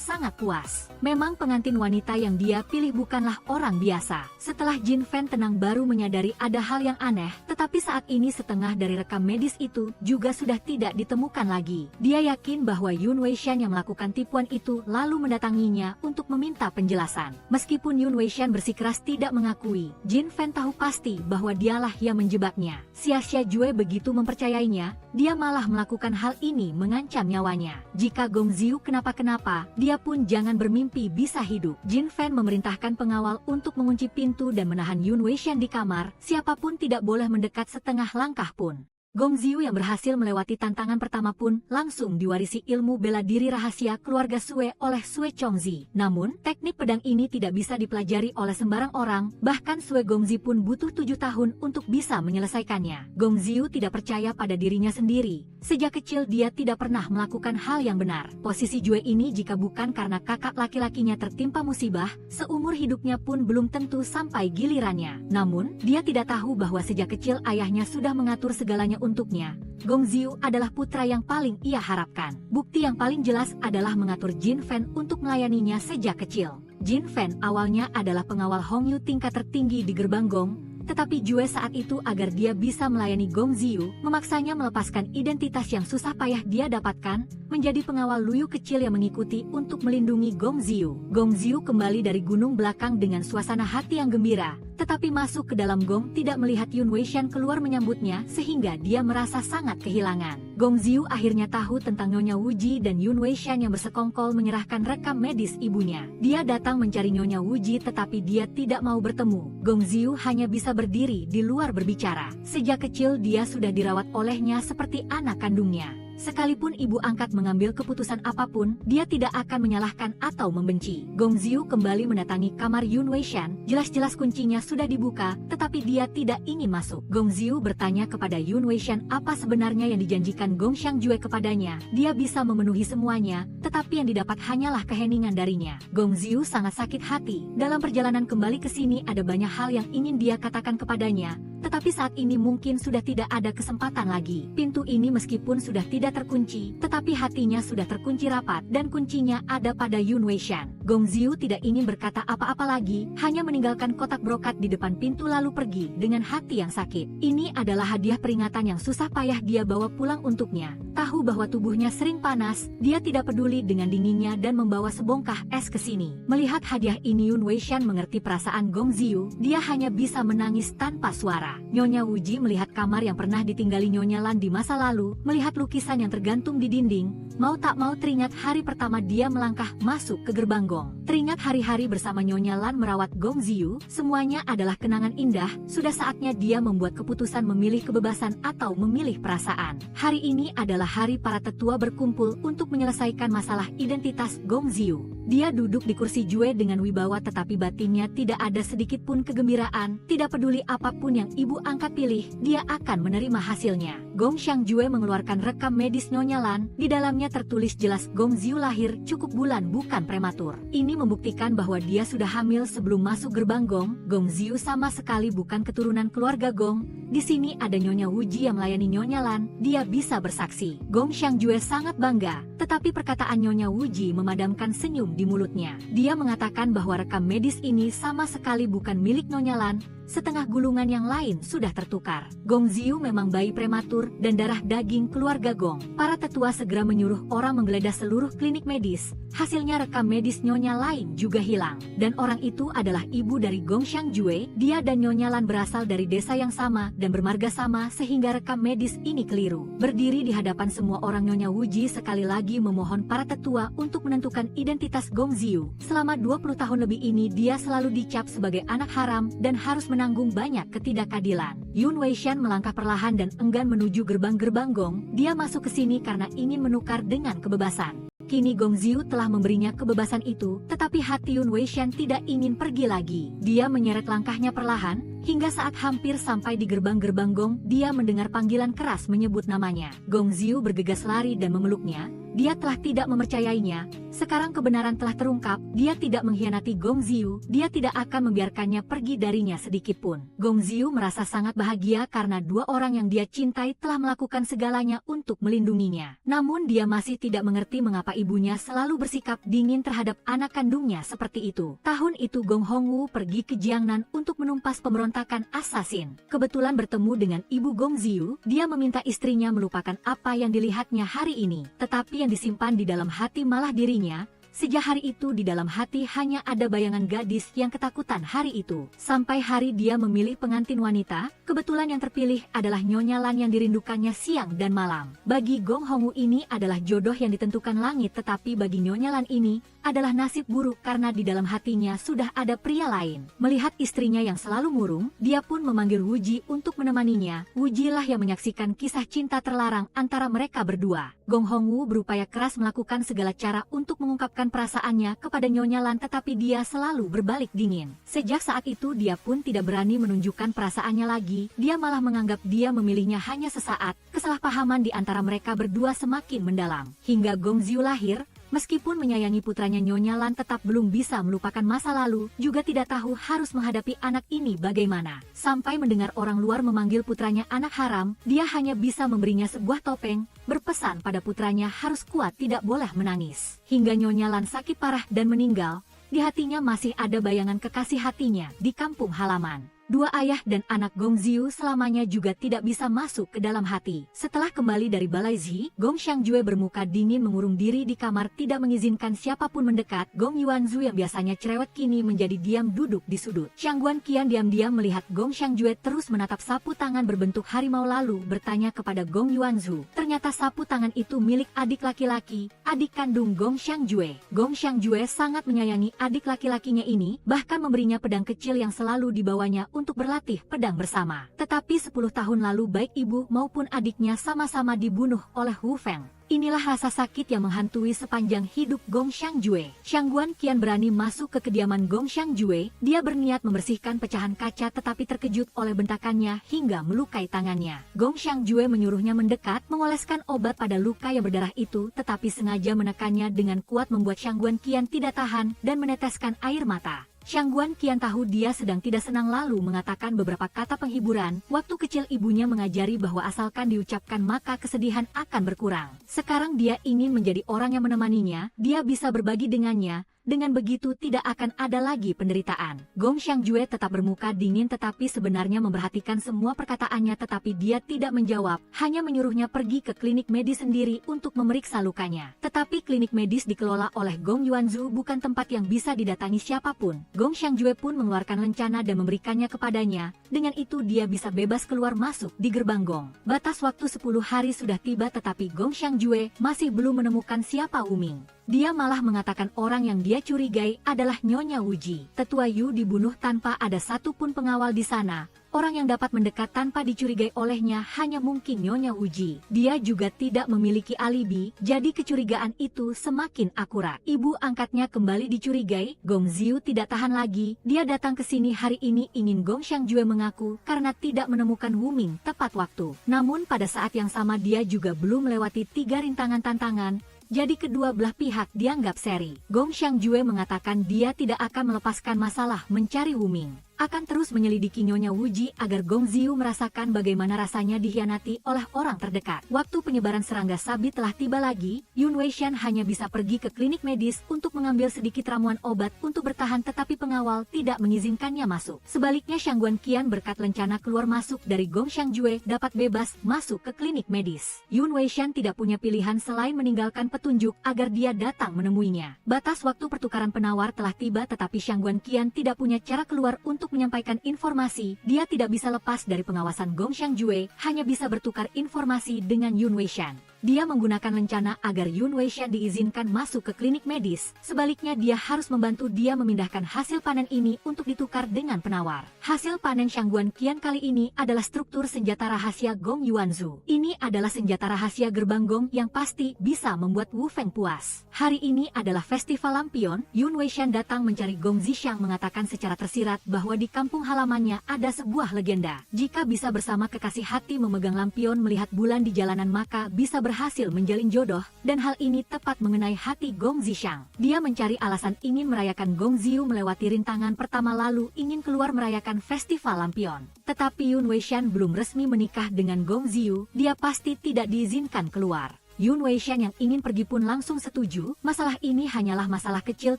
sangat puas. Memang pengantin wanita yang dia pilih bukanlah orang biasa. Setelah Jin Fan tenang baru menyadari ada hal yang aneh, tetapi saat ini setengah dari rekam medis itu juga sudah tidak ditemukan lagi. Dia yakin bahwa Yun Weishan yang melakukan tipuan itu lalu mendatanginya untuk meminta penjelasan. Meskipun Yun Weishan bersikeras tidak mengakui, Jin Fan tahu pasti bahwa dialah yang menjebaknya. Xia Jue begitu mempercayainya, dia malah melakukan hal ini mengancam nyawanya. Jika Gong Xiu kenapa-kenapa, dia pun jangan bermimpi bisa hidup. Jin Fan memerintahkan pengawal untuk mengunci pintu dan menahan Yun Weishan di kamar. Siapapun tidak boleh mendekat setengah langkah pun. Gong Xiu yang berhasil melewati tantangan pertama pun langsung diwarisi ilmu bela diri rahasia keluarga Sue oleh Sue Chongzi. Namun, teknik pedang ini tidak bisa dipelajari oleh sembarang orang, bahkan Sue Gongzi pun butuh 7 tahun untuk bisa menyelesaikannya. Gong Xiu tidak percaya pada dirinya sendiri. Sejak kecil dia tidak pernah melakukan hal yang benar. Posisi Jue ini jika bukan karena kakak laki-lakinya tertimpa musibah, seumur hidupnya pun belum tentu sampai gilirannya. Namun, dia tidak tahu bahwa sejak kecil ayahnya sudah mengatur segalanya untuknya. Gong Xiu adalah putra yang paling ia harapkan. Bukti yang paling jelas adalah mengatur Jin Fan untuk melayaninya sejak kecil. Jin Fan awalnya adalah pengawal Hong Yu tingkat tertinggi di gerbang Gong, tetapi Jue saat itu agar dia bisa melayani Gong Xiu, memaksanya melepaskan identitas yang susah payah dia dapatkan, menjadi pengawal Luyu kecil yang mengikuti untuk melindungi Gong Xiu. Gong Xiu kembali dari gunung belakang dengan suasana hati yang gembira, tetapi masuk ke dalam Gong tidak melihat Yun Weishan keluar menyambutnya sehingga dia merasa sangat kehilangan. Gong Xiu akhirnya tahu tentang Nyonya Wuji dan Yun Weishan yang bersekongkol menyerahkan rekam medis ibunya. Dia datang mencari Nyonya Wuji tetapi dia tidak mau bertemu. Gong Xiu hanya bisa berdiri di luar berbicara. Sejak kecil dia sudah dirawat olehnya seperti anak kandungnya. Sekalipun ibu angkat mengambil keputusan apapun, dia tidak akan menyalahkan atau membenci. Gong Xiu kembali mendatangi kamar Yun Weishan, jelas-jelas kuncinya sudah dibuka, tetapi dia tidak ingin masuk. Gong Xiu bertanya kepada Yun Weishan apa sebenarnya yang dijanjikan Gong Xiangjue kepadanya. Dia bisa memenuhi semuanya, tetapi yang didapat hanyalah keheningan darinya. Gong Xiu sangat sakit hati. Dalam perjalanan kembali ke sini ada banyak hal yang ingin dia katakan kepadanya, tetapi saat ini mungkin sudah tidak ada kesempatan lagi. Pintu ini meskipun sudah tidak terkunci, tetapi hatinya sudah terkunci rapat dan kuncinya ada pada Yun Weishan. Gong Xiu tidak ingin berkata apa-apa lagi, hanya meninggalkan kotak brokat di depan pintu lalu pergi dengan hati yang sakit. Ini adalah hadiah peringatan yang susah payah dia bawa pulang untuknya. Tahu bahwa tubuhnya sering panas, dia tidak peduli dengan dinginnya dan membawa sebongkah es ke sini. Melihat hadiah ini Yun Weishan mengerti perasaan Gong Xiu, dia hanya bisa menangis tanpa suara. Nyonya Wuji melihat kamar yang pernah ditinggali Nyonya Lan di masa lalu, melihat lukisan yang tergantung di dinding, mau tak mau teringat hari pertama dia melangkah masuk ke gerbang Gong. Gong. Teringat hari-hari bersama Nyonya Lan merawat Gong Ziyu, semuanya adalah kenangan indah, sudah saatnya dia membuat keputusan memilih kebebasan atau memilih perasaan. Hari ini adalah hari para tetua berkumpul untuk menyelesaikan masalah identitas Gong Ziyu. Dia duduk di kursi Jue dengan wibawa tetapi batinnya tidak ada sedikit pun kegembiraan, tidak peduli apapun yang ibu angkat pilih, dia akan menerima hasilnya. Gong Xiangjue mengeluarkan rekam medis Nyonya Lan, di dalamnya tertulis jelas Gong Ziyu lahir cukup bulan bukan prematur. Ini membuktikan bahwa dia sudah hamil sebelum masuk gerbang Gong. Gong Ziyu sama sekali bukan keturunan keluarga Gong. Di sini ada Nyonya Wuji yang melayani Nyonya Lan, dia bisa bersaksi. Gong Xiangjue sangat bangga, tetapi perkataan Nyonya Wuji memadamkan senyum di mulutnya. Dia mengatakan bahwa rekam medis ini sama sekali bukan milik Nyonya Lan, setengah gulungan yang lain sudah tertukar. Gong Ziyu memang bayi prematur dan darah daging keluarga Gong. Para tetua segera menyuruh orang menggeledah seluruh klinik medis. Hasilnya rekam medis Nyonya lain juga hilang. Dan orang itu adalah ibu dari Gong Xiangjue. Dia dan Nyonya Lan berasal dari desa yang sama dan bermarga sama sehingga rekam medis ini keliru. Berdiri di hadapan semua orang, Nyonya Wuji sekali lagi memohon para tetua untuk menentukan identitas Gong Ziyu. Selama 20 tahun lebih ini dia selalu dicap sebagai anak haram dan harus menanggung banyak ketidakadilan. Yun Weishan melangkah perlahan dan enggan menuju gerbang-gerbang Gong. Dia masuk ke sini karena ingin menukar dengan kebebasan. Kini Gong Ziyu telah memberinya kebebasan itu, tetapi hati Yun Weishan tidak ingin pergi lagi. Dia menyeret langkahnya perlahan, hingga saat hampir sampai di gerbang-gerbang Gong, dia mendengar panggilan keras menyebut namanya. Gong Ziyu bergegas lari dan memeluknya. Dia telah tidak mempercayainya. Sekarang kebenaran telah terungkap, dia tidak mengkhianati Gong Ziyu, dia tidak akan membiarkannya pergi darinya sedikitpun. Gong Ziyu merasa sangat bahagia karena dua orang yang dia cintai telah melakukan segalanya untuk melindunginya. Namun dia masih tidak mengerti mengapa ibunya selalu bersikap dingin terhadap anak kandungnya seperti itu. Tahun itu Gong Hongwu pergi ke Jiangnan untuk menumpas pemberontakan asasin. Kebetulan bertemu dengan ibu Gong Ziyu, dia meminta istrinya melupakan apa yang dilihatnya hari ini. Tetapi yang disimpan di dalam hati malah dirinya. Sejak hari itu di dalam hati hanya ada bayangan gadis yang ketakutan hari itu. Sampai hari dia memilih pengantin wanita, kebetulan yang terpilih adalah Nyonya Lan yang dirindukannya siang dan malam. Bagi Gong Hongwu ini adalah jodoh yang ditentukan langit, tetapi bagi Nyonya Lan ini adalah nasib buruk karena di dalam hatinya sudah ada pria lain. Melihat istrinya yang selalu murung, dia pun memanggil Wuji untuk menemaninya. Wujilah yang menyaksikan kisah cinta terlarang antara mereka berdua. Gong Hongwu berupaya keras melakukan segala cara untuk mengungkapkan perasaannya kepada Nyonya Lan, tetapi dia selalu berbalik dingin. Sejak saat itu dia pun tidak berani menunjukkan perasaannya lagi. Dia malah menganggap dia memilihnya hanya sesaat. Kesalahpahaman di antara mereka berdua semakin mendalam. Hingga Gong Ziyu lahir, meskipun menyayangi putranya Nyonya Lan tetap belum bisa melupakan masa lalu, juga tidak tahu harus menghadapi anak ini bagaimana. Sampai mendengar orang luar memanggil putranya anak haram, dia hanya bisa memberinya sebuah topeng, berpesan pada putranya harus kuat, tidak boleh menangis. Hingga Nyonya Lan sakit parah dan meninggal, di hatinya masih ada bayangan kekasih hatinya di kampung halaman. Dua ayah dan anak Gong Ziyu selamanya juga tidak bisa masuk ke dalam hati. Setelah kembali dari Balai Zi, Gong Xiangjue bermuka dingin mengurung diri di kamar, tidak mengizinkan siapapun mendekat. Gong Yuanzhu yang biasanya cerewet kini menjadi diam duduk di sudut. Xiangguan Qian diam-diam melihat Gong Xiangjue terus menatap sapu tangan berbentuk harimau lalu bertanya kepada Gong Yuanzhu. Ternyata sapu tangan itu milik adik laki-laki, adik kandung Gong Xiangjue. Gong Xiangjue sangat menyayangi adik laki-lakinya ini, bahkan memberinya pedang kecil yang selalu dibawanya untuk berlatih pedang bersama. Tetapi 10 tahun lalu baik ibu maupun adiknya sama-sama dibunuh oleh Wu Feng. Inilah rasa sakit yang menghantui sepanjang hidup Gong Xiangjue. Xiangguan Qian berani masuk ke kediaman Gong Xiangjue. Dia berniat membersihkan pecahan kaca tetapi terkejut oleh bentakannya hingga melukai tangannya. Gong Xiangjue menyuruhnya mendekat, mengoleskan obat pada luka yang berdarah itu, tetapi sengaja menekannya dengan kuat membuat Xiangguan Qian tidak tahan dan meneteskan air mata. Xiangguan Qian tahu dia sedang tidak senang lalu mengatakan beberapa kata penghiburan. Waktu kecil ibunya mengajari bahwa asalkan diucapkan maka kesedihan akan berkurang. Sekarang dia ingin menjadi orang yang menemaninya, dia bisa berbagi dengannya. Dengan begitu tidak akan ada lagi penderitaan. Gong Xiangjue tetap bermuka dingin tetapi sebenarnya memperhatikan semua perkataannya, tetapi dia tidak menjawab, hanya menyuruhnya pergi ke klinik medis sendiri untuk memeriksa lukanya. Tetapi klinik medis dikelola oleh Gong Yuanzhu bukan tempat yang bisa didatangi siapapun. Gong Xiangjue pun mengeluarkan lencana dan memberikannya kepadanya. Dengan itu dia bisa bebas keluar masuk di gerbang Gong. Batas waktu 10 hari sudah tiba tetapi Gong Xiangjue masih belum menemukan siapa Wu Ming. Dia malah mengatakan orang yang dia curigai adalah Nyonya Wuji. Tetua Yu dibunuh tanpa ada satupun pengawal di sana. Orang yang dapat mendekat tanpa dicurigai olehnya hanya mungkin Nyonya Wuji. Dia juga tidak memiliki alibi, jadi kecurigaan itu semakin akurat. Ibu angkatnya kembali dicurigai. Gong Xiu tidak tahan lagi. Dia datang ke sini hari ini ingin Gong Xiangjue mengaku karena tidak menemukan Wu Ming tepat waktu. Namun pada saat yang sama dia juga belum melewati 3 rintangan tantangan. Jadi kedua belah pihak dianggap seri. Gong Xiangjue mengatakan dia tidak akan melepaskan masalah mencari Wu Ming. Akan terus menyelidiki Nyonya Wuji agar Gong Xiu merasakan bagaimana rasanya dikhianati oleh orang terdekat. Waktu penyebaran serangga sabit telah tiba lagi, Yun Weishan hanya bisa pergi ke klinik medis untuk mengambil sedikit ramuan obat untuk bertahan tetapi pengawal tidak mengizinkannya masuk. Sebaliknya Shangguan Qian berkat lencana keluar masuk dari Gong Xiangjue dapat bebas masuk ke klinik medis. Yun Weishan tidak punya pilihan selain meninggalkan petunjuk agar dia datang menemuinya. Batas waktu pertukaran penawar telah tiba tetapi Shangguan Qian tidak punya cara keluar untuk menyampaikan informasi. Dia tidak bisa lepas dari pengawasan Gong Xiangjue, hanya bisa bertukar informasi dengan Yun Weishan. Dia menggunakan lencana agar Yun Weishan diizinkan masuk ke klinik medis. Sebaliknya dia harus membantu dia memindahkan hasil panen ini untuk ditukar dengan penawar. Hasil panen Shangguan Qian kali ini adalah struktur senjata rahasia Gong Yuanzhu. Ini adalah senjata rahasia gerbang Gong yang pasti bisa membuat Wu Feng puas. Hari ini adalah festival lampion. Yun Weishan datang mencari Gong Zhixiang mengatakan secara tersirat bahwa di kampung halamannya ada sebuah legenda. Jika bisa bersama kekasih hati memegang lampion melihat bulan di jalanan maka bisa berhasil menjalin jodoh, dan hal ini tepat mengenai hati Gong Zhixiang. Dia mencari alasan ingin merayakan Gong Xiu melewati rintangan pertama lalu ingin keluar merayakan festival lampion. Tetapi Yun Weishan belum resmi menikah dengan Gong Xiu, dia pasti tidak diizinkan keluar. Yun Weishan yang ingin pergi pun langsung setuju, masalah ini hanyalah masalah kecil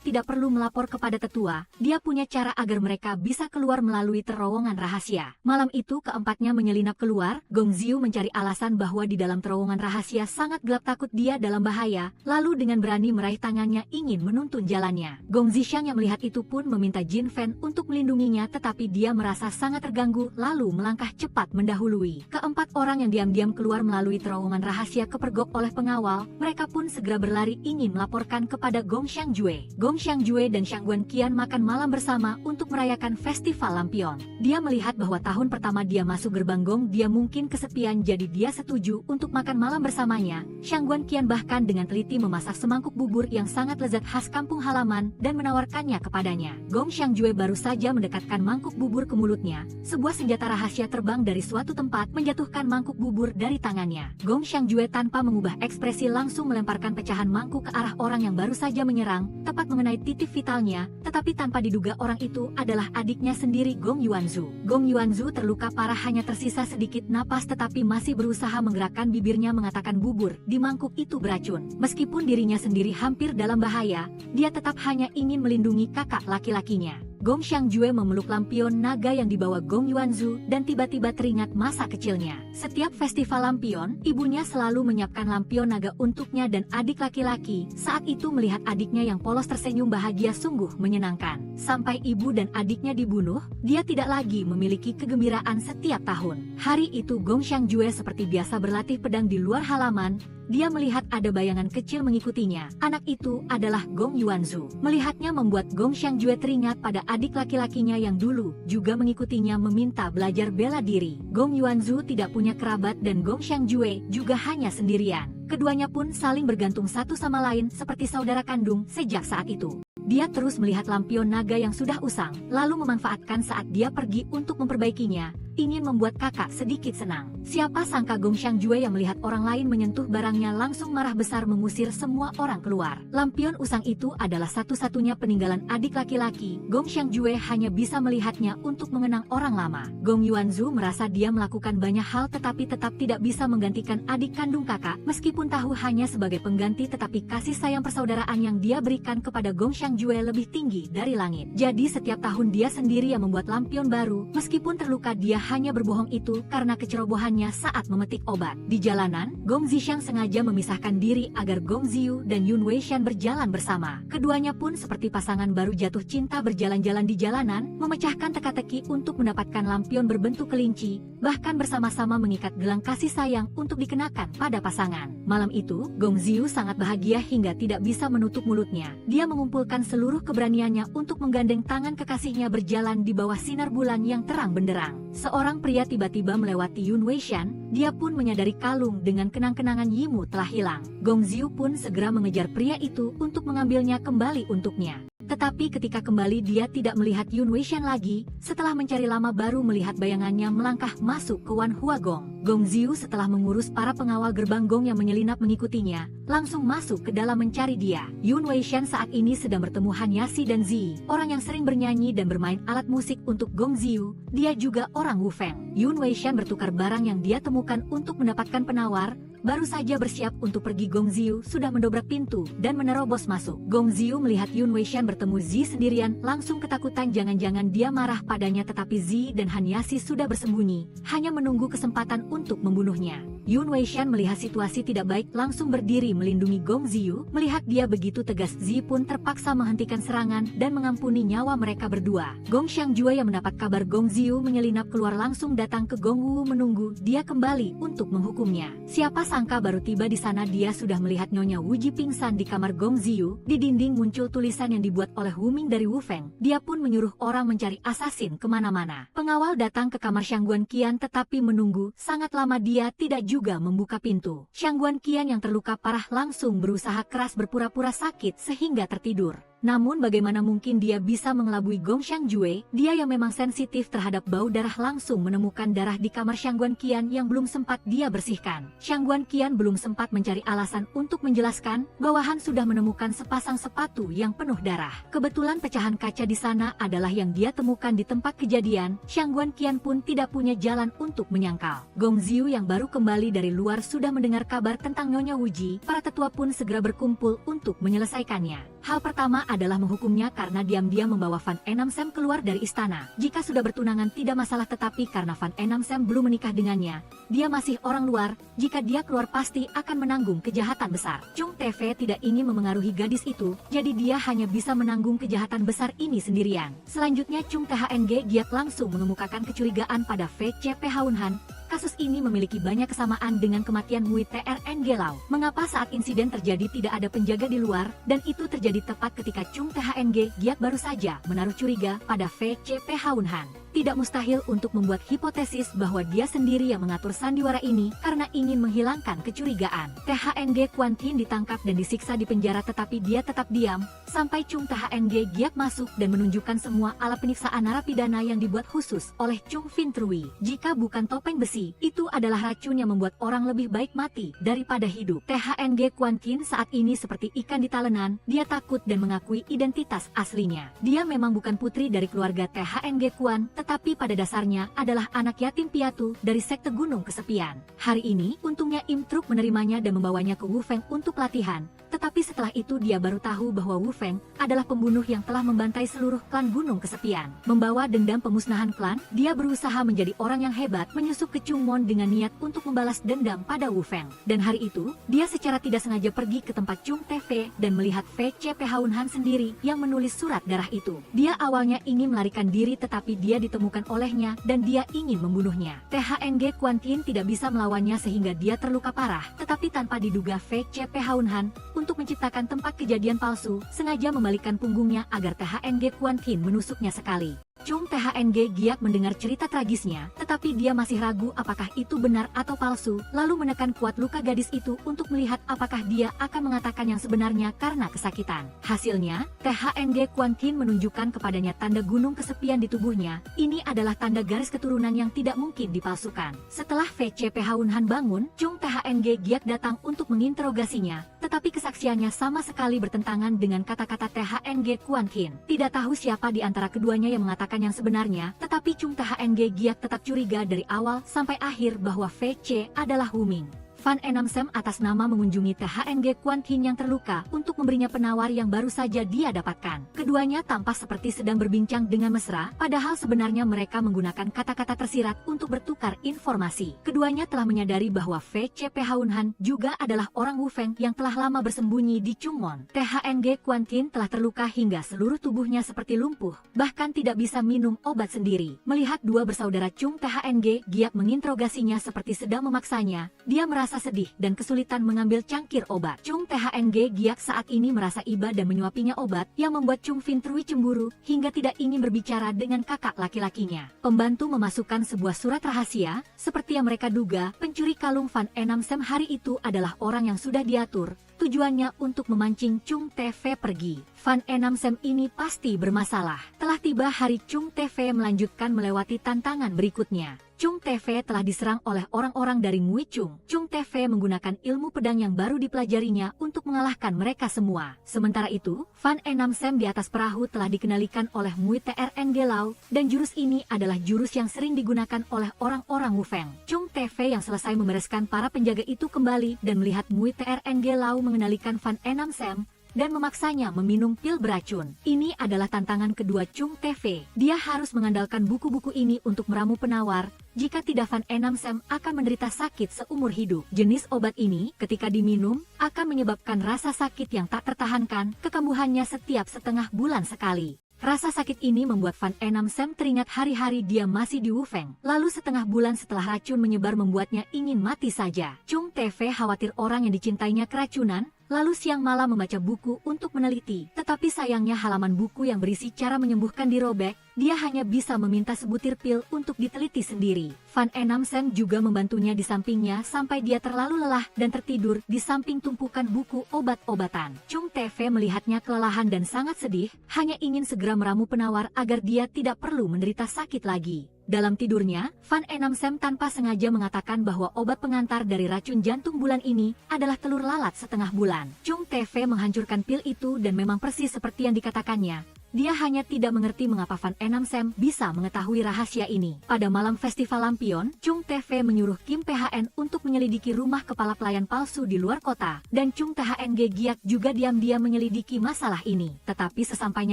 tidak perlu melapor kepada tetua, dia punya cara agar mereka bisa keluar melalui terowongan rahasia. Malam itu keempatnya menyelinap keluar, Gong Xiu mencari alasan bahwa di dalam terowongan rahasia sangat gelap takut dia dalam bahaya, lalu dengan berani meraih tangannya ingin menuntun jalannya. Gong Zhixiang yang melihat itu pun meminta Jin Fen untuk melindunginya tetapi dia merasa sangat terganggu lalu melangkah cepat mendahului. Keempat orang yang diam-diam keluar melalui terowongan rahasia kepergok oleh pengawal, mereka pun segera berlari ingin melaporkan kepada Gong Xiangjue. Gong Xiangjue dan Shangguan Qian makan malam bersama untuk merayakan festival lampion. Dia melihat bahwa tahun pertama dia masuk gerbang Gong dia mungkin kesepian jadi dia setuju untuk makan malam bersamanya. Shangguan Qian bahkan dengan teliti memasak semangkuk bubur yang sangat lezat khas kampung halaman dan menawarkannya kepadanya. Gong Xiangjue baru saja mendekatkan mangkuk bubur ke mulutnya, sebuah senjata rahasia terbang dari suatu tempat menjatuhkan mangkuk bubur dari tangannya. Gong Xiangjue tanpa mengubah ekspresi langsung melemparkan pecahan mangkuk ke arah orang yang baru saja menyerang, tepat mengenai titik vitalnya, tetapi tanpa diduga orang itu adalah adiknya sendiri Gong Yuanzhu. Gong Yuanzhu terluka parah hanya tersisa sedikit napas tetapi masih berusaha menggerakkan bibirnya mengatakan bubur di mangkuk itu beracun. Meskipun dirinya sendiri hampir dalam bahaya, dia tetap hanya ingin melindungi kakak laki-lakinya. Gong Xiangjue memeluk lampion naga yang dibawa Gong Yuanzhu dan tiba-tiba teringat masa kecilnya. Setiap festival lampion, ibunya selalu menyiapkan lampion naga untuknya dan adik laki-laki. Saat itu melihat adiknya yang polos tersenyum bahagia sungguh menyenangkan. Sampai ibu dan adiknya dibunuh, dia tidak lagi memiliki kegembiraan setiap tahun. Hari itu Gong Xiangjue seperti biasa berlatih pedang di luar halaman. Dia melihat ada bayangan kecil mengikutinya. Anak itu adalah Gong Yuanzhu. Melihatnya membuat Gong Xiangjue teringat pada adik laki-lakinya yang dulu juga mengikutinya meminta belajar bela diri. Gong Yuanzhu tidak punya kerabat dan Gong Xiangjue juga hanya sendirian. Keduanya pun saling bergantung satu sama lain seperti saudara kandung sejak saat itu. Dia terus melihat lampion naga yang sudah usang, lalu memanfaatkan saat dia pergi untuk memperbaikinya, ingin membuat kakak sedikit senang. Siapa sangka Gong Xiangjue yang melihat orang lain menyentuh barangnya langsung marah besar mengusir semua orang keluar. Lampion usang itu adalah satu-satunya peninggalan adik laki-laki. Gong Xiangjue hanya bisa melihatnya untuk mengenang orang lama. Gong Yuanzhu merasa dia melakukan banyak hal tetapi tetap tidak bisa menggantikan adik kandung kakak, meskipun tahu hanya sebagai pengganti tetapi kasih sayang persaudaraan yang dia berikan kepada Gong Xiangjue lebih tinggi dari langit. Jadi setiap tahun dia sendiri yang membuat lampion baru, meskipun terluka dia hanya berbohong itu karena kecerobohannya tangannya saat memetik obat. Di jalanan, Gong Zhixiang sengaja memisahkan diri agar Gong Ziyu dan Yun Weishan berjalan bersama. Keduanya pun seperti pasangan baru jatuh cinta berjalan-jalan di jalanan, memecahkan teka-teki untuk mendapatkan lampion berbentuk kelinci, bahkan bersama-sama mengikat gelang kasih sayang untuk dikenakan pada pasangan. Malam itu, Gong Ziyu sangat bahagia hingga tidak bisa menutup mulutnya. Dia mengumpulkan seluruh keberaniannya untuk menggandeng tangan kekasihnya berjalan di bawah sinar bulan yang terang benderang. Seorang pria tiba-tiba melewati Yun Weishan, dia pun menyadari kalung dengan kenang-kenangan Yimu telah hilang. Gong Ziyu pun segera mengejar pria itu untuk mengambilnya kembali untuknya. Tetapi ketika kembali dia tidak melihat Yun Weishan lagi, setelah mencari lama baru melihat bayangannya melangkah masuk ke Wan Hua Gong. Gong Ziyu setelah mengurus para pengawal gerbang Gong yang menyelinap mengikutinya, langsung masuk ke dalam mencari dia. Yun Weishan saat ini sedang bertemu Han Yasi dan Zi, orang yang sering bernyanyi dan bermain alat musik untuk Gong Ziyu. Dia juga orang Wu Feng. Yun Weishan bertukar barang yang dia temukan untuk mendapatkan penawar. Baru saja bersiap untuk pergi, Gong Ziyu sudah mendobrak pintu dan menerobos masuk. Gong Ziyu melihat Yun Weishan bertemu Zi sendirian, langsung ketakutan jangan-jangan dia marah padanya, tetapi Zi dan Han Yasi sudah bersembunyi, hanya menunggu kesempatan untuk membunuhnya. Yun Weishan melihat situasi tidak baik, langsung berdiri melindungi Gong Ziyu. Melihat dia begitu tegas, Zi pun terpaksa menghentikan serangan dan mengampuni nyawa mereka berdua. Gong Xiangjue yang mendapat kabar Gong Ziyu menyelinap keluar langsung datang ke Gong Wu menunggu dia kembali untuk menghukumnya. Siapa sangka baru tiba di sana dia sudah melihat Nyonya Wuji pingsan di kamar Gong Ziyu. Di dinding muncul tulisan yang dibuat oleh Wu Ming dari Wu Feng. Dia pun menyuruh orang mencari asasin kemana-mana. Pengawal datang ke kamar Shangguan Qian tetapi menunggu sangat lama, dia tidak juga membuka pintu. Shangguan Qian yang terluka parah langsung berusaha keras berpura-pura sakit sehingga tertidur. Namun bagaimana mungkin dia bisa mengelabui Gong Xiangjue? Dia yang memang sensitif terhadap bau darah langsung menemukan darah di kamar Shangguan Qian yang belum sempat dia bersihkan. Shangguan Qian belum sempat mencari alasan untuk menjelaskan bahwa Han sudah menemukan sepasang sepatu yang penuh darah. Kebetulan pecahan kaca di sana adalah yang dia temukan di tempat kejadian. Shangguan Qian pun tidak punya jalan untuk menyangkal. Gong Ziyu yang baru kembali dari luar sudah mendengar kabar tentang Nyonya Wuji. Para tetua pun segera berkumpul untuk menyelesaikannya. Hal pertama adalah menghukumnya karena diam-diam membawa Fan Enam Sam keluar dari istana. Jika sudah bertunangan tidak masalah, tetapi karena Fan Enam Sam belum menikah dengannya, dia masih orang luar. Jika dia keluar pasti akan menanggung kejahatan besar. Chung TV tidak ingin memengaruhi gadis itu, jadi dia hanya bisa menanggung kejahatan besar ini sendirian. Selanjutnya Chung THNG Giat langsung mengemukakan kecurigaan pada VCP Haun Han. Kasus ini memiliki banyak kesamaan dengan kematian Hui TRNG Lau. Mengapa saat insiden terjadi tidak ada penjaga di luar, dan itu terjadi tepat ketika Chung THNG Giat baru saja menaruh curiga pada VCP Haun Han. Tidak mustahil untuk membuat hipotesis bahwa dia sendiri yang mengatur sandiwara ini karena ingin menghilangkan kecurigaan. THNG Quan Tin ditangkap dan disiksa di penjara, tetapi dia tetap diam sampai Chung THNG Giat masuk dan menunjukkan semua alat penyiksaan narapidana yang dibuat khusus oleh Chung Fin Trui. Jika bukan topeng besi, itu adalah racun yang membuat orang lebih baik mati daripada hidup. THNG Quan Tin saat ini seperti ikan di talenan. Dia takut dan mengakui identitas aslinya. Dia memang bukan putri dari keluarga THNG Quan, tetapi pada dasarnya adalah anak yatim piatu dari sekte Gunung Kesepian. Hari ini, untungnya Im Truk menerimanya dan membawanya ke Wu Feng untuk latihan. Tetapi setelah itu dia baru tahu bahwa Wu Feng adalah pembunuh yang telah membantai seluruh klan Gunung Kesepian. Membawa dendam pemusnahan klan, dia berusaha menjadi orang yang hebat, menyusup ke Chung Mon dengan niat untuk membalas dendam pada Wu Feng. Dan hari itu, dia secara tidak sengaja pergi ke tempat Chung TV dan melihat VCP Haun Han sendiri yang menulis surat darah itu. Dia awalnya ingin melarikan diri tetapi dia ditemukan olehnya dan dia ingin membunuhnya. THNG Quan Tin tidak bisa melawannya sehingga dia terluka parah, tetapi tanpa diduga VCP Haun Han untuk menciptakan tempat kejadian palsu sengaja membalikkan punggungnya agar THNG Quan Tin menusuknya sekali. Chung THNG Giat mendengar cerita tragisnya, tetapi dia masih ragu apakah itu benar atau palsu, lalu menekan kuat luka gadis itu untuk melihat apakah dia akan mengatakan yang sebenarnya karena kesakitan. Hasilnya, THNG Quan Tin menunjukkan kepadanya tanda gunung kesepian di tubuhnya. Ini adalah tanda garis keturunan yang tidak mungkin dipalsukan. Setelah VCP Haun Han bangun, Chung THNG Giat datang untuk menginterogasinya, tetapi kesaksiannya sama sekali bertentangan dengan kata-kata THNG Quan Tin. Tidak tahu siapa di antara keduanya yang mengatakan yang sebenarnya, tetapi Chung THNG Giat tetap curiga dari awal sampai akhir bahwa VC adalah Wu Ming. Fan Enamsem atas nama mengunjungi THNG Quan Qin yang terluka untuk memberinya penawar yang baru saja dia dapatkan. Keduanya tampak seperti sedang berbincang dengan mesra, padahal sebenarnya mereka menggunakan kata-kata tersirat untuk bertukar informasi. Keduanya telah menyadari bahwa VCP Haunhan juga adalah orang Wu Feng yang telah lama bersembunyi di Chungmon. THNG Quan Qin telah terluka hingga seluruh tubuhnya seperti lumpuh, bahkan tidak bisa minum obat sendiri. Melihat dua bersaudara Chung THNG Giak menginterogasinya seperti sedang memaksanya, dia merasa sedih dan kesulitan mengambil cangkir obat. Chung THNG Giak saat ini merasa iba dan menyuapinya obat yang membuat Chung Fintrui cemburu hingga tidak ingin berbicara dengan kakak laki-lakinya. Pembantu memasukkan sebuah surat rahasia, seperti yang mereka duga, pencuri kalung Fan Enamsem hari itu adalah orang yang sudah diatur. Tujuannya untuk memancing Chung TV pergi. Fan Enamsem ini pasti bermasalah. Telah tiba hari Chung TV melanjutkan melewati tantangan berikutnya. Chung TV telah diserang oleh orang-orang dari Ngui Chung. Chung TV menggunakan ilmu pedang yang baru dipelajarinya untuk mengalahkan mereka semua. Sementara itu, Fan Enamsem di atas perahu telah dikenalikan oleh Mui TRNG Lau, dan jurus ini adalah jurus yang sering digunakan oleh orang-orang Wu Feng. Chung TV yang selesai membereskan para penjaga itu kembali dan melihat Mui TRNG Lau mengenalikan Fan Enamsem dan memaksanya meminum pil beracun. Ini adalah tantangan kedua Chung TV. Dia harus mengandalkan buku-buku ini untuk meramu penawar. Jika tidak, Fan Enamsem akan menderita sakit seumur hidup. Jenis obat ini, ketika diminum, akan menyebabkan rasa sakit yang tak tertahankan, kekambuhannya setiap setengah bulan sekali. Rasa sakit ini membuat Fan Enamsem teringat hari-hari dia masih di Wu Feng. Lalu setengah bulan setelah racun menyebar membuatnya ingin mati saja. Chung TV khawatir orang yang dicintainya keracunan, lalu siang malam membaca buku untuk meneliti. Tetapi sayangnya halaman buku yang berisi cara menyembuhkan dirobek, dia hanya bisa meminta sebutir pil untuk diteliti sendiri. Fan Enamsem juga membantunya di sampingnya sampai dia terlalu lelah dan tertidur di samping tumpukan buku obat-obatan. Chung TV melihatnya kelelahan dan sangat sedih, hanya ingin segera meramu penawar agar dia tidak perlu menderita sakit lagi. Dalam tidurnya, Fan Enamsem tanpa sengaja mengatakan bahwa obat pengantar dari racun jantung bulan ini adalah telur lalat setengah bulan. Chung TV menghancurkan pil itu dan memang persis seperti yang dikatakannya. Dia hanya tidak mengerti mengapa Fan Enamsem bisa mengetahui rahasia ini. Pada malam festival lampion, Chung TV menyuruh Kim PHN untuk menyelidiki rumah kepala pelayan palsu di luar kota, dan Chung THNG Giak juga diam-diam menyelidiki masalah ini. Tetapi sesampainya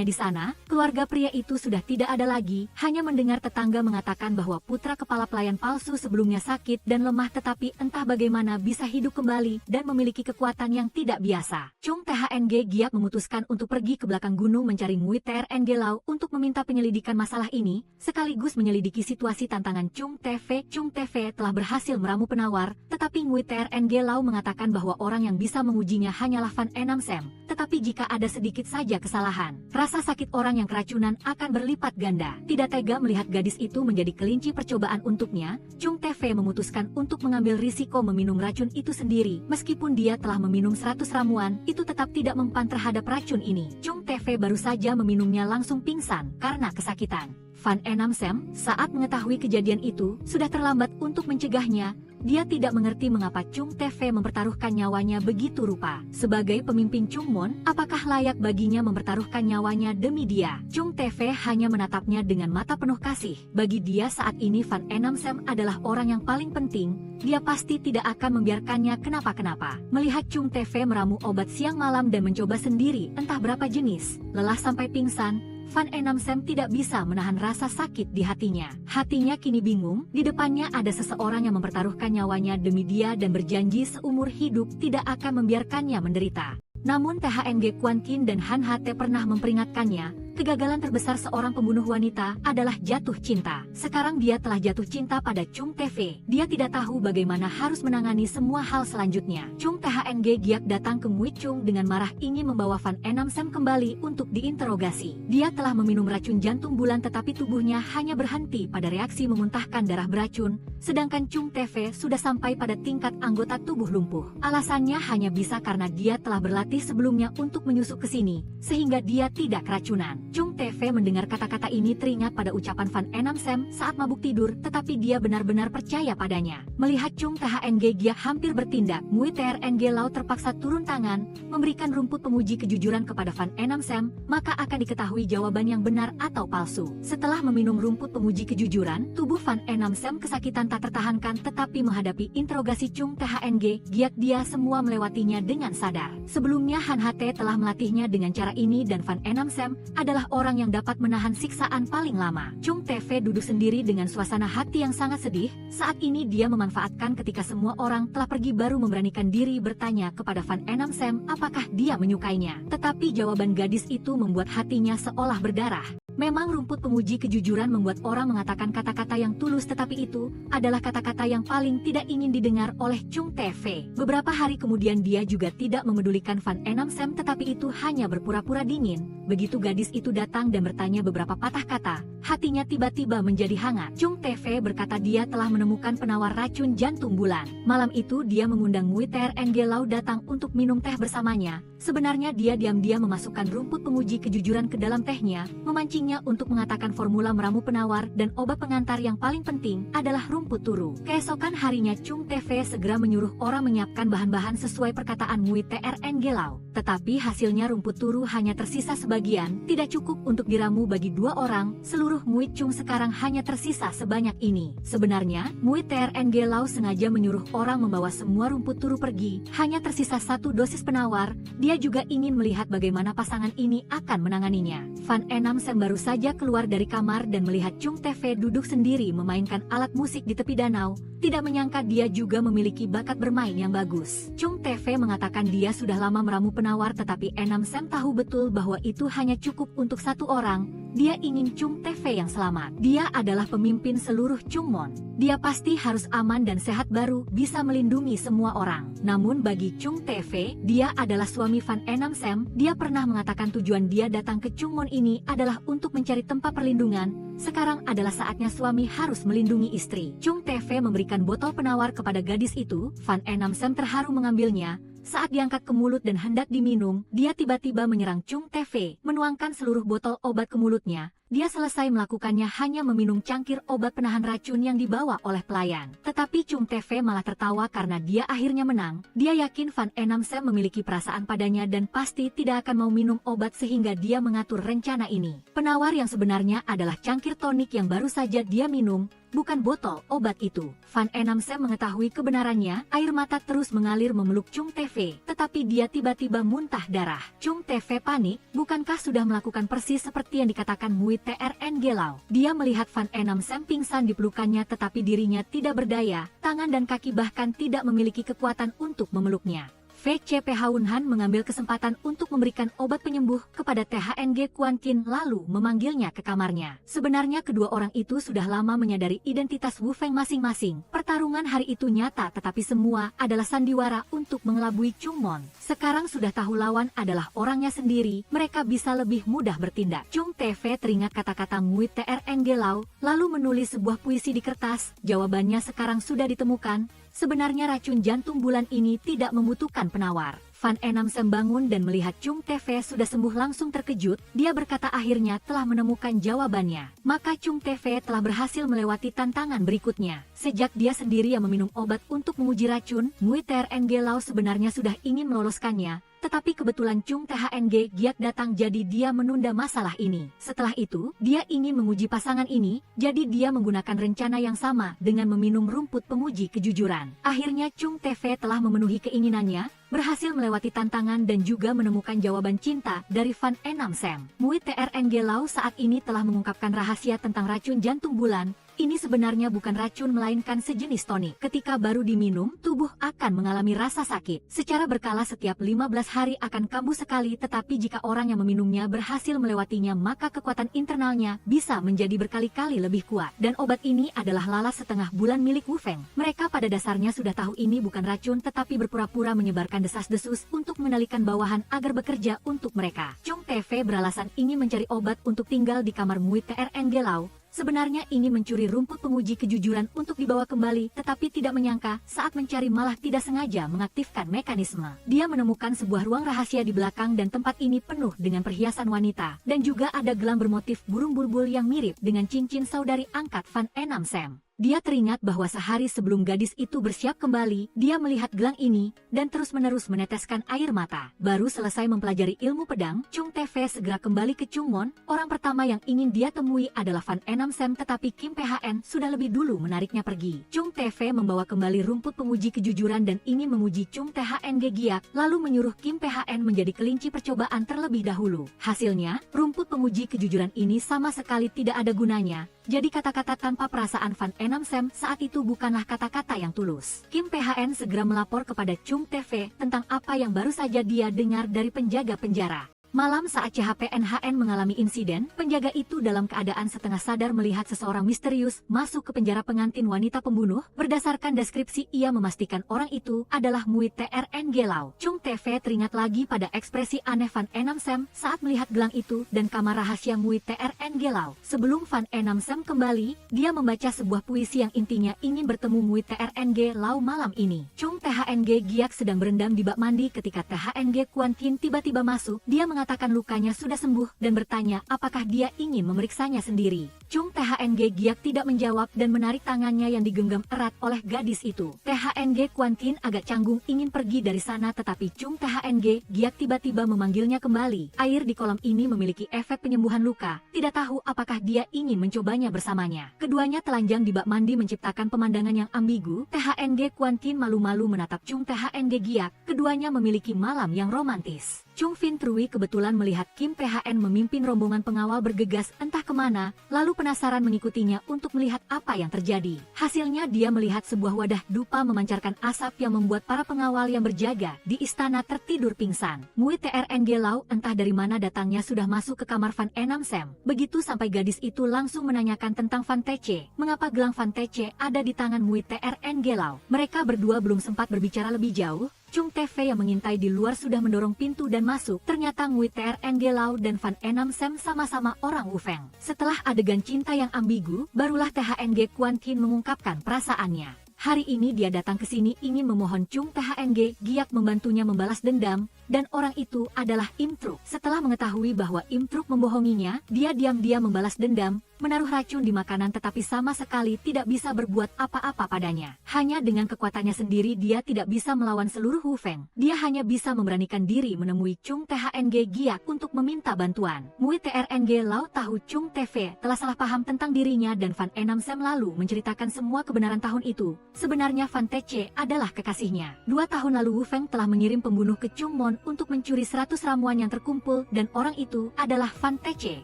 di sana, keluarga pria itu sudah tidak ada lagi, hanya mendengar tetangga mengatakan bahwa putra kepala pelayan palsu sebelumnya sakit dan lemah, tetapi entah bagaimana bisa hidup kembali dan memiliki kekuatan yang tidak biasa. Chung THNG Giak memutuskan untuk pergi ke belakang gunung mencari Ngui TRNG Lau untuk meminta penyelidikan masalah ini, sekaligus menyelidiki situasi tantangan Chung TV. Chung TV telah berhasil meramu penawar, tetapi Ngui TRNG Lau mengatakan bahwa orang yang bisa mengujinya hanyalah Fan Enamsem. Tetapi jika ada sedikit saja kesalahan, rasa sakit orang yang keracunan akan berlipat ganda. Tidak tega melihat gadis itu menjadi kelinci percobaan untuknya, Chung TV memutuskan untuk mengambil risiko meminum racun itu sendiri. Meskipun dia telah meminum 100 ramuan, itu tetap tidak mempan terhadap racun ini. Chung TV baru saja meminumnya langsung pingsan karena kesakitan. Fan Enamsem saat mengetahui kejadian itu sudah terlambat untuk mencegahnya. Dia tidak mengerti mengapa Chung TV mempertaruhkan nyawanya begitu rupa. Sebagai pemimpin Chungmon, apakah layak baginya mempertaruhkan nyawanya demi dia? Chung TV hanya menatapnya dengan mata penuh kasih. Bagi dia saat ini Fan Enamsem adalah orang yang paling penting. Dia pasti tidak akan membiarkannya kenapa-kenapa. Melihat Chung TV meramu obat siang malam dan mencoba sendiri entah berapa jenis, lelah sampai pingsan, Fan Enamsem tidak bisa menahan rasa sakit di hatinya. Hatinya kini bingung, di depannya ada seseorang yang mempertaruhkan nyawanya demi dia dan berjanji seumur hidup tidak akan membiarkannya menderita. Namun THNG Quan Qin dan Han HT pernah memperingatkannya, kegagalan terbesar seorang pembunuh wanita adalah jatuh cinta. Sekarang dia telah jatuh cinta pada Chung TV. Dia tidak tahu bagaimana harus menangani semua hal selanjutnya. Chung THNG Giak datang ke Ngui Chung dengan marah ingin membawa Fan Enamsem kembali untuk diinterogasi. Dia telah meminum racun jantung bulan tetapi tubuhnya hanya berhenti pada reaksi memuntahkan darah beracun, sedangkan Chung TV sudah sampai pada tingkat anggota tubuh lumpuh. Alasannya hanya bisa karena dia telah berlatih sebelumnya untuk menyusup ke sini, sehingga dia tidak keracunan. Chung TV mendengar kata-kata ini teringat pada ucapan Van Enam Sam saat mabuk tidur, tetapi dia benar-benar percaya padanya. Melihat Chung THNG Giak hampir bertindak, Mui TRNG Lau terpaksa turun tangan, memberikan rumput penguji kejujuran kepada Van Enam Sam, maka akan diketahui jawaban yang benar atau palsu. Setelah meminum rumput penguji kejujuran, tubuh Van Enam Sam kesakitan tak tertahankan, tetapi menghadapi interogasi Chung THNG Giak dia semua melewatinya dengan sadar. Sebelumnya Han HT telah melatihnya dengan cara ini dan Van Enam Sam adalah orang yang dapat menahan siksaan paling lama. Chung TV duduk sendiri dengan suasana hati yang sangat sedih. Saat ini dia memanfaatkan ketika semua orang telah pergi baru memberanikan diri bertanya kepada Van Enam Sam apakah dia menyukainya. Tetapi jawaban gadis itu membuat hatinya seolah berdarah. Memang rumput penguji kejujuran membuat orang mengatakan kata-kata yang tulus, tetapi itu adalah kata-kata yang paling tidak ingin didengar oleh Chung TV. Beberapa hari kemudian dia juga tidak memedulikan Van Enam Sam, tetapi itu hanya berpura-pura dingin. Begitu gadis itu datang dan bertanya beberapa patah kata, hatinya tiba-tiba menjadi hangat. Chung TV berkata dia telah menemukan penawar racun jantung bulan. Malam itu dia mengundang Mui TRNG Lau datang untuk minum teh bersamanya. Sebenarnya dia diam-diam memasukkan rumput penguji kejujuran ke dalam tehnya, memancingnya untuk mengatakan formula meramu penawar dan obat pengantar yang paling penting adalah rumput turu. Keesokan harinya Chung TV segera menyuruh orang menyiapkan bahan-bahan sesuai perkataan Mui TRNG Lau. Tetapi hasilnya rumput turu hanya tersisa sebagian, tidak cukup untuk diramu bagi 2 orang, seluruh muid Chung sekarang hanya tersisa sebanyak ini. Sebenarnya, Mui TRNG Lau sengaja menyuruh orang membawa semua rumput turu pergi, hanya tersisa 1 dosis penawar. Dia juga ingin melihat bagaimana pasangan ini akan menanganinya. Van Enam Sam baru saja keluar dari kamar dan melihat Chung TV duduk sendiri memainkan alat musik di tepi danau. Tidak menyangka dia juga memiliki bakat bermain yang bagus. Chung TV mengatakan dia sudah lama meramu penawar, tetapi Enam Sam tahu betul bahwa itu hanya cukup untuk 1 orang. Dia ingin Chung TV yang selamat. Dia adalah pemimpin seluruh Chungmon. Dia pasti harus aman dan sehat baru bisa melindungi semua orang. Namun bagi Chung TV, dia adalah suami Van Enam Sam. Dia pernah mengatakan tujuan dia datang ke Chungmon ini adalah untuk mencari tempat perlindungan. Sekarang adalah saatnya suami harus melindungi istri. Chung TV memberikan botol penawar kepada gadis itu. Van Enam Sam terharu mengambilnya. Saat diangkat ke mulut dan hendak diminum, dia tiba-tiba menyerang Chung TV, menuangkan seluruh botol obat ke mulutnya. Dia selesai melakukannya hanya meminum cangkir obat penahan racun yang dibawa oleh pelayan. Tetapi Chung TV malah tertawa karena dia akhirnya menang. Dia yakin Van Enam Sam memiliki perasaan padanya dan pasti tidak akan mau minum obat sehingga dia mengatur rencana ini. Penawar yang sebenarnya adalah cangkir tonik yang baru saja dia minum, bukan botol obat itu. Van Enam Sam mengetahui kebenarannya, air mata terus mengalir memeluk Chung TV, tetapi dia tiba-tiba muntah darah. Chung TV panik, bukankah sudah melakukan persis seperti yang dikatakan Mui TRNG Lau? Dia melihat Van Enam Sam pingsan di pelukannya, tetapi dirinya tidak berdaya, tangan dan kaki bahkan tidak memiliki kekuatan untuk memeluknya. VCP Haun Han mengambil kesempatan untuk memberikan obat penyembuh kepada THNG Kuan Kin lalu memanggilnya ke kamarnya. Sebenarnya kedua orang itu sudah lama menyadari identitas Wu Feng masing-masing. Pertarungan hari itu nyata, tetapi semua adalah sandiwara untuk mengelabui Chungmon. Sekarang sudah tahu lawan adalah orangnya sendiri, mereka bisa lebih mudah bertindak. Chung TV teringat kata-kata Mui TRNG Lau, lalu menulis sebuah puisi di kertas. Jawabannya sekarang sudah ditemukan. Sebenarnya racun jantung bulan ini tidak membutuhkan penawar. Van Enam Sam bangun dan melihat Chung TV sudah sembuh langsung terkejut. Dia berkata akhirnya telah menemukan jawabannya. Maka Chung TV telah berhasil melewati tantangan berikutnya. Sejak dia sendiri yang meminum obat untuk menguji racun, Mui TRNG Lau sebenarnya sudah ingin meloloskannya. Tetapi kebetulan Chung THNG Giak datang, jadi dia menunda masalah ini. Setelah itu, dia ingin menguji pasangan ini, jadi dia menggunakan rencana yang sama dengan meminum rumput penguji kejujuran. Akhirnya Chung TV telah memenuhi keinginannya, berhasil melewati tantangan dan juga menemukan jawaban cinta dari Van Enam Sam. Mui TRNG Lau saat ini telah mengungkapkan rahasia tentang racun jantung bulan. Ini sebenarnya bukan racun melainkan sejenis tonik. Ketika baru diminum, tubuh akan mengalami rasa sakit. Secara berkala setiap 15 hari akan kambuh sekali, tetapi jika orang yang meminumnya berhasil melewatinya maka kekuatan internalnya bisa menjadi berkali-kali lebih kuat. Dan obat ini adalah lalas setengah bulan milik Wu Feng. Mereka pada dasarnya sudah tahu ini bukan racun, tetapi berpura-pura menyebarkan desas-desus untuk mengendalikan bawahan agar bekerja untuk mereka. Chung TV beralasan ingin mencari obat untuk tinggal di kamar Mui TRNG Lau. Sebenarnya ingin mencuri rumput penguji kejujuran untuk dibawa kembali, tetapi tidak menyangka saat mencari malah tidak sengaja mengaktifkan mekanisme. Dia menemukan sebuah ruang rahasia di belakang dan tempat ini penuh dengan perhiasan wanita, dan juga ada gelang bermotif burung bulbul yang mirip dengan cincin saudari angkat Van Enam Sam. Dia teringat bahwa sehari sebelum gadis itu bersiap kembali, dia melihat gelang ini, dan terus-menerus meneteskan air mata. Baru selesai mempelajari ilmu pedang, Chung TV segera kembali ke Chungmon. Orang pertama yang ingin dia temui adalah Van Enam Sam, tetapi Kim PHN sudah lebih dulu menariknya pergi. Chung TV membawa kembali rumput penguji kejujuran dan ingin menguji Chung THNG Giak, lalu menyuruh Kim PHN menjadi kelinci percobaan terlebih dahulu. Hasilnya, rumput penguji kejujuran ini sama sekali tidak ada gunanya. Jadi kata-kata tanpa perasaan Van Enam Sam saat itu bukanlah kata-kata yang tulus. Kim PHN segera melapor kepada Chung TV tentang apa yang baru saja dia dengar dari penjaga penjara. Malam saat CHPNHN mengalami insiden, penjaga itu dalam keadaan setengah sadar melihat seseorang misterius masuk ke penjara pengantin wanita pembunuh. Berdasarkan deskripsi, ia memastikan orang itu adalah Mui TRNG Lau. Chung TV teringat lagi pada ekspresi aneh Van Enam Sam saat melihat gelang itu dan kamar rahasia Mui TRNG Lau. Sebelum Van Enam Sam kembali, dia membaca sebuah puisi yang intinya ingin bertemu Mui TRNG Lau malam ini. Chung THNG Giak sedang berendam di bak mandi ketika THNG Kuan Kin tiba-tiba masuk. Dia mengatakan lukanya sudah sembuh dan bertanya apakah dia ingin memeriksanya sendiri. Chung THNG Giak tidak menjawab dan menarik tangannya yang digenggam erat oleh gadis itu. THNG Kuan Kin agak canggung ingin pergi dari sana, tetapi Chung THNG Giak tiba-tiba memanggilnya kembali. Air di kolam ini memiliki efek penyembuhan luka. Tidak tahu apakah dia ingin mencobanya bersamanya. Keduanya telanjang di bak mandi menciptakan pemandangan yang ambigu. THNG Kuan Kin malu-malu menatap Chung THNG Giak. Keduanya memiliki malam yang romantis. Chung Fin Trui kebetulan melihat Kim PHN memimpin rombongan pengawal bergegas entah kemana, lalu penasaran mengikutinya untuk melihat apa yang terjadi. Hasilnya dia melihat sebuah wadah dupa memancarkan asap yang membuat para pengawal yang berjaga di istana tertidur pingsan. Mui TRNG Lau entah dari mana datangnya sudah masuk ke kamar Van Enam Sam. Begitu sampai gadis itu langsung menanyakan tentang Van Tece. Mengapa gelang Van Tece ada di tangan Mui TRNG Lau? Mereka berdua belum sempat berbicara lebih jauh. Chung TV yang mengintai di luar sudah mendorong pintu dan masuk. Ternyata Mui TRNG Lau dan Van Enam Sam sama-sama orang Wufeng. Setelah adegan cinta yang ambigu, barulah THNG Kuan Kin mengungkapkan perasaannya. Hari ini dia datang ke sini ingin memohon Chung THNG Giak membantunya membalas dendam, dan orang itu adalah Im Truk. Setelah mengetahui bahwa Im Truk membohonginya, dia diam-diam membalas dendam, menaruh racun di makanan tetapi sama sekali tidak bisa berbuat apa-apa padanya. Hanya dengan kekuatannya sendiri dia tidak bisa melawan seluruh Wufeng. Dia hanya bisa memberanikan diri menemui Chung THNG Giak untuk meminta bantuan. Mui TRNG Lau tahu Chung TV telah salah paham tentang dirinya dan Van Enam Sam lalu menceritakan semua kebenaran tahun itu. Sebenarnya Van Tece adalah kekasihnya. 2 tahun lalu Wufeng telah mengirim pembunuh ke Chungmon untuk mencuri 100 ramuan yang terkumpul dan orang itu adalah Van Tece.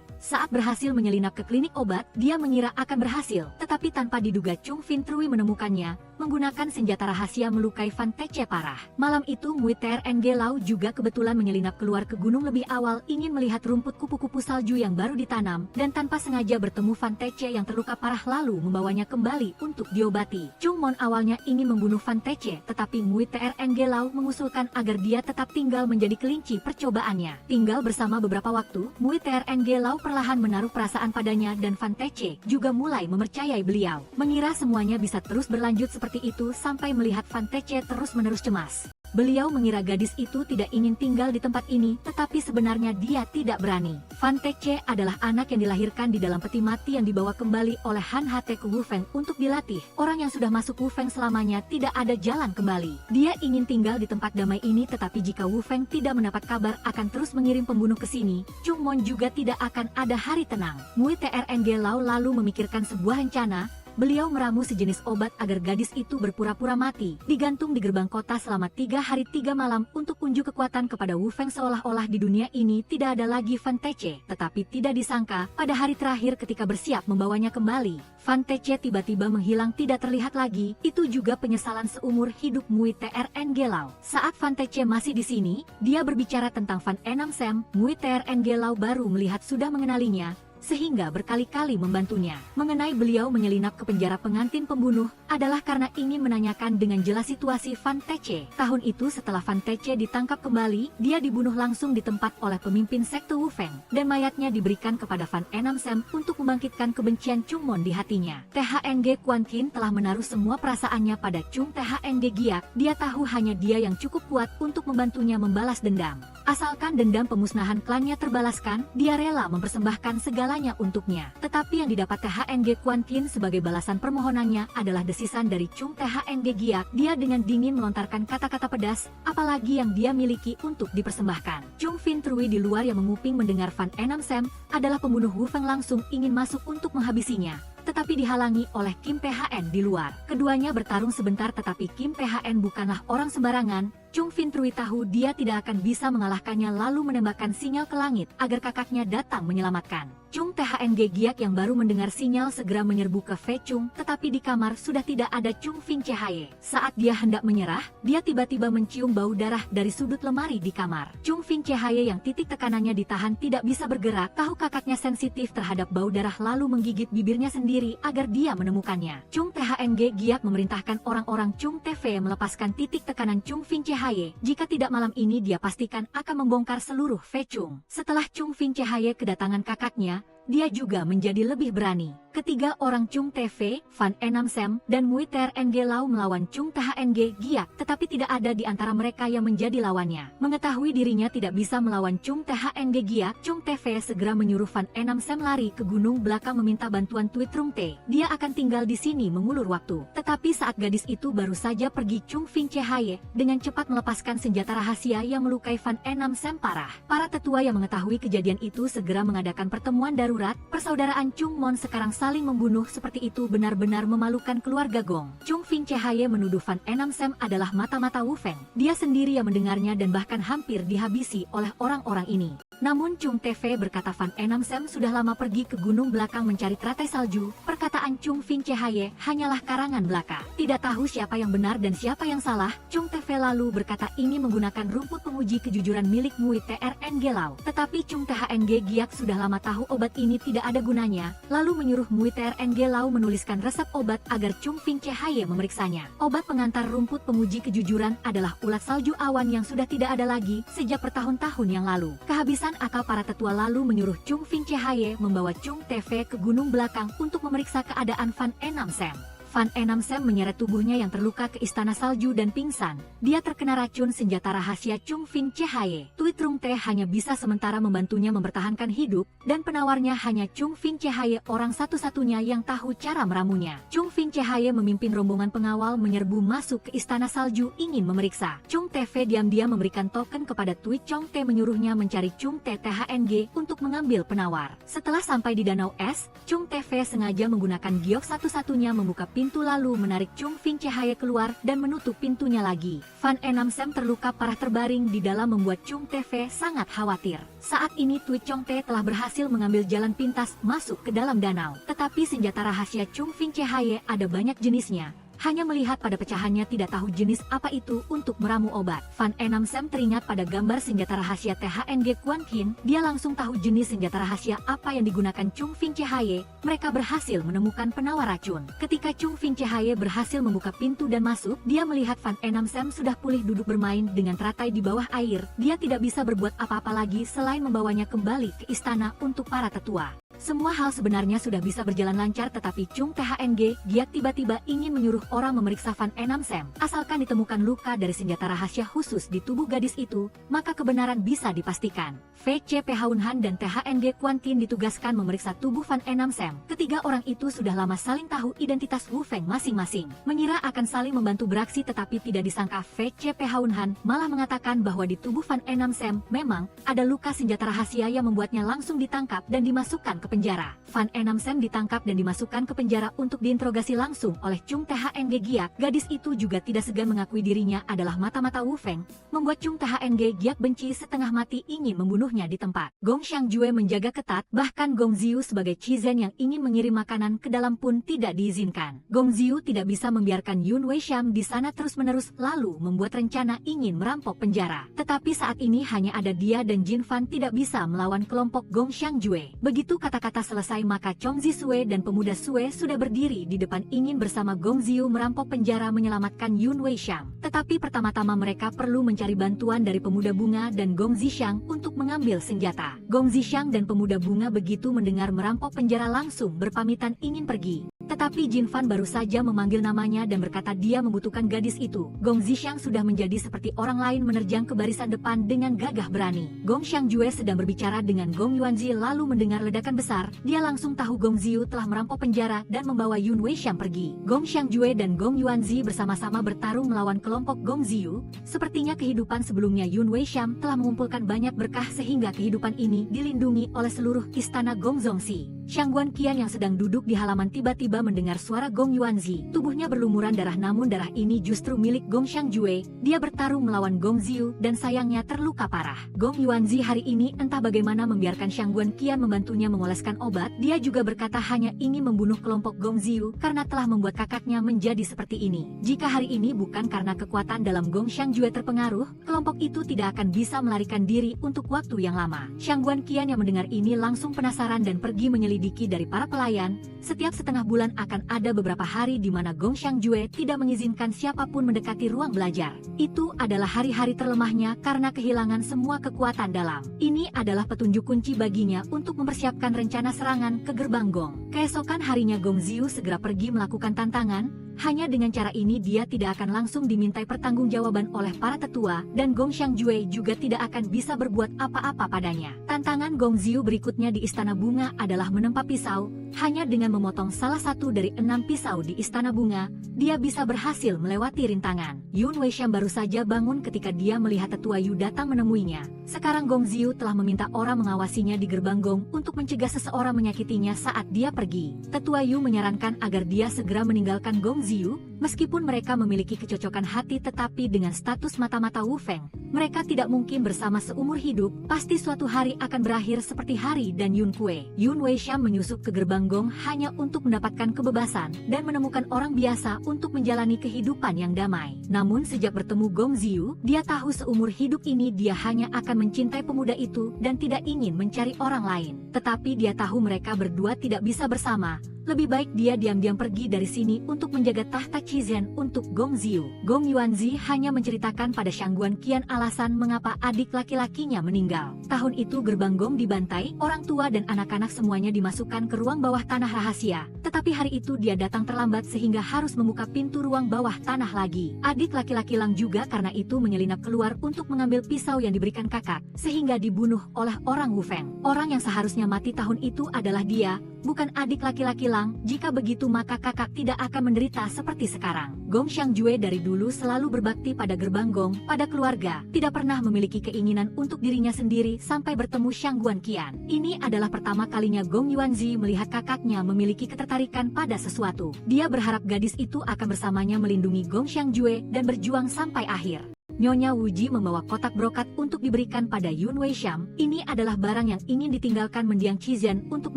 Saat berhasil menyelinap ke klinik obat, dia mengira akan berhasil, tetapi tanpa diduga Chung Fin Trui menemukannya, menggunakan senjata rahasia melukai Van Tece parah. Malam itu Mui TRNG Lau juga kebetulan menyelinap keluar ke gunung lebih awal ingin melihat rumput kupu-kupu salju yang baru ditanam, dan tanpa sengaja bertemu Van Tece yang terluka parah lalu membawanya kembali untuk diobati. Chungmon awalnya ingin membunuh Van Tece, tetapi Mui TRNG Lau mengusulkan agar dia tetap tinggal menjadi kelinci percobaannya. Tinggal bersama beberapa waktu, Mui TRNG Lau perlahan menaruh perasaan padanya dan Van Tece juga mulai mempercayai beliau. Mengira semuanya bisa terus berlanjut seperti itu sampai melihat Van Tece terus-menerus cemas. Beliau mengira gadis itu tidak ingin tinggal di tempat ini, tetapi sebenarnya dia tidak berani. Van Tece adalah anak yang dilahirkan di dalam peti mati yang dibawa kembali oleh Han Hate ke Wufeng untuk dilatih. Orang yang sudah masuk Wufeng selamanya tidak ada jalan kembali. Dia ingin tinggal di tempat damai ini, tetapi jika Wufeng tidak mendapat kabar akan terus mengirim pembunuh ke sini, Chungmon juga tidak akan ada hari tenang. Mui TRNG Lau lalu memikirkan sebuah rencana. Beliau meramu sejenis obat agar gadis itu berpura-pura mati, digantung di gerbang kota selama 3 hari 3 malam untuk unjuk kekuatan kepada Wufeng seolah-olah di dunia ini tidak ada lagi Van Tece. Tetapi tidak disangka, pada hari terakhir ketika bersiap membawanya kembali, Van Tece tiba-tiba menghilang tidak terlihat lagi. Itu juga penyesalan seumur hidup Mui TRNG Lau. Saat Van Tece masih di sini, dia berbicara tentang Van Enam Sam. Mui TRNG Lau baru melihat sudah mengenalinya. sehingga berkali-kali membantunya. Mengenai beliau menyelinap ke penjara pengantin pembunuh, adalah karena ingin menanyakan dengan jelas situasi Van Teche. Tahun itu setelah Van Teche ditangkap kembali, dia dibunuh langsung di tempat oleh pemimpin sekte Wu Feng, dan mayatnya diberikan kepada Van Enam Sem untuk membangkitkan kebencian Chung Mon di hatinya. THNG Quan Qin telah menaruh semua perasaannya pada Chung THNG Giak. Dia tahu hanya dia yang cukup kuat untuk membantunya membalas dendam. Asalkan dendam pemusnahan klannya terbalaskan, dia rela mempersembahkan segalanya untuknya. Tetapi yang didapat THNG Quan Qin sebagai balasan permohonannya adalah desisan dari Chung THNG Giak. Dia dengan dingin melontarkan kata-kata pedas, apalagi yang dia miliki untuk dipersembahkan. Chung Fin Trui di luar yang menguping mendengar Van Enam Sem adalah pembunuh Wu Feng langsung ingin masuk untuk menghabisinya, tetapi dihalangi oleh Kim PHN di luar. Keduanya bertarung sebentar, tetapi Kim PHN bukanlah orang sembarangan. Chung Fin Trui tahu dia tidak akan bisa mengalahkannya, lalu menembakkan sinyal ke langit agar kakaknya datang menyelamatkan. Chung THNG Giak yang baru mendengar sinyal segera menyerbu ke Fei Chung, tetapi di kamar sudah tidak ada Chung Fin Chahaye. Saat dia hendak menyerah, dia tiba-tiba mencium bau darah dari sudut lemari di kamar. Chung Fin Chahaye yang titik tekanannya ditahan tidak bisa bergerak, tahu kakaknya sensitif terhadap bau darah, lalu menggigit bibirnya sendiri agar dia menemukannya. Chung THNG Giak memerintahkan orang-orang Chung TV melepaskan titik tekanan Chung Fin Chahaye. Jika tidak malam ini dia pastikan akan membongkar seluruh Fei Chung. Setelah Chung Fin Chahaye kedatangan kakaknya, dia juga menjadi lebih berani. Ketiga orang Chung TV, Van Enam Sem, dan Mui TRNG Lau melawan Chung THNG Giak, tetapi tidak ada di antara mereka yang menjadi lawannya. Mengetahui dirinya tidak bisa melawan Chung THNG Giak, Chung TV segera menyuruh Van Enam Sem lari ke gunung belakang meminta bantuan Tui Trung Te. Dia akan tinggal di sini mengulur waktu. Tetapi saat gadis itu baru saja pergi, Chung Fin Chahaye dengan cepat melepaskan senjata rahasia yang melukai Van Enam Sem parah. Para tetua yang mengetahui kejadian itu segera mengadakan pertemuan darurat. Persaudaraan Chung Mon sekarang saling membunuh seperti itu benar-benar memalukan keluarga Gong. Chung Fin Chahaye menuduh Van Enam Sem adalah mata-mata Wu Feng. Dia sendiri yang mendengarnya dan bahkan hampir dihabisi oleh orang-orang ini. Namun Chung TV berkata Van Enam Sem sudah lama pergi ke gunung belakang mencari teratai salju. Perkataan Chung Fin Chahaye hanyalah karangan belaka. Tidak tahu siapa yang benar dan siapa yang salah, Chung TV lalu berkata ini menggunakan rumput penguji kejujuran milik Mui TRNG Lau. Tetapi Chung THNG Giak sudah lama tahu obat ini tidak ada gunanya, lalu menyuruh Mui TRNG Lau menuliskan resep obat agar Chung Fin Chahaye memeriksanya. Obat pengantar rumput penguji kejujuran adalah ulat salju awan yang sudah tidak ada lagi sejak bertahun-tahun yang lalu. Kehabisan akal para tetua lalu menyuruh Chung Fin Chahaye membawa Chung TV ke gunung belakang untuk memeriksa keadaan Van Enam Sem. Van Enam Sem menyeret tubuhnya yang terluka ke istana salju dan pingsan. Dia terkena racun senjata rahasia Chung Fin Chahaye. Tui Trung Te hanya bisa sementara membantunya mempertahankan hidup, dan penawarnya hanya Chung Fin Chahaye, orang satu-satunya yang tahu cara meramunya. Chung Fin Chahaye memimpin rombongan pengawal menyerbu masuk ke istana salju ingin memeriksa. Chung TV diam-diam memberikan token kepada Tui Chong Te menyuruhnya mencari Chung Te THNG untuk mengambil penawar. Setelah sampai di danau es, Chung TV sengaja menggunakan giok satu-satunya membuka pintu lalu menarik Chung Fin Chahaye keluar dan menutup pintunya lagi. Van Enam Sem terluka parah terbaring di dalam membuat Chung TV sangat khawatir. Saat ini Tui Chong Te telah berhasil mengambil jalan pintas masuk ke dalam danau. Tetapi senjata rahasia Chung Fin Chahaye ada banyak jenisnya. Hanya melihat pada pecahannya tidak tahu jenis apa itu untuk meramu obat. Van Enam Sem teringat pada gambar senjata rahasia THNG Quan Qin. Dia langsung tahu jenis senjata rahasia apa yang digunakan Chung Fin Chahaye. Mereka berhasil menemukan penawar racun. Ketika Chung Fin Chahaye berhasil membuka pintu dan masuk, dia melihat Van Enam Sem sudah pulih duduk bermain dengan teratai di bawah air. Dia tidak bisa berbuat apa-apa lagi selain membawanya kembali ke istana untuk para tetua. Semua hal sebenarnya sudah bisa berjalan lancar, tetapi Chung THNG Giak tiba-tiba ingin menyuruh orang memeriksa Van Enam Sem. Asalkan ditemukan luka dari senjata rahasia khusus di tubuh gadis itu, maka kebenaran bisa dipastikan. VCP Haun Han dan THNG Quan Qin ditugaskan memeriksa tubuh Van Enam Sem. Ketiga orang itu sudah lama saling tahu identitas Wu Feng masing-masing. Mengira akan saling membantu beraksi, tetapi tidak disangka VCP Haun Han malah mengatakan bahwa di tubuh Van Enam Sem memang ada luka senjata rahasia yang membuatnya langsung ditangkap dan dimasukkan ke penjara. Van Enam Sem ditangkap dan dimasukkan ke penjara untuk diinterogasi langsung oleh Chung THNG Giak. Gadis itu juga tidak segan mengakui dirinya adalah mata-mata Wu Feng, membuat Chung THNG Giak benci setengah mati ingin membunuhnya di tempat. Gong Xiangjue menjaga ketat, bahkan Gong Ziu sebagai Chizen yang ingin mengirim makanan ke dalam pun tidak diizinkan. Gong Ziu tidak bisa membiarkan Yun Wei Sham di sana terus-menerus lalu membuat rencana ingin merampok penjara. Tetapi saat ini hanya ada dia dan Jin Fan tidak bisa melawan kelompok Gong Xiangjue. Begitu kata kata-kata selesai maka Chong Zisue dan pemuda Sue sudah berdiri di depan ingin bersama Gong Xiu merampok penjara menyelamatkan Yun Weishan. Tetapi pertama-tama mereka perlu mencari bantuan dari pemuda bunga dan Gong Zishang untuk mengambil senjata. Gong Zishang dan pemuda bunga begitu mendengar merampok penjara langsung berpamitan ingin pergi. Tetapi Jin Fan baru saja memanggil namanya dan berkata dia membutuhkan gadis itu. Gong Zishang sudah menjadi seperti orang lain menerjang ke barisan depan dengan gagah berani. Gong Xiangjue sedang berbicara dengan Gong Yuanzi lalu mendengar ledakan besar. Dia langsung tahu Gong Xiu telah merampok penjara dan membawa Yun Weishan pergi. Gong Xiangjue dan Gong Yuanzi bersama-sama bertarung melawan kelompok Gong Xiu. Sepertinya kehidupan sebelumnya Yun Weishan telah mengumpulkan banyak berkah sehingga kehidupan ini dilindungi oleh seluruh istana Gong Zongxi. Shangguan Qian yang sedang duduk di halaman tiba-tiba mendengar suara Gong Yuanzi. Tubuhnya berlumuran darah namun darah ini justru milik Gong Xiangjue. Dia bertarung melawan Gong Xiu dan sayangnya terluka parah. Gong Yuanzi hari ini entah bagaimana membiarkan Shangguan Qian membantunya mengoleskan obat. Dia juga berkata hanya ingin membunuh kelompok Gong Xiu karena telah membuat kakaknya menjadi seperti ini. Jika hari ini bukan karena kekuatan dalam Gong Xiangjue terpengaruh, kelompok itu tidak akan bisa melarikan diri untuk waktu yang lama. Shangguan Qian yang mendengar ini langsung penasaran dan pergi menyelidiki dari para pelayan. Setiap setengah bulan akan ada beberapa hari di mana Gong Xiangjue tidak mengizinkan siapapun mendekati ruang belajar. Itu adalah hari-hari terlemahnya karena kehilangan semua kekuatan dalam. Ini adalah petunjuk kunci baginya untuk mempersiapkan rencana serangan ke gerbang Gong. Keesokan harinya Gong Xiu segera pergi melakukan tantangan. Hanya dengan cara ini dia tidak akan langsung dimintai pertanggungjawaban oleh para tetua dan Gong Xiangjue juga tidak akan bisa berbuat apa-apa padanya. Tantangan Gong Xiu berikutnya di Istana Bunga adalah menempa pisau. Hanya dengan memotong salah satu dari 6 pisau di Istana Bunga, dia bisa berhasil melewati rintangan. Yun Weishan baru saja bangun ketika dia melihat tetua Yu datang menemuinya. Sekarang Gong Xiu telah meminta orang mengawasinya di gerbang Gong untuk mencegah seseorang menyakitinya saat dia pergi. Tetua Yu menyarankan agar dia segera meninggalkan Gong Xiu. Meskipun mereka memiliki kecocokan hati tetapi dengan status mata-mata Wu Feng, mereka tidak mungkin bersama seumur hidup. Pasti suatu hari akan berakhir seperti Hari dan Yun Kue. Yun Weishan menyusup ke gerbang Gong hanya untuk mendapatkan kebebasan dan menemukan orang biasa untuk menjalani kehidupan yang damai. Namun sejak bertemu Gong Xiu, dia tahu seumur hidup ini dia hanya akan mencintai pemuda itu dan tidak ingin mencari orang lain. Tetapi dia tahu mereka berdua tidak bisa bersama. Lebih baik dia diam-diam pergi dari sini untuk menjaga tahta Qizen untuk Gong Xiu. Gong Yuanzi hanya menceritakan pada Shangguan Qian alasan mengapa adik laki-lakinya meninggal. Tahun itu gerbang Gong dibantai, orang tua dan anak-anak semuanya dimasukkan ke ruang bawah tanah rahasia. Tetapi hari itu dia datang terlambat sehingga harus membuka pintu ruang bawah tanah lagi. Adik laki-laki Lang juga karena itu menyelinap keluar untuk mengambil pisau yang diberikan kakak, sehingga dibunuh oleh orang Wu Feng. Orang yang seharusnya mati tahun itu adalah dia, bukan adik laki-laki Lang. Jika begitu maka kakak tidak akan menderita seperti sekarang. Gong Xiangjue dari dulu selalu berbakti pada gerbang Gong, pada keluarga, tidak pernah memiliki keinginan untuk dirinya sendiri sampai bertemu Shangguan Qian. Ini adalah pertama kalinya Gong Yuanzi melihat kakaknya memiliki ketertarikan pada sesuatu. Dia berharap gadis itu akan bersamanya melindungi Gong Xiangjue dan berjuang sampai akhir. Nyonya Wuji membawa kotak brokat untuk diberikan pada Yun Weishan. Ini adalah barang yang ingin ditinggalkan mendiang Qizen untuk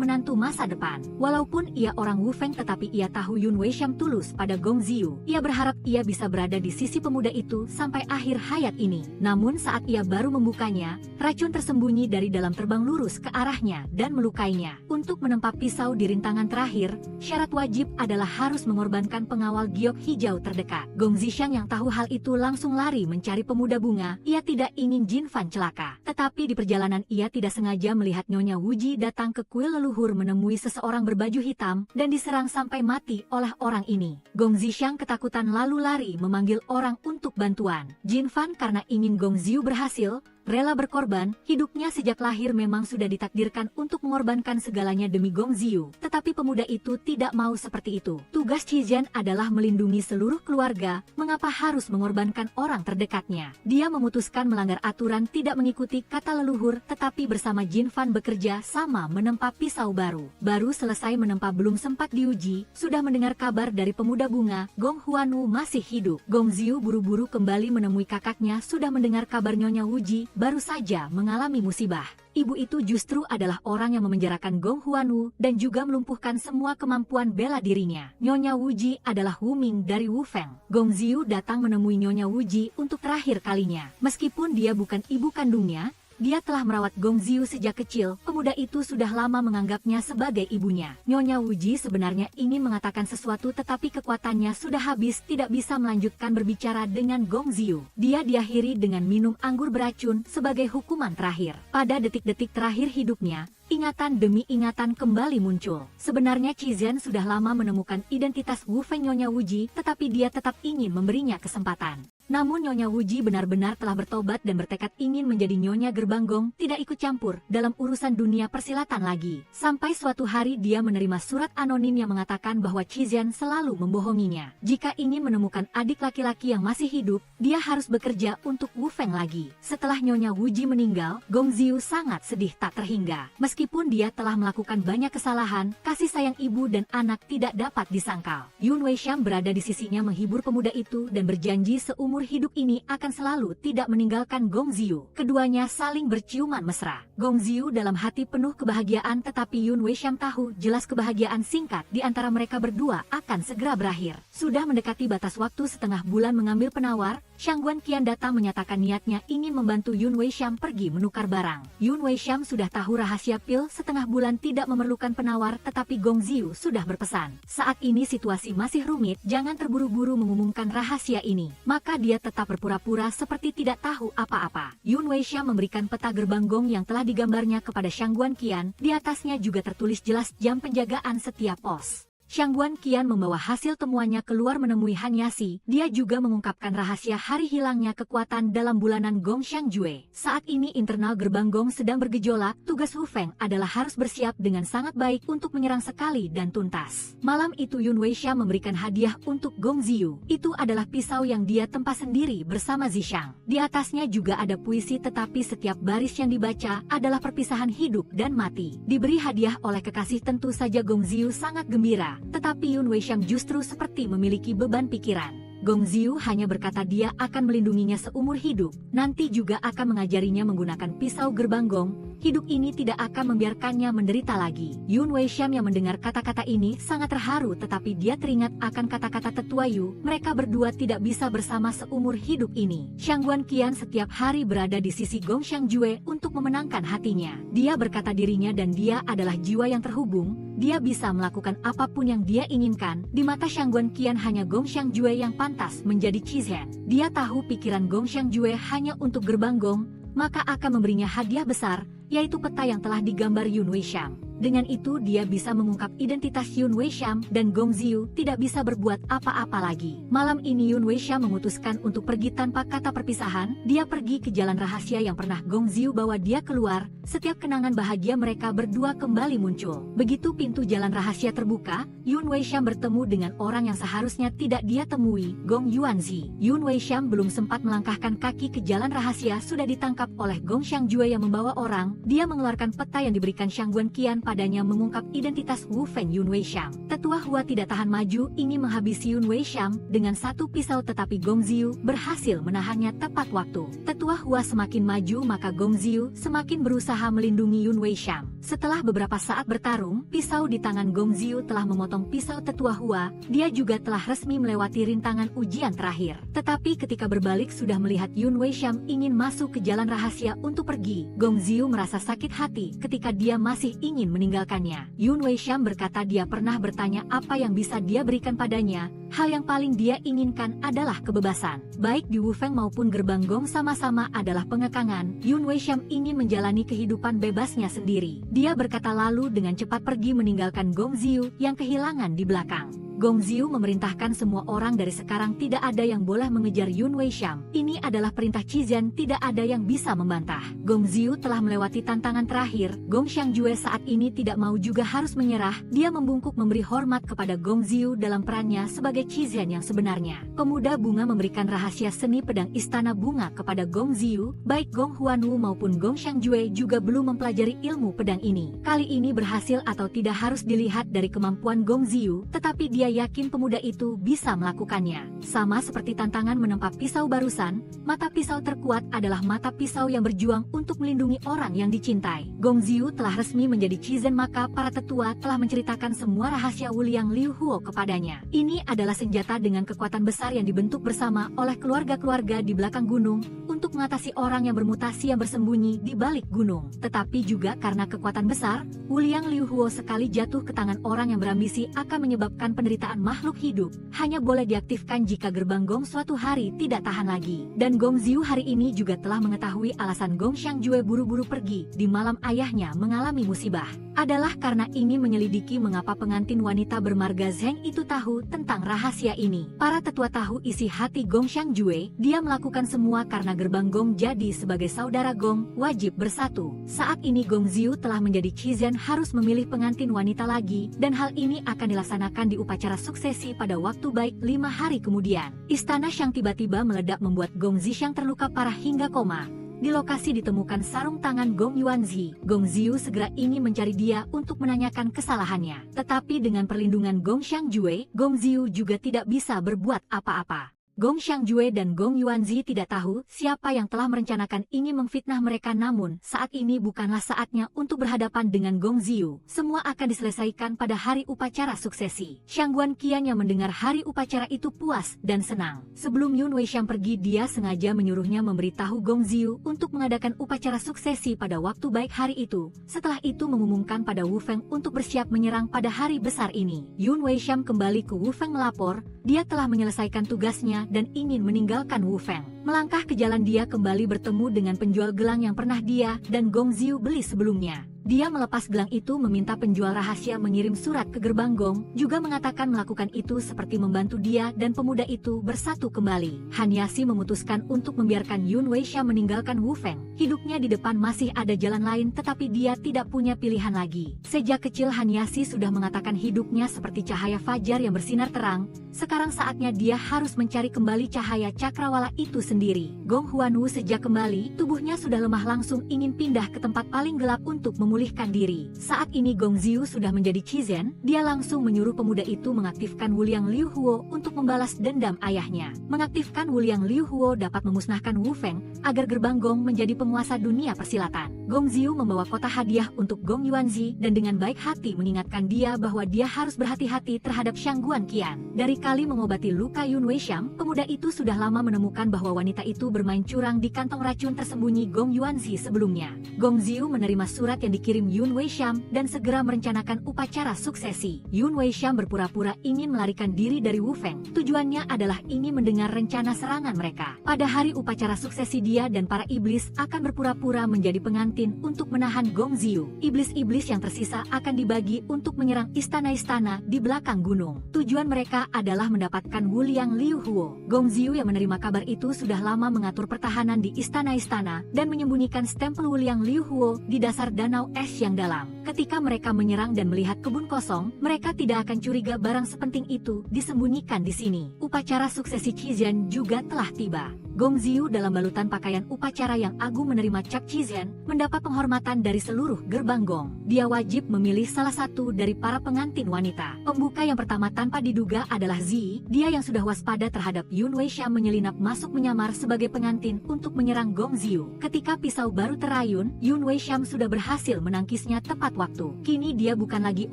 menantu masa depan. Walaupun ia orang Wu Feng tetapi ia tahu Yun Weishan tulus pada Gong Xiu. Ia berharap ia bisa berada di sisi pemuda itu sampai akhir hayat ini. Namun saat ia baru membukanya, racun tersembunyi dari dalam terbang lurus ke arahnya dan melukainya. Untuk menempa pisau di rintangan terakhir, syarat wajib adalah harus mengorbankan pengawal giok hijau terdekat. Gong Zishang yang tahu hal itu langsung lari mencari pemuda bunga. Ia tidak ingin Jin Fan celaka. Tetapi di perjalanan ia tidak sengaja melihat Nyonya Wuji datang ke kuil leluhur menemui seseorang berbaju hitam dan diserang sampai mati oleh orang ini. Gong Zishang ketakutan lalu lari memanggil orang untuk bantuan. Jin Fan karena ingin Gong Xiu berhasil, rela berkorban, hidupnya sejak lahir memang sudah ditakdirkan untuk mengorbankan segalanya demi Gong Xiu. Tetapi pemuda itu tidak mau seperti itu. Tugas Qizen adalah melindungi seluruh keluarga, mengapa harus mengorbankan orang terdekatnya? Dia memutuskan melanggar aturan tidak mengikuti kata leluhur, tetapi bersama Jin Fan bekerja sama menempa pisau baru. Baru selesai menempa belum sempat diuji, sudah mendengar kabar dari pemuda bunga, Gong Huanwu masih hidup. Gong Xiu buru-buru kembali menemui kakaknya sudah mendengar kabar Nyonya Wuji baru saja mengalami musibah. Ibu itu justru adalah orang yang memenjarakan Gong Huanwu dan juga melumpuhkan semua kemampuan bela dirinya. Nyonya Wuji adalah Wu Ming dari Wu Feng. Gong Xiu datang menemui Nyonya Wuji untuk terakhir kalinya. Meskipun dia bukan ibu kandungnya, Dia telah merawat Gong Xiu sejak kecil, pemuda itu sudah lama menganggapnya sebagai ibunya. Nyonya Wuji sebenarnya ingin mengatakan sesuatu tetapi kekuatannya sudah habis, tidak bisa melanjutkan berbicara dengan Gong Xiu. Dia diakhiri dengan minum anggur beracun sebagai hukuman terakhir. Pada detik-detik terakhir hidupnya, ingatan demi ingatan kembali muncul. Sebenarnya Qizen sudah lama menemukan identitas Wu Feng Nyonya Wuji, tetapi dia tetap ingin memberinya kesempatan. Namun Nyonya Wuji benar-benar telah bertobat dan bertekad ingin menjadi Nyonya Gerbang Gong, tidak ikut campur dalam urusan dunia persilatan lagi. Sampai suatu hari dia menerima surat anonim yang mengatakan bahwa Qizen selalu membohonginya. Jika ingin menemukan adik laki-laki yang masih hidup, dia harus bekerja untuk Wu Feng lagi. Setelah Nyonya Wuji meninggal, Gong Xiu sangat sedih tak terhingga. Meskipun dia telah melakukan banyak kesalahan, kasih sayang ibu dan anak tidak dapat disangkal. Yun Weishan berada di sisinya menghibur pemuda itu dan berjanji seumur hidup ini akan selalu tidak meninggalkan Gong Xiu. Keduanya saling berciuman mesra. Gong Xiu dalam hati penuh kebahagiaan, tetapi Yun Weishan tahu jelas kebahagiaan singkat di antara mereka berdua akan segera berakhir. Sudah mendekati batas waktu setengah bulan mengambil penawar, Shangguan Qian datang menyatakan niatnya ingin membantu Yun Weishan pergi menukar barang. Yun Weishan sudah tahu rahasia pil setengah bulan tidak memerlukan penawar, tetapi Gong Xiu sudah berpesan. Saat ini situasi masih rumit, jangan terburu-buru mengumumkan rahasia ini. Maka dia tetap berpura-pura seperti tidak tahu apa-apa. Yun Weishan memberikan peta gerbang Gong yang telah digambarnya kepada Shangguan Qian. Di atasnya juga tertulis jelas jam penjagaan setiap pos. Shangguan Qian membawa hasil temuannya keluar menemui Han Yashi. Dia juga mengungkapkan rahasia hari hilangnya kekuatan dalam bulanan Gong Xiangjue. Saat ini internal gerbang Gong sedang bergejolak. Tugas Wu Feng adalah harus bersiap dengan sangat baik untuk menyerang sekali dan tuntas. Malam itu Yun Weishan memberikan hadiah untuk Gong Xiu. Itu adalah pisau yang dia tempa sendiri bersama Zishang. Di atasnya juga ada puisi, tetapi setiap baris yang dibaca adalah perpisahan hidup dan mati. Diberi hadiah oleh kekasih, tentu saja Gong Xiu sangat gembira. Tetapi Yun Weishan justru seperti memiliki beban pikiran. Gong Xiu hanya berkata dia akan melindunginya seumur hidup, nanti juga akan mengajarinya menggunakan pisau gerbang Gong. Hidup ini tidak akan membiarkannya menderita lagi. Yun Weishan yang mendengar kata-kata ini sangat terharu, tetapi dia teringat akan kata-kata tetua Yu, mereka berdua tidak bisa bersama seumur hidup ini. Shangguan Qian setiap hari berada di sisi Gong Xiangjue untuk memenangkan hatinya. Dia berkata dirinya dan dia adalah jiwa yang terhubung, dia bisa melakukan apapun yang dia inginkan. Di mata Shangguan Qian hanya Gong Xiangjue yang pantas menjadi Qizen. Dia tahu pikiran Gong Xiangjue hanya untuk gerbang Gong, maka akan memberinya hadiah besar, yaitu peta yang telah digambar Yun Weishan. Dengan itu dia bisa mengungkap identitas Yun Weishan dan Gong Xiu tidak bisa berbuat apa-apa lagi. Malam ini Yun Weishan memutuskan untuk pergi tanpa kata perpisahan. Dia pergi ke jalan rahasia yang pernah Gong Xiu bawa dia keluar. Setiap kenangan bahagia mereka berdua kembali muncul. Begitu pintu jalan rahasia terbuka, Yun Weishan bertemu dengan orang yang seharusnya tidak dia temui, Gong Yuanzi. Yun Weishan belum sempat melangkahkan kaki ke jalan rahasia sudah ditangkap oleh Gong Xiangjue yang membawa orang. Dia mengeluarkan peta yang diberikan Shangguan Qian padanya mengungkap identitas Wu Feng Yun Weishan. Tetua Hua tidak tahan maju ingin menghabisi Yun Weishan dengan satu pisau, tetapi Gong Xiu berhasil menahannya tepat waktu. Tetua Hua semakin maju maka Gong Xiu semakin berusaha melindungi Yun Weishan. Setelah beberapa saat bertarung, pisau di tangan Gong Xiu telah memotong pisau Tetua Hua. Dia juga telah resmi melewati rintangan ujian terakhir. Tetapi ketika berbalik sudah melihat Yun Weishan ingin masuk ke jalan rahasia untuk pergi, Gong Xiu merasa sakit hati ketika dia masih ingin meninggalkannya. Yun Weishan berkata dia pernah bertanya apa yang bisa dia berikan padanya. Hal yang paling dia inginkan adalah kebebasan. Baik di Wu Feng maupun gerbang Gong sama-sama adalah pengekangan. Yun Weishan ingin menjalani kehidupan bebasnya sendiri. Dia berkata lalu dengan cepat pergi meninggalkan Gong Xiu yang kehilangan di belakang. Gong Xiu memerintahkan semua orang dari sekarang tidak ada yang boleh mengejar Yun Weishan. Ini adalah perintah Qizen, tidak ada yang bisa membantah. Gong Xiu telah melewati tantangan terakhir. Gong Xiangjue saat ini tidak mau juga harus menyerah. Dia membungkuk memberi hormat kepada Gong Xiu dalam perannya sebagai Qizen yang sebenarnya. Pemuda bunga memberikan rahasia seni pedang istana bunga kepada Gong Xiu. Baik Gong Huanwu maupun Gong Xiangjue juga belum mempelajari ilmu pedang ini. Kali ini berhasil atau tidak harus dilihat dari kemampuan Gong Xiu, tetapi dia dia yakin pemuda itu bisa melakukannya. Sama seperti tantangan menempa pisau barusan, mata pisau terkuat adalah mata pisau yang berjuang untuk melindungi orang yang dicintai. Gong Xiu telah resmi menjadi Chizen, maka para tetua telah menceritakan semua rahasia Wuliang Liu Huo kepadanya. Ini adalah senjata dengan kekuatan besar yang dibentuk bersama oleh keluarga-keluarga di belakang gunung untuk mengatasi orang yang bermutasi yang bersembunyi di balik gunung. Tetapi juga karena kekuatan besar, Wuliang Liu Huo sekali jatuh ke tangan orang yang berambisi akan menyebabkan penderitaan makhluk hidup. Hanya boleh diaktifkan jika gerbang Gong suatu hari tidak tahan lagi. Dan Gong Xiu hari ini juga telah mengetahui alasan Gong Xiangjue buru-buru pergi di malam ayahnya mengalami musibah. Adalah karena ingin menyelidiki mengapa pengantin wanita bermarga Zheng itu tahu tentang rahasia ini. Para tetua tahu isi hati Gong Xiangjue, dia melakukan semua karena gerbang Gong jadi sebagai saudara Gong, wajib bersatu. Saat ini Gong Xiu telah menjadi Chizen, harus memilih pengantin wanita lagi, dan hal ini akan dilaksanakan di upacara suksesi pada waktu baik 5 hari kemudian. Istana Shang tiba-tiba meledak membuat Gong Zhixiang terluka parah hingga koma. Di lokasi ditemukan sarung tangan Gong Yuanzi. Gong Xiu segera ingin mencari dia untuk menanyakan kesalahannya. Tetapi dengan perlindungan Gong Xiangjue, Gong Xiu juga tidak bisa berbuat apa-apa. Gong Xiangjue dan Gong Yuanzi tidak tahu siapa yang telah merencanakan ingin memfitnah mereka, namun saat ini bukanlah saatnya untuk berhadapan dengan Gong Xiu. Semua akan diselesaikan pada hari upacara suksesi. Shangguan Qian yang mendengar hari upacara itu puas dan senang. Sebelum Yun Weishan pergi, dia sengaja menyuruhnya memberitahu Gong Xiu untuk mengadakan upacara suksesi pada waktu baik hari itu. Setelah itu mengumumkan pada Wu Feng untuk bersiap menyerang pada hari besar ini. Yun Weishan kembali ke Wu Feng melapor, dia telah menyelesaikan tugasnya dan ingin meninggalkan Wu Feng. Melangkah ke jalan, dia kembali bertemu dengan penjual gelang yang pernah dia dan Gong Xiu beli sebelumnya. Dia melepas gelang itu, meminta penjual rahasia mengirim surat ke gerbang Gong, juga mengatakan melakukan itu seperti membantu dia dan pemuda itu bersatu kembali. Han Yaxi memutuskan untuk membiarkan Yun Weishan meninggalkan Wu Feng. Hidupnya di depan masih ada jalan lain, tetapi dia tidak punya pilihan lagi. Sejak kecil Han Yaxi sudah mengatakan hidupnya seperti cahaya fajar yang bersinar terang. Sekarang saatnya dia harus mencari kembali cahaya cakrawala itu sendiri. Gong Huanwu sejak kembali, tubuhnya sudah lemah, langsung ingin pindah ke tempat paling gelap untuk memulihkan diri. Saat ini Gong Xiu sudah menjadi Chizen, dia langsung menyuruh pemuda itu mengaktifkan Wuliang Liu Huo untuk membalas dendam ayahnya. Mengaktifkan Wuliang Liu Huo dapat memusnahkan Wu Feng agar gerbang Gong menjadi penguasa dunia persilatan. Gong Xiu membawa kotak hadiah untuk Gong Yuanzi dan dengan baik hati mengingatkan dia bahwa dia harus berhati-hati terhadap Shangguan Qian. Dari kali mengobati luka Yun Weishan, pemuda itu sudah lama menemukan bahwa wanita itu bermain curang di kantong racun tersembunyi Gong Yuanzi sebelumnya. Gong Xiu menerima surat yang dikirim Yun Weishan dan segera merencanakan upacara suksesi. Yun Weishan berpura-pura ingin melarikan diri dari Wu Feng. Tujuannya adalah ingin mendengar rencana serangan mereka. Pada hari upacara suksesi, dia dan para iblis akan berpura-pura menjadi pengantin untuk menahan Gong Xiu. Iblis-iblis yang tersisa akan dibagi untuk menyerang istana-istana di belakang gunung. Tujuan mereka adalah mendapatkan Wuliang Liu Huo. Gong Xiu yang menerima kabar itu sudah lama mengatur pertahanan di istana-istana dan menyembunyikan stempel Wuliang Liu Huo di dasar danau es yang dalam. Ketika mereka menyerang dan melihat kebun kosong, mereka tidak akan curiga barang sepenting itu disembunyikan di sini. Upacara suksesi Chizen juga telah tiba. Gong Xiu dalam balutan pakaian upacara yang agung menerima cap Chizen, mendapat penghormatan dari seluruh gerbang Gong. Dia wajib memilih salah satu dari para pengantin wanita. Pembuka yang pertama tanpa diduga adalah Zi. Dia yang sudah waspada terhadap Yun Weishan menyelinap masuk menyamar sebagai pengantin untuk menyerang Gong Xiu. Ketika pisau baru terayun, Yun Weishan sudah berhasil menangkisnya tepat waktu. Kini dia bukan lagi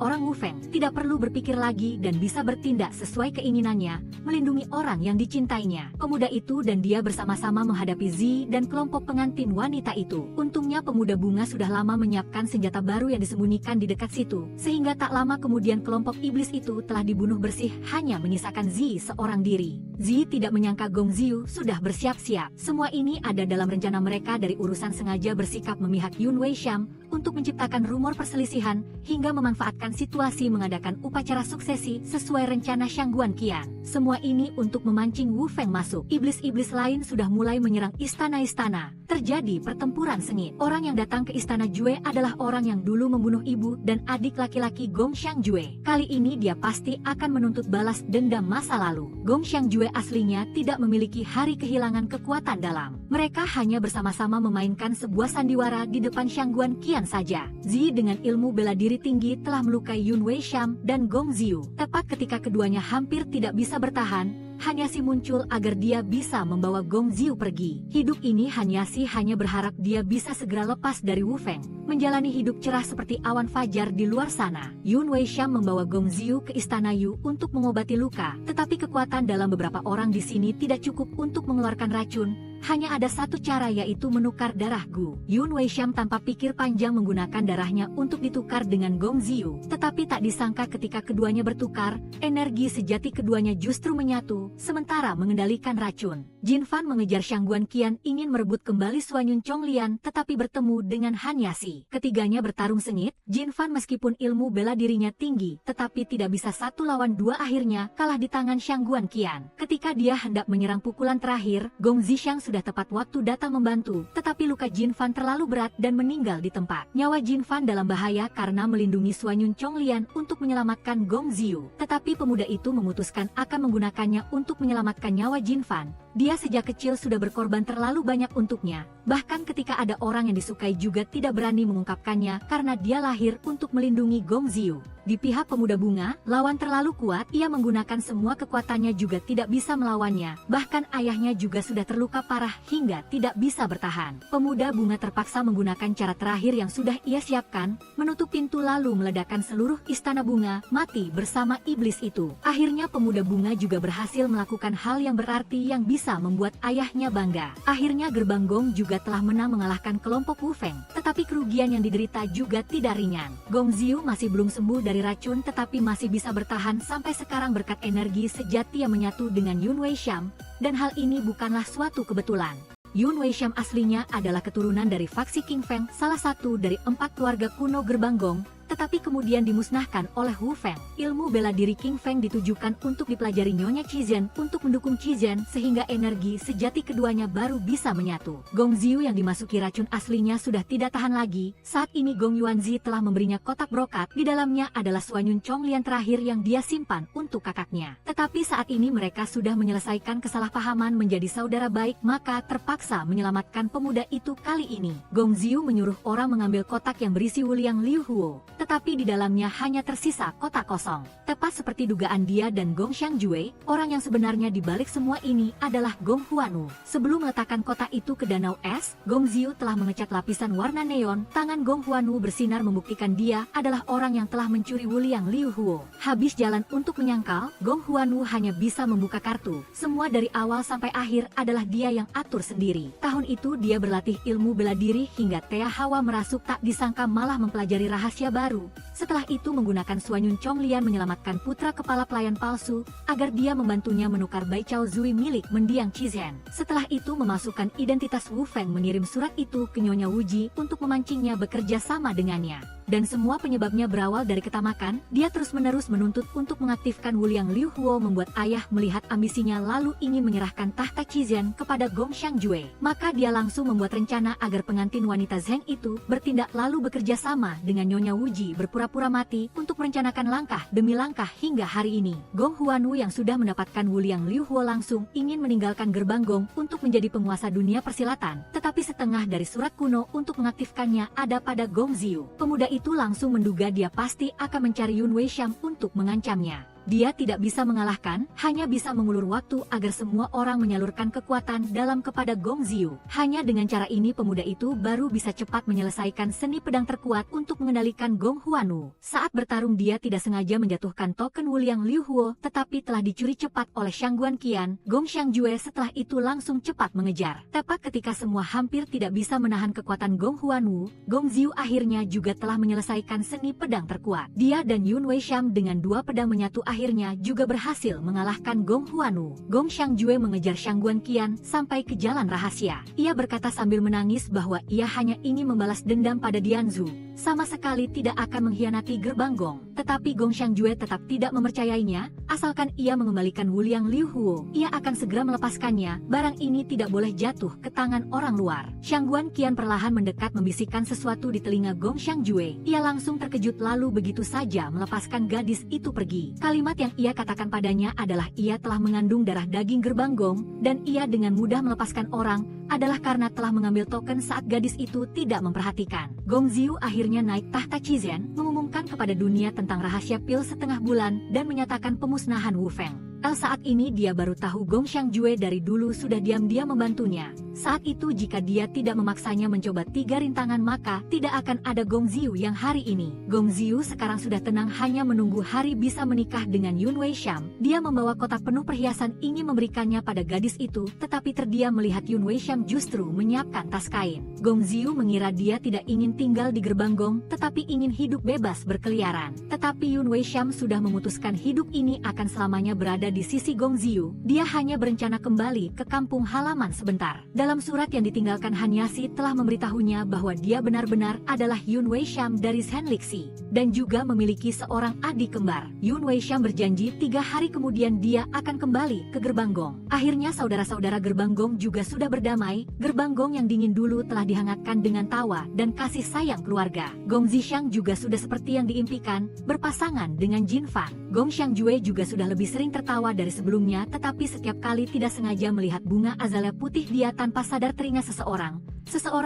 orang Wu Feng, tidak perlu berpikir lagi dan bisa bertindak sesuai keinginannya, melindungi orang yang dicintainya. Pemuda itu dan dia bersama-sama menghadapi Zi dan kelompok pengantin wanita itu. Untungnya pemuda bunga sudah lama menyiapkan senjata baru yang disembunyikan di dekat situ, sehingga tak lama kemudian kelompok iblis itu telah dibunuh bersih, hanya menyisakan Zi seorang diri. Zi tidak menyangka Gong Xiu sudah bersiap-siap. Semua ini ada dalam rencana mereka dari urusan sengaja bersikap memihak Yun Weishan untuk menciptakan rumor perselisihan hingga memanfaatkan situasi mengadakan upacara suksesi sesuai rencana Shangguan Qian. Semua ini untuk memancing Wu Feng masuk. Iblis-iblis lain sudah mulai menyerang istana-istana. Terjadi pertempuran sengit. Orang yang datang ke istana Jue adalah orang yang dulu membunuh ibu dan adik laki-laki Gong Xiangjue. Kali ini dia pasti akan menuntut balas dendam masa lalu. Gong Xiangjue aslinya tidak memiliki hari kehilangan kekuatan dalam. Mereka hanya bersama-sama memainkan sebuah sandiwara di depan Shangguan Qian Bukan saja, Zi dengan ilmu bela diri tinggi telah melukai Yun Weisham dan Gong Xiu. Tepat ketika keduanya hampir tidak bisa bertahan, Hanyasi muncul agar dia bisa membawa Gong Xiu pergi. Hidup ini Hanyasi hanya berharap dia bisa segera lepas dari Wu Feng, menjalani hidup cerah seperti awan fajar di luar sana. Yun Weisham membawa Gong Xiu ke istana Yu untuk mengobati luka, tetapi kekuatan dalam beberapa orang di sini tidak cukup untuk mengeluarkan racun. Hanya ada satu cara, yaitu menukar darah Gu. Yun Weisham tanpa pikir panjang menggunakan darahnya untuk ditukar dengan Gong Xiu. Tetapi tak disangka ketika keduanya bertukar, energi sejati keduanya justru menyatu, sementara mengendalikan racun. Jin Fan mengejar Shangguan Qian ingin merebut kembali Suanyun Chonglian, tetapi bertemu dengan Hanyasi. Ketiganya bertarung sengit. Jin Fan meskipun ilmu bela dirinya tinggi, tetapi tidak bisa 1 lawan 2, akhirnya kalah di tangan Shangguan Qian. Ketika dia hendak menyerang pukulan terakhir, Gong Zhixiang sudah tepat waktu datang membantu, tetapi luka Jin Fan terlalu berat dan meninggal di tempat. Nyawa Jin Fan dalam bahaya karena melindungi Suanyun Chonglian untuk menyelamatkan Gong Xiu. Tetapi pemuda itu memutuskan akan menggunakannya untuk menyelamatkan nyawa Jin Fan. Dia sejak kecil sudah berkorban terlalu banyak untuknya. Bahkan ketika ada orang yang disukai juga tidak berani mengungkapkannya karena dia lahir untuk melindungi Gong Xiu. Di pihak pemuda bunga, lawan terlalu kuat, ia menggunakan semua kekuatannya juga tidak bisa melawannya. Bahkan ayahnya juga sudah terluka parah hingga tidak bisa bertahan. Pemuda bunga terpaksa menggunakan cara terakhir yang sudah ia siapkan, menutup pintu lalu meledakkan seluruh istana bunga, mati bersama iblis itu. Akhirnya pemuda bunga juga berhasil melakukan hal yang berarti yang bisa membuat ayahnya bangga. Akhirnya gerbang Gong juga telah menang mengalahkan kelompok Wu Feng, tetapi kerugian yang diderita juga tidak ringan. Gong Xiu masih belum sembuh dari racun tetapi masih bisa bertahan sampai sekarang berkat energi sejati yang menyatu dengan Yun Weisham, dan hal ini bukanlah suatu kebetulan. Yun Weisham aslinya adalah keturunan dari faksi King Feng, salah satu dari 4 keluarga kuno gerbang Gong, tetapi kemudian dimusnahkan oleh Wu Feng. Ilmu bela diri King Feng ditujukan untuk dipelajari Nyonya Qizhen untuk mendukung Qizhen sehingga energi sejati keduanya baru bisa menyatu. Gong Xiu yang dimasuki racun aslinya sudah tidak tahan lagi. Saat ini Gong Yuanzi telah memberinya kotak brokat. Di dalamnya adalah Suanyun Chonglian terakhir yang dia simpan untuk kakaknya. Tetapi saat ini mereka sudah menyelesaikan kesalahpahaman menjadi saudara baik, maka terpaksa menyelamatkan pemuda itu kali ini. Gong Xiu menyuruh orang mengambil kotak yang berisi Wuliang Liu Huo, tetapi di dalamnya hanya tersisa kotak kosong. Tepat seperti dugaan dia dan Gong Xiangjue, orang yang sebenarnya di balik semua ini adalah Gong Huanu. Sebelum meletakkan kotak itu ke danau es, Gong Xiu telah mengecat lapisan warna neon. Tangan Gong Huanu bersinar membuktikan dia adalah orang yang telah mencuri Wuliang Liu Huo. Habis jalan untuk menyangkal, Gong Huanu hanya bisa membuka kartu. Semua dari awal sampai akhir adalah dia yang atur sendiri. Tahun itu dia berlatih ilmu bela diri hingga Tea Hawa merasuk, tak disangka malah mempelajari rahasia baru. Setelah itu menggunakan Suanyun Chonglian menyelamatkan putra kepala pelayan palsu agar dia membantunya menukar Bai Chao Zui milik mendiang Qizhen. Setelah itu memasukkan identitas Wu Feng, mengirim surat itu ke Nyonya Wuji untuk memancingnya bekerja sama dengannya. Dan semua penyebabnya berawal dari ketamakan. Dia terus-menerus menuntut untuk mengaktifkan Wuliang Liu Huo, membuat ayah melihat ambisinya lalu ingin menyerahkan tahta Qizhen kepada Gong Xiangjue. Maka dia langsung membuat rencana agar pengantin wanita Zheng itu bertindak lalu bekerja sama dengan Nyonya Wuji, berpura-pura mati untuk merencanakan langkah demi langkah hingga hari ini. Gong Huanu yang sudah mendapatkan Wuliang Liu Huo langsung ingin meninggalkan gerbang Gong untuk menjadi penguasa dunia persilatan, tetapi setengah dari surat kuno untuk mengaktifkannya ada pada Gong Xiu. Pemuda itu langsung menduga dia pasti akan mencari Yun Weisham untuk mengancamnya. Dia tidak bisa mengalahkan, hanya bisa mengulur waktu agar semua orang menyalurkan kekuatan dalam kepada Gong Xiu. Hanya dengan cara ini pemuda itu baru bisa cepat menyelesaikan seni pedang terkuat untuk mengendalikan Gong Huanu. Saat bertarung dia tidak sengaja menjatuhkan token Wuliang Liu Huo, tetapi telah dicuri cepat oleh Shangguan Qian. Gong Xiangjue setelah itu langsung cepat mengejar. Tepat ketika semua hampir tidak bisa menahan kekuatan Gong Huanu, Gong Xiu akhirnya juga telah menyelesaikan seni pedang terkuat. Dia dan Yun Weisham dengan 2 pedang menyatu akhirnya juga berhasil mengalahkan Gong Huanu. Gong Xiangjue mengejar Shangguan Qian sampai ke jalan rahasia. Ia berkata sambil menangis bahwa ia hanya ingin membalas dendam pada Dianzu, sama sekali tidak akan mengkhianati gerbang Gong. Tetapi Gong Xiangjue tetap tidak mempercayainya. Asalkan ia mengembalikan Wuliang Liu Huo, ia akan segera melepaskannya. Barang ini tidak boleh jatuh ke tangan orang luar. Shangguan Qian perlahan mendekat membisikkan sesuatu di telinga Gong Xiangjue. Ia langsung terkejut lalu begitu saja melepaskan gadis itu pergi. Kalimat yang ia katakan padanya adalah ia telah mengandung darah daging gerbang Gong, dan ia dengan mudah melepaskan orang adalah karena telah mengambil token saat gadis itu tidak memperhatikan. Gong Xiu akhirnya naik tahta Qizhen, mengumumkan kepada dunia tentang rahasia pil setengah bulan dan menyatakan pemusnahan Wu Feng. Saat ini dia baru tahu Gong Xiangjue dari dulu sudah diam-diam membantunya. Saat itu jika dia tidak memaksanya mencoba 3 rintangan maka tidak akan ada Gong Xiu yang hari ini. Gong Xiu sekarang sudah tenang hanya menunggu hari bisa menikah dengan Yun Wei Sham. Dia membawa kotak penuh perhiasan ingin memberikannya pada gadis itu, tetapi terdiam melihat Yun Wei Sham justru menyiapkan tas kain. Gong Xiu mengira dia tidak ingin tinggal di gerbang Gong, tetapi ingin hidup bebas berkeliaran. Tetapi Yun Wei Sham sudah memutuskan hidup ini akan selamanya berada di sisi Gong Xiu. Dia hanya berencana kembali ke kampung halaman sebentar. Dalam surat yang ditinggalkan Han Yasi telah memberitahunya bahwa dia benar-benar adalah Yun Wei Sham dari Shen Lixi dan juga memiliki seorang adik kembar. Yun Wei Sham berjanji 3 hari kemudian dia akan kembali ke gerbang Gong. Akhirnya saudara-saudara gerbang Gong juga sudah berdamai. Gerbang Gong yang dingin dulu telah dihangatkan dengan tawa dan kasih sayang keluarga. Gong Zhixiang juga sudah seperti yang diimpikan, berpasangan dengan Jin Fan. Gong Xiangjue juga sudah lebih sering tertawa dari sebelumnya, tetapi setiap kali tidak sengaja melihat bunga azalea putih dia tanpa sadar teringat seseorang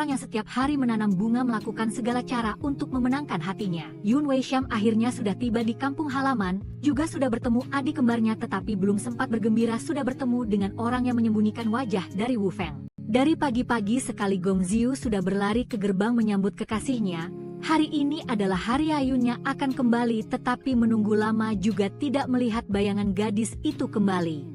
yang setiap hari menanam bunga melakukan segala cara untuk memenangkan hatinya. Yun Wei Sham akhirnya sudah tiba di kampung halaman, juga sudah bertemu adik kembarnya, tetapi belum sempat bergembira sudah bertemu dengan orang yang menyembunyikan wajah dari Wu Feng. Dari pagi-pagi sekali Gong Xiu sudah berlari ke gerbang menyambut kekasihnya. Hari ini adalah hari ayunnya akan kembali, tetapi menunggu lama juga tidak melihat bayangan gadis itu kembali.